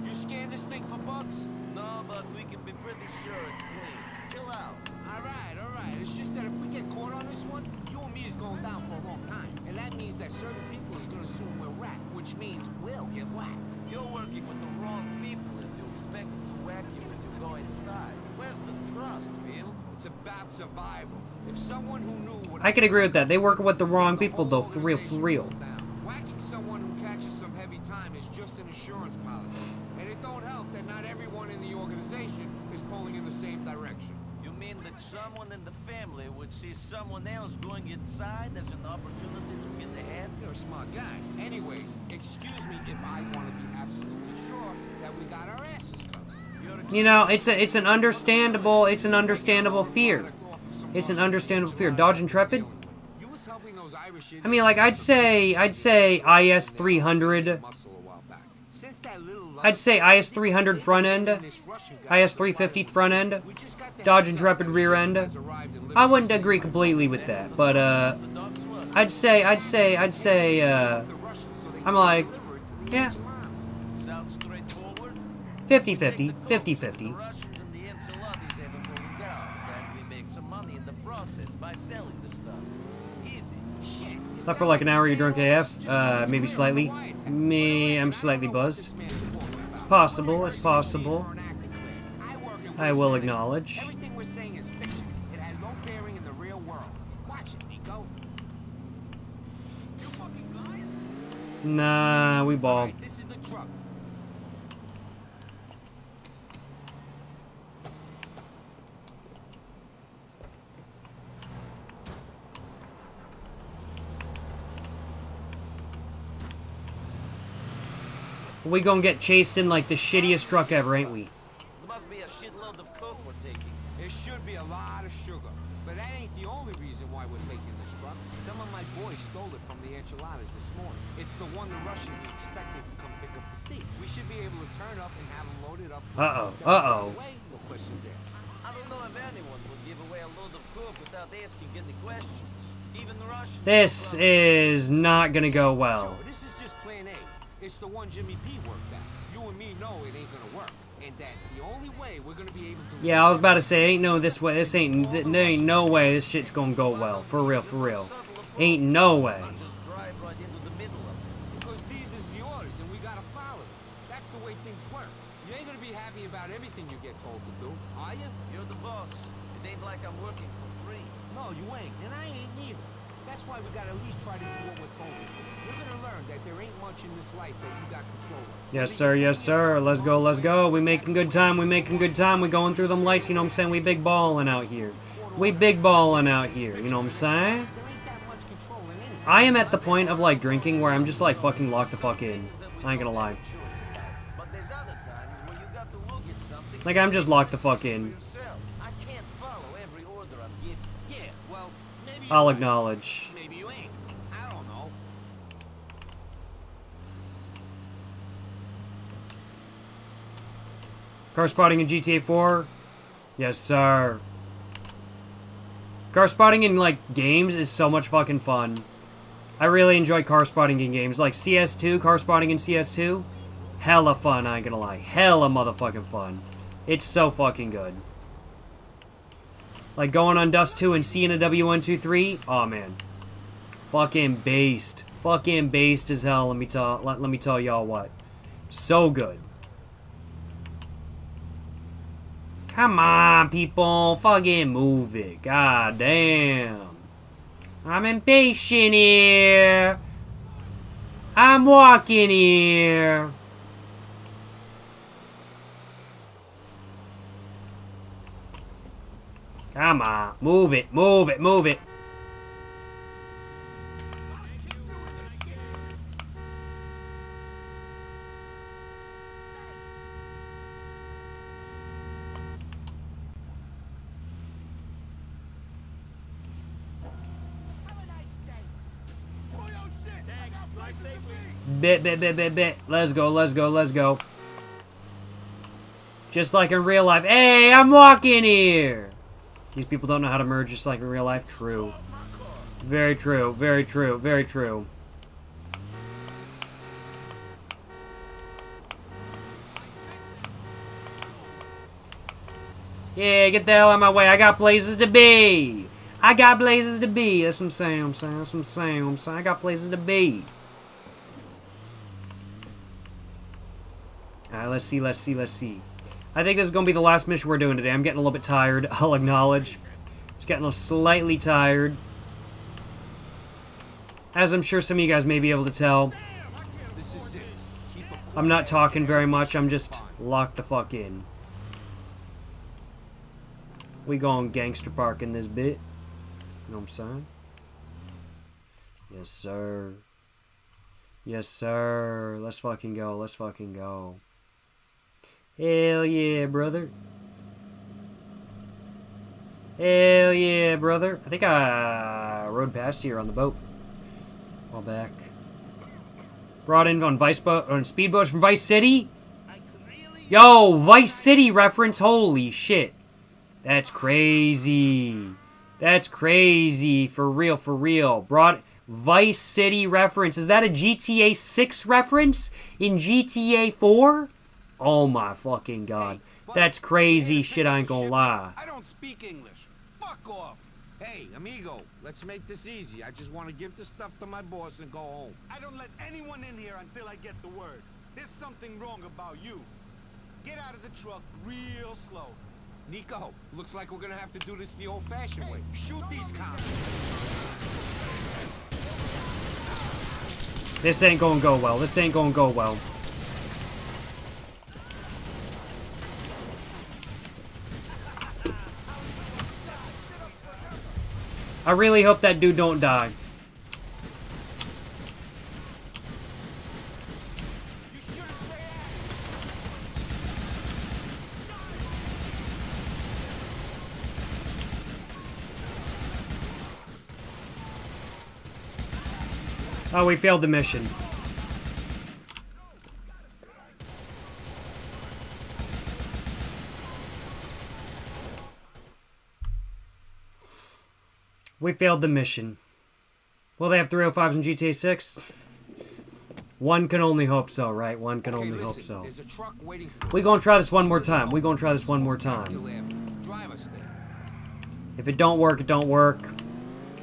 S10: You scan this thing for bugs? No, but we can be pretty sure it's clean. Chill out.
S8: All right. It's just that if we get caught on this one, you and me is going down for a long time. And that means that certain people is going to assume we're rat, which means we'll get whacked.
S10: You're working with the wrong people if you expect them to whack you if you go inside. Where's the trust, Phil?
S15: It's about survival. If someone who knew what
S1: I can agree with that. They work with the wrong people, though, for real, for real.
S15: Whacking someone who catches some heavy time is just an insurance policy. And it don't help that not everyone in the organization is pulling in the same direction.
S10: You mean that someone in the family would see someone else going inside as an opportunity to get ahead?
S15: You're a smart guy. Anyways, excuse me if I want to be absolutely sure that we got our asses covered.
S1: You know, it's an understandable fear. It's an understandable fear. Dodge Intrepid? I mean, like, I'd say IS 300. I'd say IS 300 front end, IS 350 front end, Dodge Intrepid rear end. I wouldn't agree completely with that, but I'd say I'm like, yeah, 50-50, 50-50. Slept for like an hour, you're drunk AF? Maybe slightly. I'm slightly buzzed. It's possible, it's possible. I will acknowledge.
S15: Everything we're saying is fiction. It has no bearing in the real world. Watch it, Nico. You fucking lying?
S1: Nah, we ball.
S15: Right, this is the truck.
S1: We gonna get chased in like the shittiest truck ever, ain't we?
S10: There must be a shitload of coke we're taking.
S15: There should be a lot of sugar. But that ain't the only reason why we're taking this truck. Some of my boys stole it from the enchiladas this morning. It's the one the Russians are expecting to come pick up the seat. We should be able to turn up and have them loaded up.
S1: Uh-oh.
S15: No questions asked.
S10: I don't know if anyone would give away a load of coke without asking any questions. Even the Russians.
S1: This is not gonna go well.
S15: Sure, this is just plan A. It's the one Jimmy P worked at. You and me know it ain't gonna work. And that the only way we're gonna be able to...
S1: Yeah, I was about to say, ain't no this way. There ain't no way this shit's gonna go well. For real, for real. Ain't no way.
S10: Drive right into the middle of it.
S15: Because these is the orders and we gotta follow them. That's the way things work. You ain't gonna be happy about everything you get told to do, are you?
S10: You're the boss. It ain't like I'm working for free.
S15: No, you ain't. And I ain't neither. That's why we gotta at least try to do what we're told to do. We're gonna learn that there ain't much in this life that you got control of.
S1: Yes, sir, yes, sir. Let's go, let's go. We making good time, we making good time. We going through them lights, you know what I'm saying? We big balling out here. We big balling out here, you know what I'm saying? I am at the point of, like, drinking where I'm just, like, fucking locked the fuck in. I ain't gonna lie. Like, I'm just locked the fuck in. I'll acknowledge.
S15: Maybe you ain't. I don't know.
S1: Car spotting in GTA 4? Yes, sir. Car spotting in, like, games is so much fucking fun. I really enjoy car spotting in games. Like CS2, car spotting in CS2. Hella fun, I ain't gonna lie. Hella motherfucking fun. It's so fucking good. Like going on Dust 2 and seeing a W123. Oh man. Fucking based. Fucking based as hell, let me tell y'all what. So good. Come on, people. Fucking move it. God damn. I'm impatient here. I'm walking here. Come on. Move it, move it, move it. Bet. Let's go, let's go, let's go. Just like in real life. Hey, I'm walking here. These people don't know how to merge just like in real life. True. Very true, very true, very true. Yeah, get the hell out of my way. I got places to be. I got places to be. That's what I'm saying, That's what I'm saying, I got places to be. Alright, let's see. I think this is going to be the last mission we're doing today. I'm getting a little bit tired, I'll acknowledge. Just getting slightly tired. As I'm sure some of you guys may be able to tell. I'm not talking very much, I'm just locked the fuck in. We going gangster park in this bit. You know what I'm saying? Yes, sir. Yes, sir. Let's fucking go. Let's fucking go. Hell yeah, brother. Hell yeah, brother. I think I rode past here on the boat. A while back. Brought in on speedboats from Vice City. Yo, Vice City reference. Holy shit. That's crazy. That's crazy. For real, for real. Brought Vice City reference. Is that a GTA 6 reference in GTA 4? Oh my fucking god. That's crazy shit, I ain't gonna lie.
S15: I don't speak English. Fuck off.
S12: Hey, amigo, let's make this easy. I just want to give the stuff to my boss and go home.
S15: I don't let anyone in here until I get the word. There's something wrong about you. Get out of the truck real slow. Nico, looks like we're gonna have to do this the old-fashioned way. Shoot these cops.
S1: This ain't gonna go well. This ain't gonna go well. I really hope that dude don't die. Oh, we failed the mission. We failed the mission. Will they have 305s in GTA 6? One can only hope so, right? One can only hope so. We gonna try this one more time. We gonna try this one more time. If it don't work, it don't work.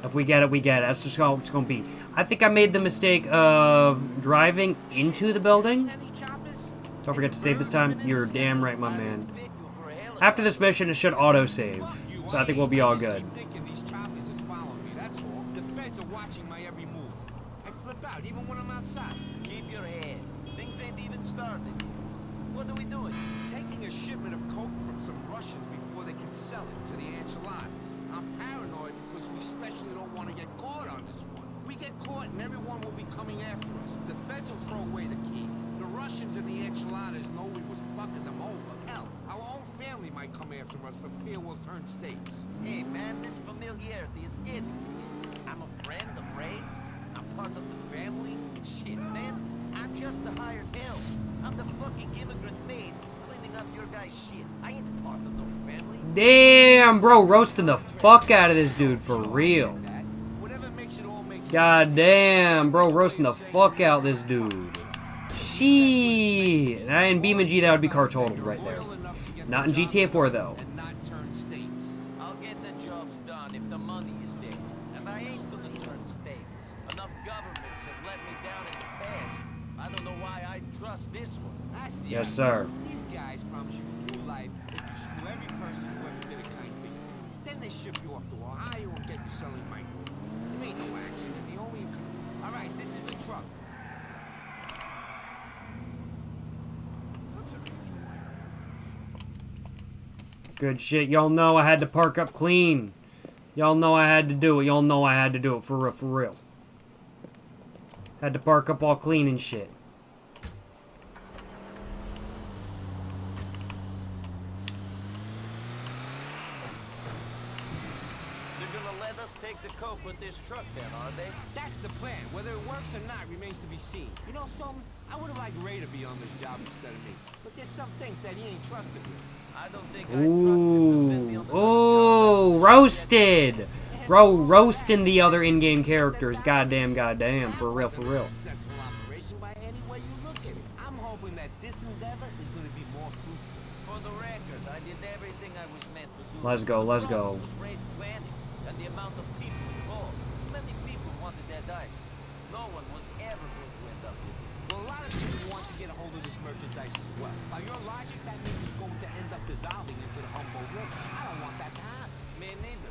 S1: If we get it, we get it. That's just how it's gonna be. I think I made the mistake of driving into the building. Don't forget to save this time. You're damn right, my man. After this mission, it should auto-save. So I think we'll be all good.
S15: Watching my every move. I flip out even when I'm outside.
S10: Keep your head. Things ain't even started yet. What are we doing?
S15: Taking a shipment of coke from some Russians before they can sell it to the enchiladas. I'm paranoid because we especially don't want to get caught on this one. We get caught and everyone will be coming after us. The feds will throw away the key. The Russians and the enchiladas know we was fucking them over. Hell, our own family might come after us for fear we'll turn states.
S10: Hey man, this familiarity is getting me. I'm a friend of Ray's. I'm part of the family. Shit, man. I'm just the hired help. I'm the fucking immigrant maid cleaning up your guy's shit. I ain't part of no family.
S1: Damn, bro. Roasting the fuck out of this dude for real. God damn, bro. Roasting the fuck out of this dude. Shit. In BeamNG, that would be car totaled right there. Not in GTA 4, though.
S10: I'll get the jobs done if the money is there. And I ain't gonna turn states. Enough governments have let me down in the past. I don't know why I trust this one.
S1: Yes, sir.
S15: These guys promise you a new life if you screw every person who ever did a kind thing for you. Then they ship you off to Ohio and get you selling microwaves. There ain't no action, and the only... All right, this is the truck.
S1: Good shit. Y'all know I had to park up clean. Y'all know I had to do it. Y'all know I had to do it. For real, for real. Had to park up all clean and shit.
S10: They're gonna let us take the coke with this truck then, are they?
S15: That's the plan. Whether it works or not remains to be seen. You know something? I would have liked Ray to be on this job instead of me. But there's some things that he ain't trusted with.
S10: I don't think I trust him to send me on the
S1: Ooh, roasted. Bro, roasting the other in-game characters. Goddamn, goddamn. For real, for real.
S15: Successful operation by any way you look at it. I'm hoping that this endeavor is going to be more fruitful.
S10: For the record, I did everything I was meant to do.
S1: Let's go, let's go.
S10: The problem was Ray's planning and the amount of people involved. Many people wanted their dice. No one was ever going to end up with it.
S15: Well, a lot of people want to get a hold of this merchandise as well. By your logic, that means it's going to end up dissolving into the Humboldt River. I don't want that to happen.
S10: Me neither.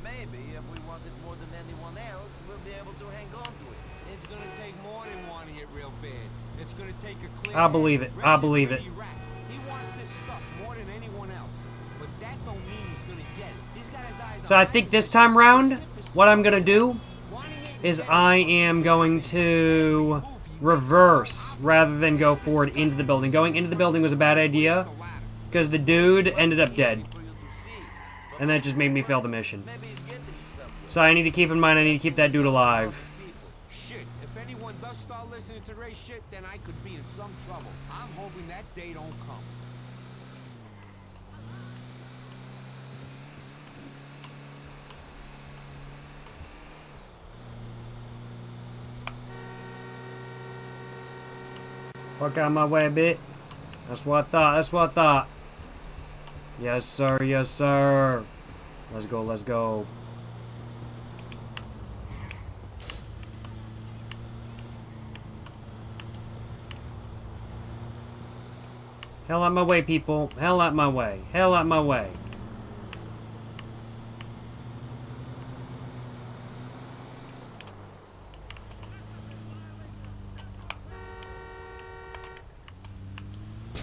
S10: Maybe if we want it more than anyone else, we'll be able to hang on to it.
S15: It's going to take more than wanting it real bad. It's going to take a clear...
S1: I believe it. I believe it.
S15: He wants this stuff more than anyone else. but that don't mean he's gonna get it. He's got his eyes
S1: So I think this time round, what I'm gonna do is I am going to reverse rather than go forward into the building. Going into the building was a bad idea because the dude ended up dead. And that just made me fail the mission. So I need to keep in mind I need to keep that dude alive.
S15: Shit, if anyone does start listening to Ray's shit, then I could be in some trouble. I'm hoping that day don't come.
S1: Fuck out my way a bit. That's what I thought. That's what I thought. Yes, sir. Yes, sir. Let's go. Let's go. Hell out my way, people. Hell out my way. Hell out my way.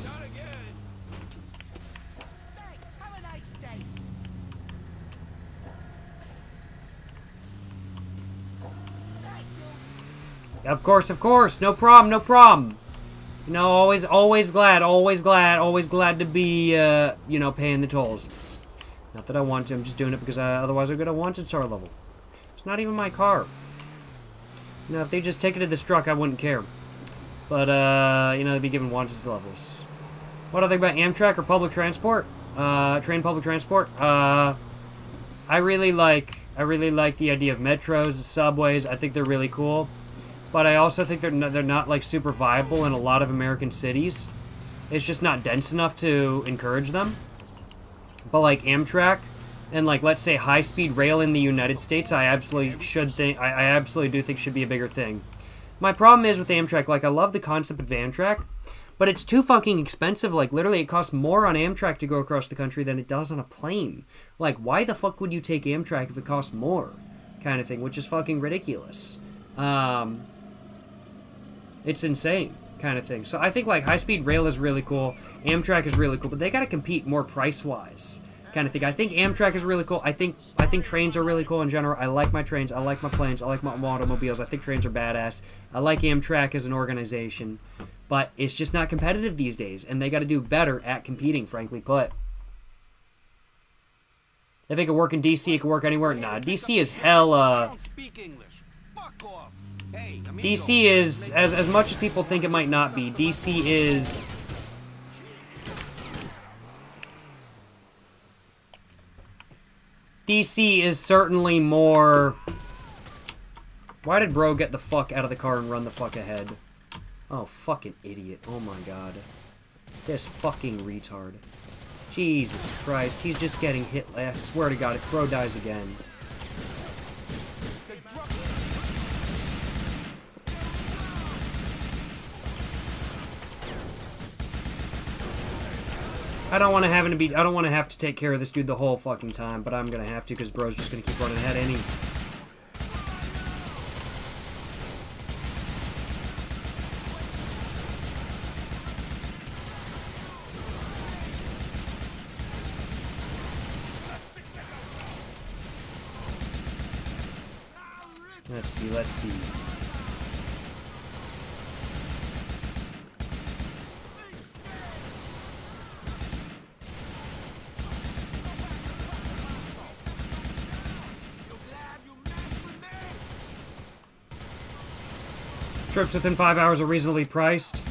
S2: Not again.
S10: Thanks. Have a nice day. Thank you.
S1: Of course. No problem, no problem. You know, always glad to be, you know, paying the tolls. Not that I want to, I'm just doing it because otherwise I'm gonna want a star level. It's not even my car. You know, if they just ticketed this truck, I wouldn't care. But, you know, they'd be given wanted levels. What do I think about Amtrak or public transport? Train public transport? I really like the idea of metros, subways. I think they're really cool. But I also think they're not like super viable in a lot of American cities. It's just not dense enough to encourage them. But like Amtrak and like let's say high-speed rail in the United States, I absolutely do think should be a bigger thing. My problem is with Amtrak, like I love the concept of Amtrak, but it's too fucking expensive. Like literally it costs more on Amtrak to go across the country than it does on a plane. Like why the fuck would you take Amtrak if it costs more? Kind of thing, which is fucking ridiculous. It's insane kind of thing. So I think like high-speed rail is really cool. Amtrak is really cool, but they got to compete more price-wise kind of thing. I think Amtrak is really cool. I think trains are really cool in general. I like my trains. I like my planes. I like my automobiles. I think trains are badass. I like Amtrak as an organization, but it's just not competitive these days, and they got to do better at competing, frankly put. If it could work in DC, it could work anywhere. Nah, DC is hella... DC is, as much as people think it might not be, DC is... DC is certainly more... Why did bro get the fuck out of the car and run the fuck ahead? Oh, fucking idiot. Oh my god. This fucking retard. Jesus Christ, he's just getting hit. I swear to god, if bro dies again. I don't want to have to take care of this dude the whole fucking time, but I'm gonna have to because bro's just gonna keep running ahead any. Let's see. Trips within 5 hours are reasonably priced.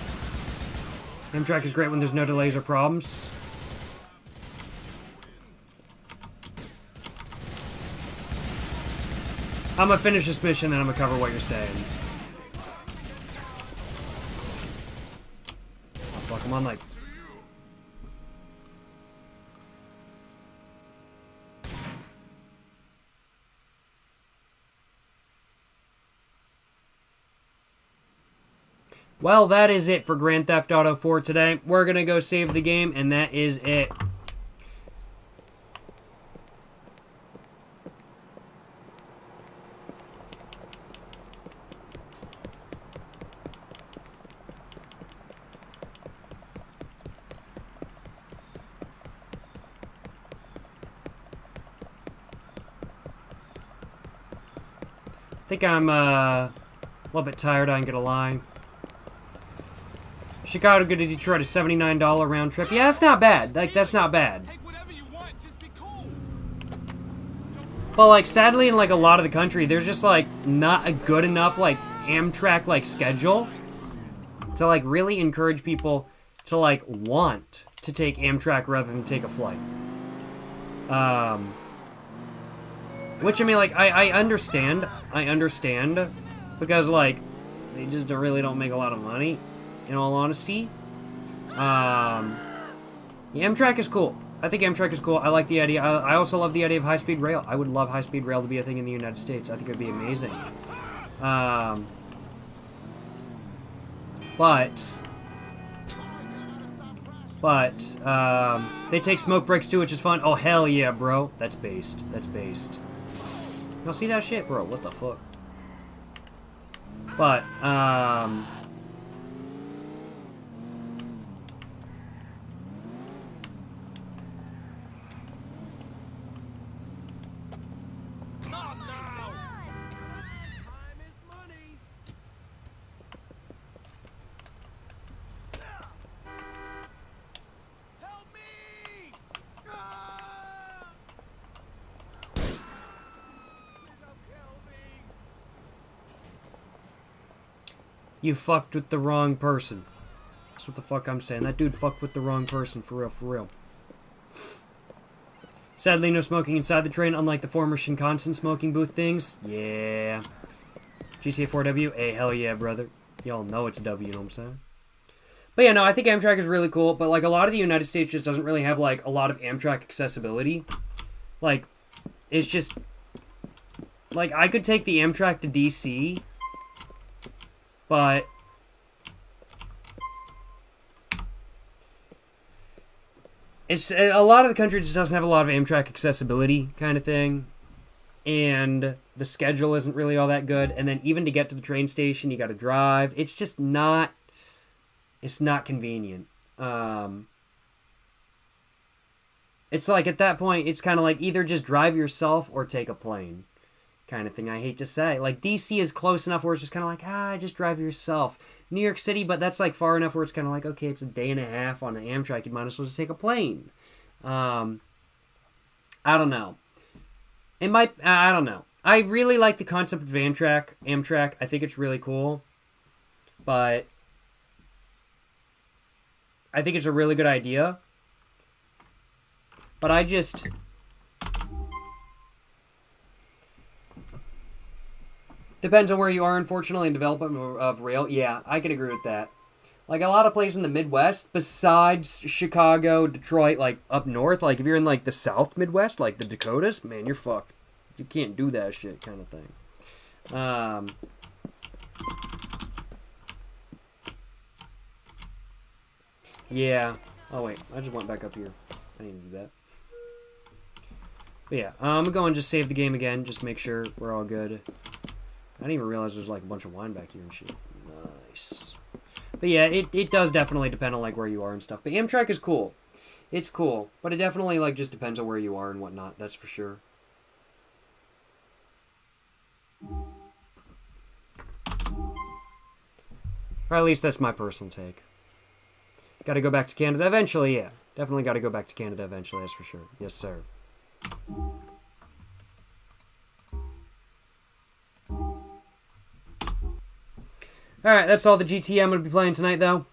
S1: Amtrak is great when there's no delays or problems. I'm gonna finish this mission, then I'm gonna cover what you're saying. Oh, fuck, I'm on like... Well, that is it for Grand Theft Auto 4 today. We're gonna go save the game, and that is it. think I'm a little bit tired, I ain't gonna lie. Chicago to Detroit, a $79 round trip. Yeah, that's not bad. Like, that's not bad. But, like, sadly, in, like, a lot of the country, there's just, like, not a good enough, like, Amtrak, like, schedule to, like, really encourage people to, like, want to take Amtrak rather than take a flight. Which, I mean, like, I understand. I understand. Because, like, they just really don't make a lot of money, in all honesty. Yeah, Amtrak is cool. I think Amtrak is cool. I like the idea. I also love the idea of high-speed rail. I would love high-speed rail to be a thing in the United States. I think it would be amazing. They take smoke breaks too, which is fun. Oh, hell yeah, bro. That's based. That's based. Y'all see that shit? Bro, what the fuck? But, you fucked with the wrong person. That's what the fuck I'm saying. That dude fucked with the wrong person, for real, for real. Sadly, no smoking inside the train, unlike the former Shinkansen smoking booth things. Yeah. GTA 4W? Hey, hell yeah, brother. Y'all know it's a W, you know what I'm saying? But yeah, no, I think Amtrak is really cool, but like a lot of the United States just doesn't really have like a lot of Amtrak accessibility. Like, it's just... Like, I could take the Amtrak to DC, but... It's, a lot of the country just doesn't have a lot of Amtrak accessibility kind of thing. And the schedule isn't really all that good. And then even to get to the train station, you got to drive. It's just not... It's not convenient. It's like, at that point, it's kind of like either just drive yourself or take a plane kind of thing. I hate to say. Like, DC is close enough where it's just kind of like, just drive yourself. New York City, but that's like far enough where it's kind of like, okay, it's a day and a half on the Amtrak. You might as well just take a plane. I don't know. It might, I don't know. I really like the concept of Amtrak. I think it's really cool. But I think it's a really good idea. But I just... Depends on where you are, unfortunately, in development of rail. Yeah, I can agree with that. Like, a lot of places in the Midwest, besides Chicago, Detroit, like, up north, like, if you're in, like, the South Midwest, like, the Dakotas, man, you're fucked. You can't do that shit kind of thing. Yeah. Oh, wait. I just went back up here. I need to do that. But, yeah. I'm gonna go and just save the game again, just make sure we're all good. I didn't even realize there's, like, a bunch of wine back here and shit. Nice. But yeah, it does definitely depend on, like, where you are and stuff. But Amtrak is cool. It's cool. But it definitely, like, just depends on where you are and whatnot. That's for sure. Or at least that's my personal take. Gotta go back to Canada eventually, yeah. Definitely gotta go back to Canada eventually, that's for sure. Yes, sir. Alright, that's all the GTA I'm going to be playing tonight, though. I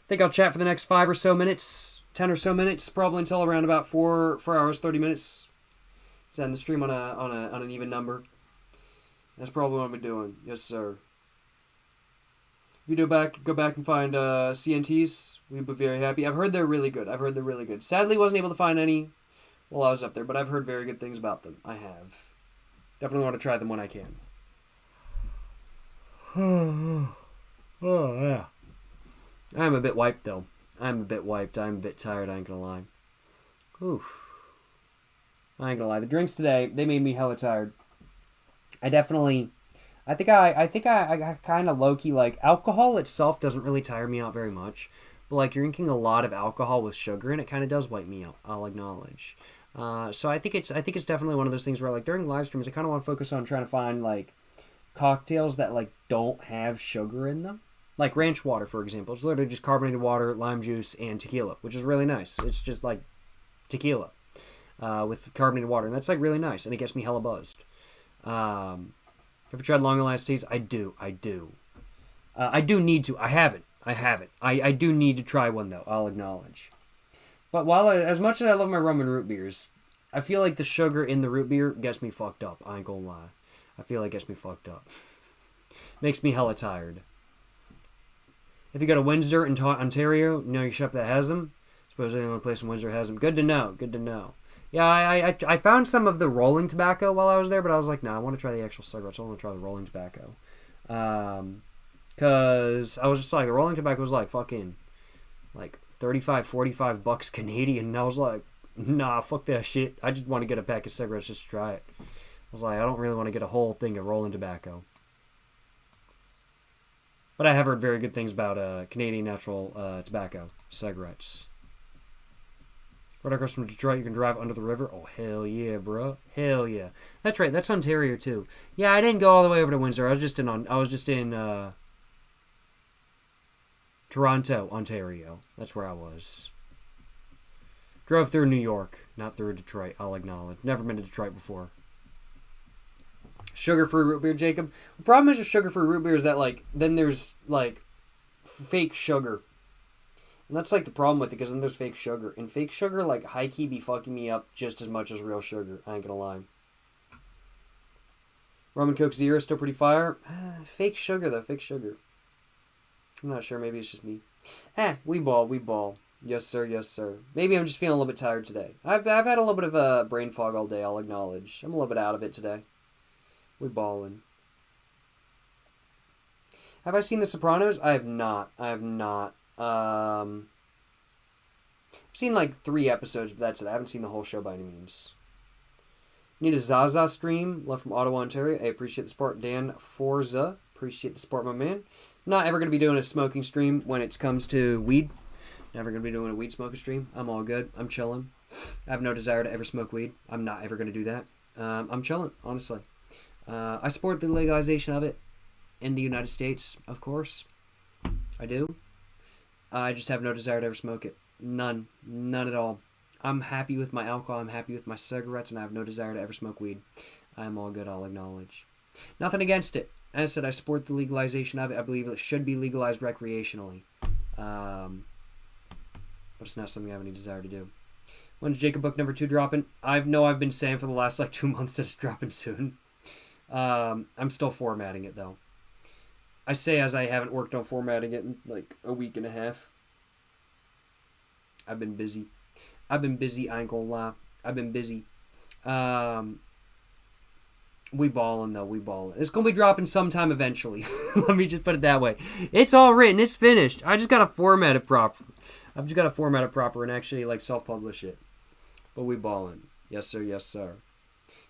S1: think I'll chat for the next 5 or so minutes. 10 or so minutes, probably until around about 4 hours, 30 minutes. Send the stream on an even number. That's probably what I'm doing. Yes, sir. If you go back and find CNTs, we'd be very happy. I've heard they're really good. Sadly, wasn't able to find any while I was up there, but I've heard very good things about them. I have. Definitely want to try them when I can. Oh, yeah. I'm a bit wiped, though. I'm a bit tired, I ain't gonna lie. Oof. I ain't gonna lie. The drinks today, they made me hella tired. I think I kind of low-key, like, alcohol itself doesn't really tire me out very much. But, like, drinking a lot of alcohol with sugar in it kind of does wipe me out, I'll acknowledge. So I think it's definitely one of those things where like during live streams I kind of want to focus on trying to find like cocktails that like don't have sugar in them. Like ranch water, for example. It's literally just carbonated water, lime juice, and tequila, which is really nice. It's just like tequila with carbonated water, and that's like really nice, and it gets me hella buzzed. Have you tried Long Island teas? I do. I do need to. I haven't. I do need to try one though. I'll acknowledge. But as much as I love my rum and root beers, I feel like the sugar in the root beer gets me fucked up. I ain't gonna lie. I feel like it gets me fucked up. Makes me hella tired. If you go to Windsor in Ontario, you know your shop that has them. Supposedly the only place in Windsor has them. Good to know. Good to know. Yeah, I found some of the rolling tobacco while I was there, but I was like, no, I want to try the actual cigarettes. I want to try the rolling tobacco. Because I was just like, the rolling tobacco was like fucking, like 35, 45 bucks Canadian. And I was like, nah, fuck that shit. I just want to get a pack of cigarettes just to try it. I was like, I don't really want to get a whole thing of rolling tobacco. But I have heard very good things about Canadian natural tobacco cigarettes. Right across from Detroit, you can drive under the river. Oh, hell yeah, bro. Hell yeah. That's right. That's Ontario, too. Yeah, I didn't go all the way over to Windsor. I was just in Toronto, Ontario. That's where I was. Drove through New York, not through Detroit, I'll acknowledge. Never been to Detroit before. Sugar-free root beer, Jacob. The problem is with sugar-free root beer is that, like, then there's, like, fake sugar. And that's, like, the problem with it, because then there's fake sugar. And fake sugar, like, high-key be fucking me up just as much as real sugar. I ain't gonna lie. Rum and Coke Zero still pretty fire. Fake sugar, though. Fake sugar. I'm not sure. Maybe it's just me. We ball. Yes, sir. Yes, sir. Maybe I'm just feeling a little bit tired today. I've had a little bit of brain fog all day, I'll acknowledge. I'm a little bit out of it today. We ballin'. Have I seen The Sopranos? I have not. I've seen like 3 episodes, but that's it. I haven't seen the whole show by any means. Need a Zaza stream. Love from Ottawa, Ontario. I appreciate the support. Dan Forza. Appreciate the support, my man. Not ever going to be doing a smoking stream when it comes to weed. Never going to be doing a weed smoking stream. I'm all good. I'm chilling. I have no desire to ever smoke weed. I'm not ever going to do that. I'm chilling, honestly. I support the legalization of it in the United States, of course. I do. I just have no desire to ever smoke it. None at all. I'm happy with my alcohol. I'm happy with my cigarettes, and I have no desire to ever smoke weed. I'm all good, I'll acknowledge. Nothing against it. As I said, I support the legalization of it. I believe it should be legalized recreationally. But it's not something I have any desire to do. When's Jacob book number 2 dropping? I've been saying for the last like 2 months that it's dropping soon. I'm still formatting it though. I say as I haven't worked on formatting it in like a week and a half. I've been busy. I ain't gonna lie. I've been busy. We ballin' though. We ballin'. It's gonna be dropping sometime eventually. Let me just put it that way. It's all written. It's finished. I just gotta format it proper. And actually like self-publish it. But we ballin'. Yes sir. Yes sir.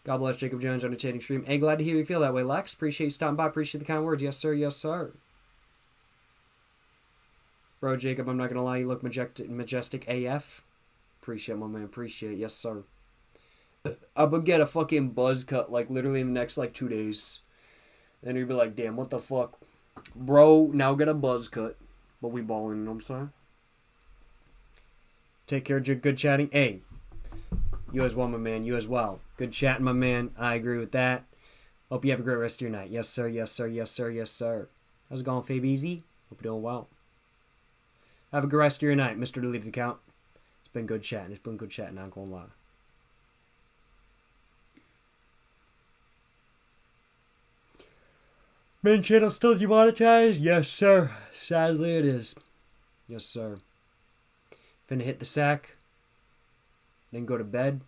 S1: God bless Jacob Jones on a chatting stream. Hey, glad to hear you feel that way, Lex. Appreciate you stopping by. Appreciate the kind words. Yes sir. Yes sir. Bro, Jacob, I'm not gonna lie. You look majestic AF. Appreciate my man. Appreciate. Yes sir. I'm gonna get a fucking buzz cut like literally in the next like 2 days. And you'll be like, damn, what the fuck? Bro, now get a buzz cut. But we balling, you know what I'm saying? Take care, good chatting. Hey, you as well, my man. You as well. Good chatting, my man. I agree with that. Hope you have a great rest of your night. Yes, sir. Yes, sir. Yes, sir. Yes, sir. How's it going, Fabe Easy? Hope you're doing well. Have a good rest of your night, Mr. Deleted Account. It's been good chatting. I'm gonna lie. Main channel still demonetized? Yes, sir. Sadly, it is. Yes, sir. Finna hit the sack. Then go to bed.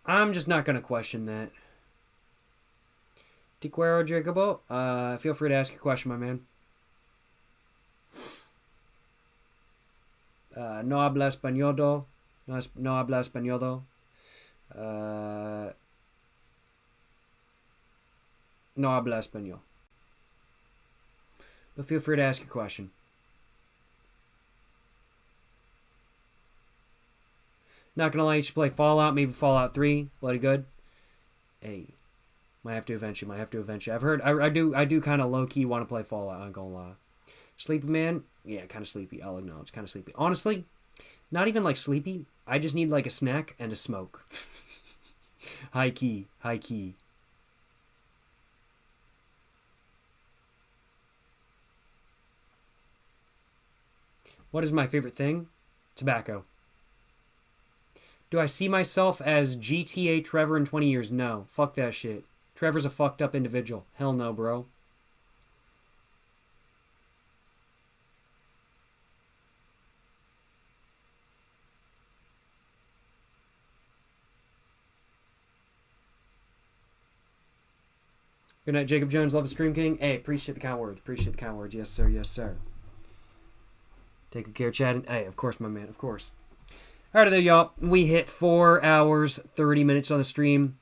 S1: I'm just not going to question that. Tiquero Jacobo, feel free to ask your question, my man. No habla español. No habla español. No habla español. But feel free to ask your question. Not gonna lie, you should play Fallout, maybe Fallout 3, bloody good. Hey, might have to eventually. I've heard, I do kind of low-key want to play Fallout, I'm gonna lie. Sleepy man? Yeah, kind of sleepy, I'll acknowledge, kind of sleepy. Honestly, not even like sleepy, I just need like a snack and a smoke. High key. What is my favorite thing? Tobacco. Do I see myself as GTA Trevor in 20 years? No. Fuck that shit. Trevor's a fucked up individual. Hell no, bro. Good night, Jacob Jones. Love the stream, king. Hey, appreciate the kind words. Yes, sir. Yes, sir. Take good care, Chad. Hey, of course, my man. Of course. All right, there, y'all. We hit 4 hours, 30 minutes on the stream.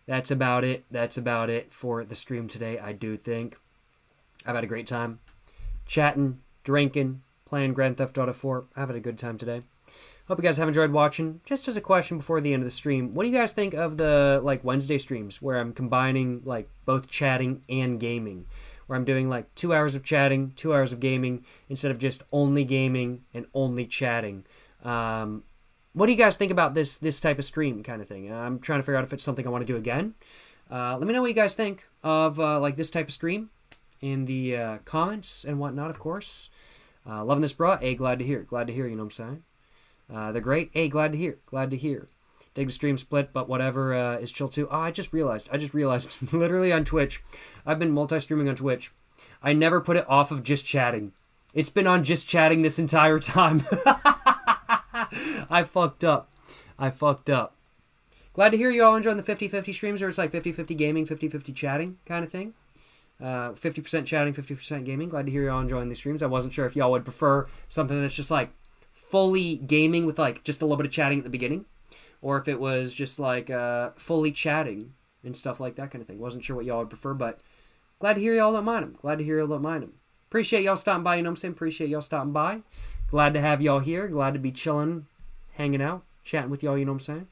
S1: That's about it. That's about it for the stream today, I do think. I've had a great time. Chatting, drinking, playing Grand Theft Auto 4. I've had a good time today. Hope you guys have enjoyed watching. Just as a question before the end of the stream, what do you guys think of the Wednesday streams where I'm combining both chatting and gaming? Where I'm doing 2 hours of chatting, 2 hours of gaming, instead of just only gaming and only chatting. What do you guys think about this type of stream kind of thing? I'm trying to figure out if it's something I want to do again. Let me know what you guys think of this type of stream in the comments and whatnot, of course. Loving this, bro. Hey, glad to hear. You know what I'm saying? They're great. Hey, glad to hear. Dig the stream split, but whatever is chill too. Oh, I just realized, literally on Twitch, I've been multi-streaming on Twitch. I never put it off of just chatting. It's been on just chatting this entire time. I fucked up. Glad to hear you all enjoying the 50-50 streams, or it's 50-50 gaming, 50-50 chatting kind of thing. 50% chatting, 50% gaming. Glad to hear you all enjoying these streams. I wasn't sure if y'all would prefer something that's just fully gaming with just a little bit of chatting at the beginning, or if it was just fully chatting and stuff like that kind of thing. Wasn't sure what y'all would prefer, but glad to hear y'all don't mind them. Appreciate y'all stopping by, you know what I'm saying? Appreciate y'all stopping by. Glad to have y'all here. Glad to be chilling, hanging out, chatting with y'all, you know what I'm saying?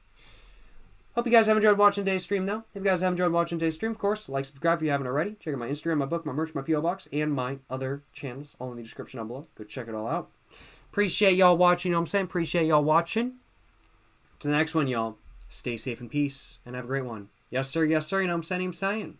S1: Hope you guys have enjoyed watching today's stream, though. If you guys have enjoyed watching today's stream, of course, subscribe if you haven't already. Check out my Instagram, my book, my merch, my P.O. Box, and my other channels, all in the description down below. Go check it all out. Appreciate y'all watching, you know what I'm saying? Appreciate y'all watching. To the next one, y'all. Stay safe and peace, and have a great one. Yes, sir, you know what I'm saying?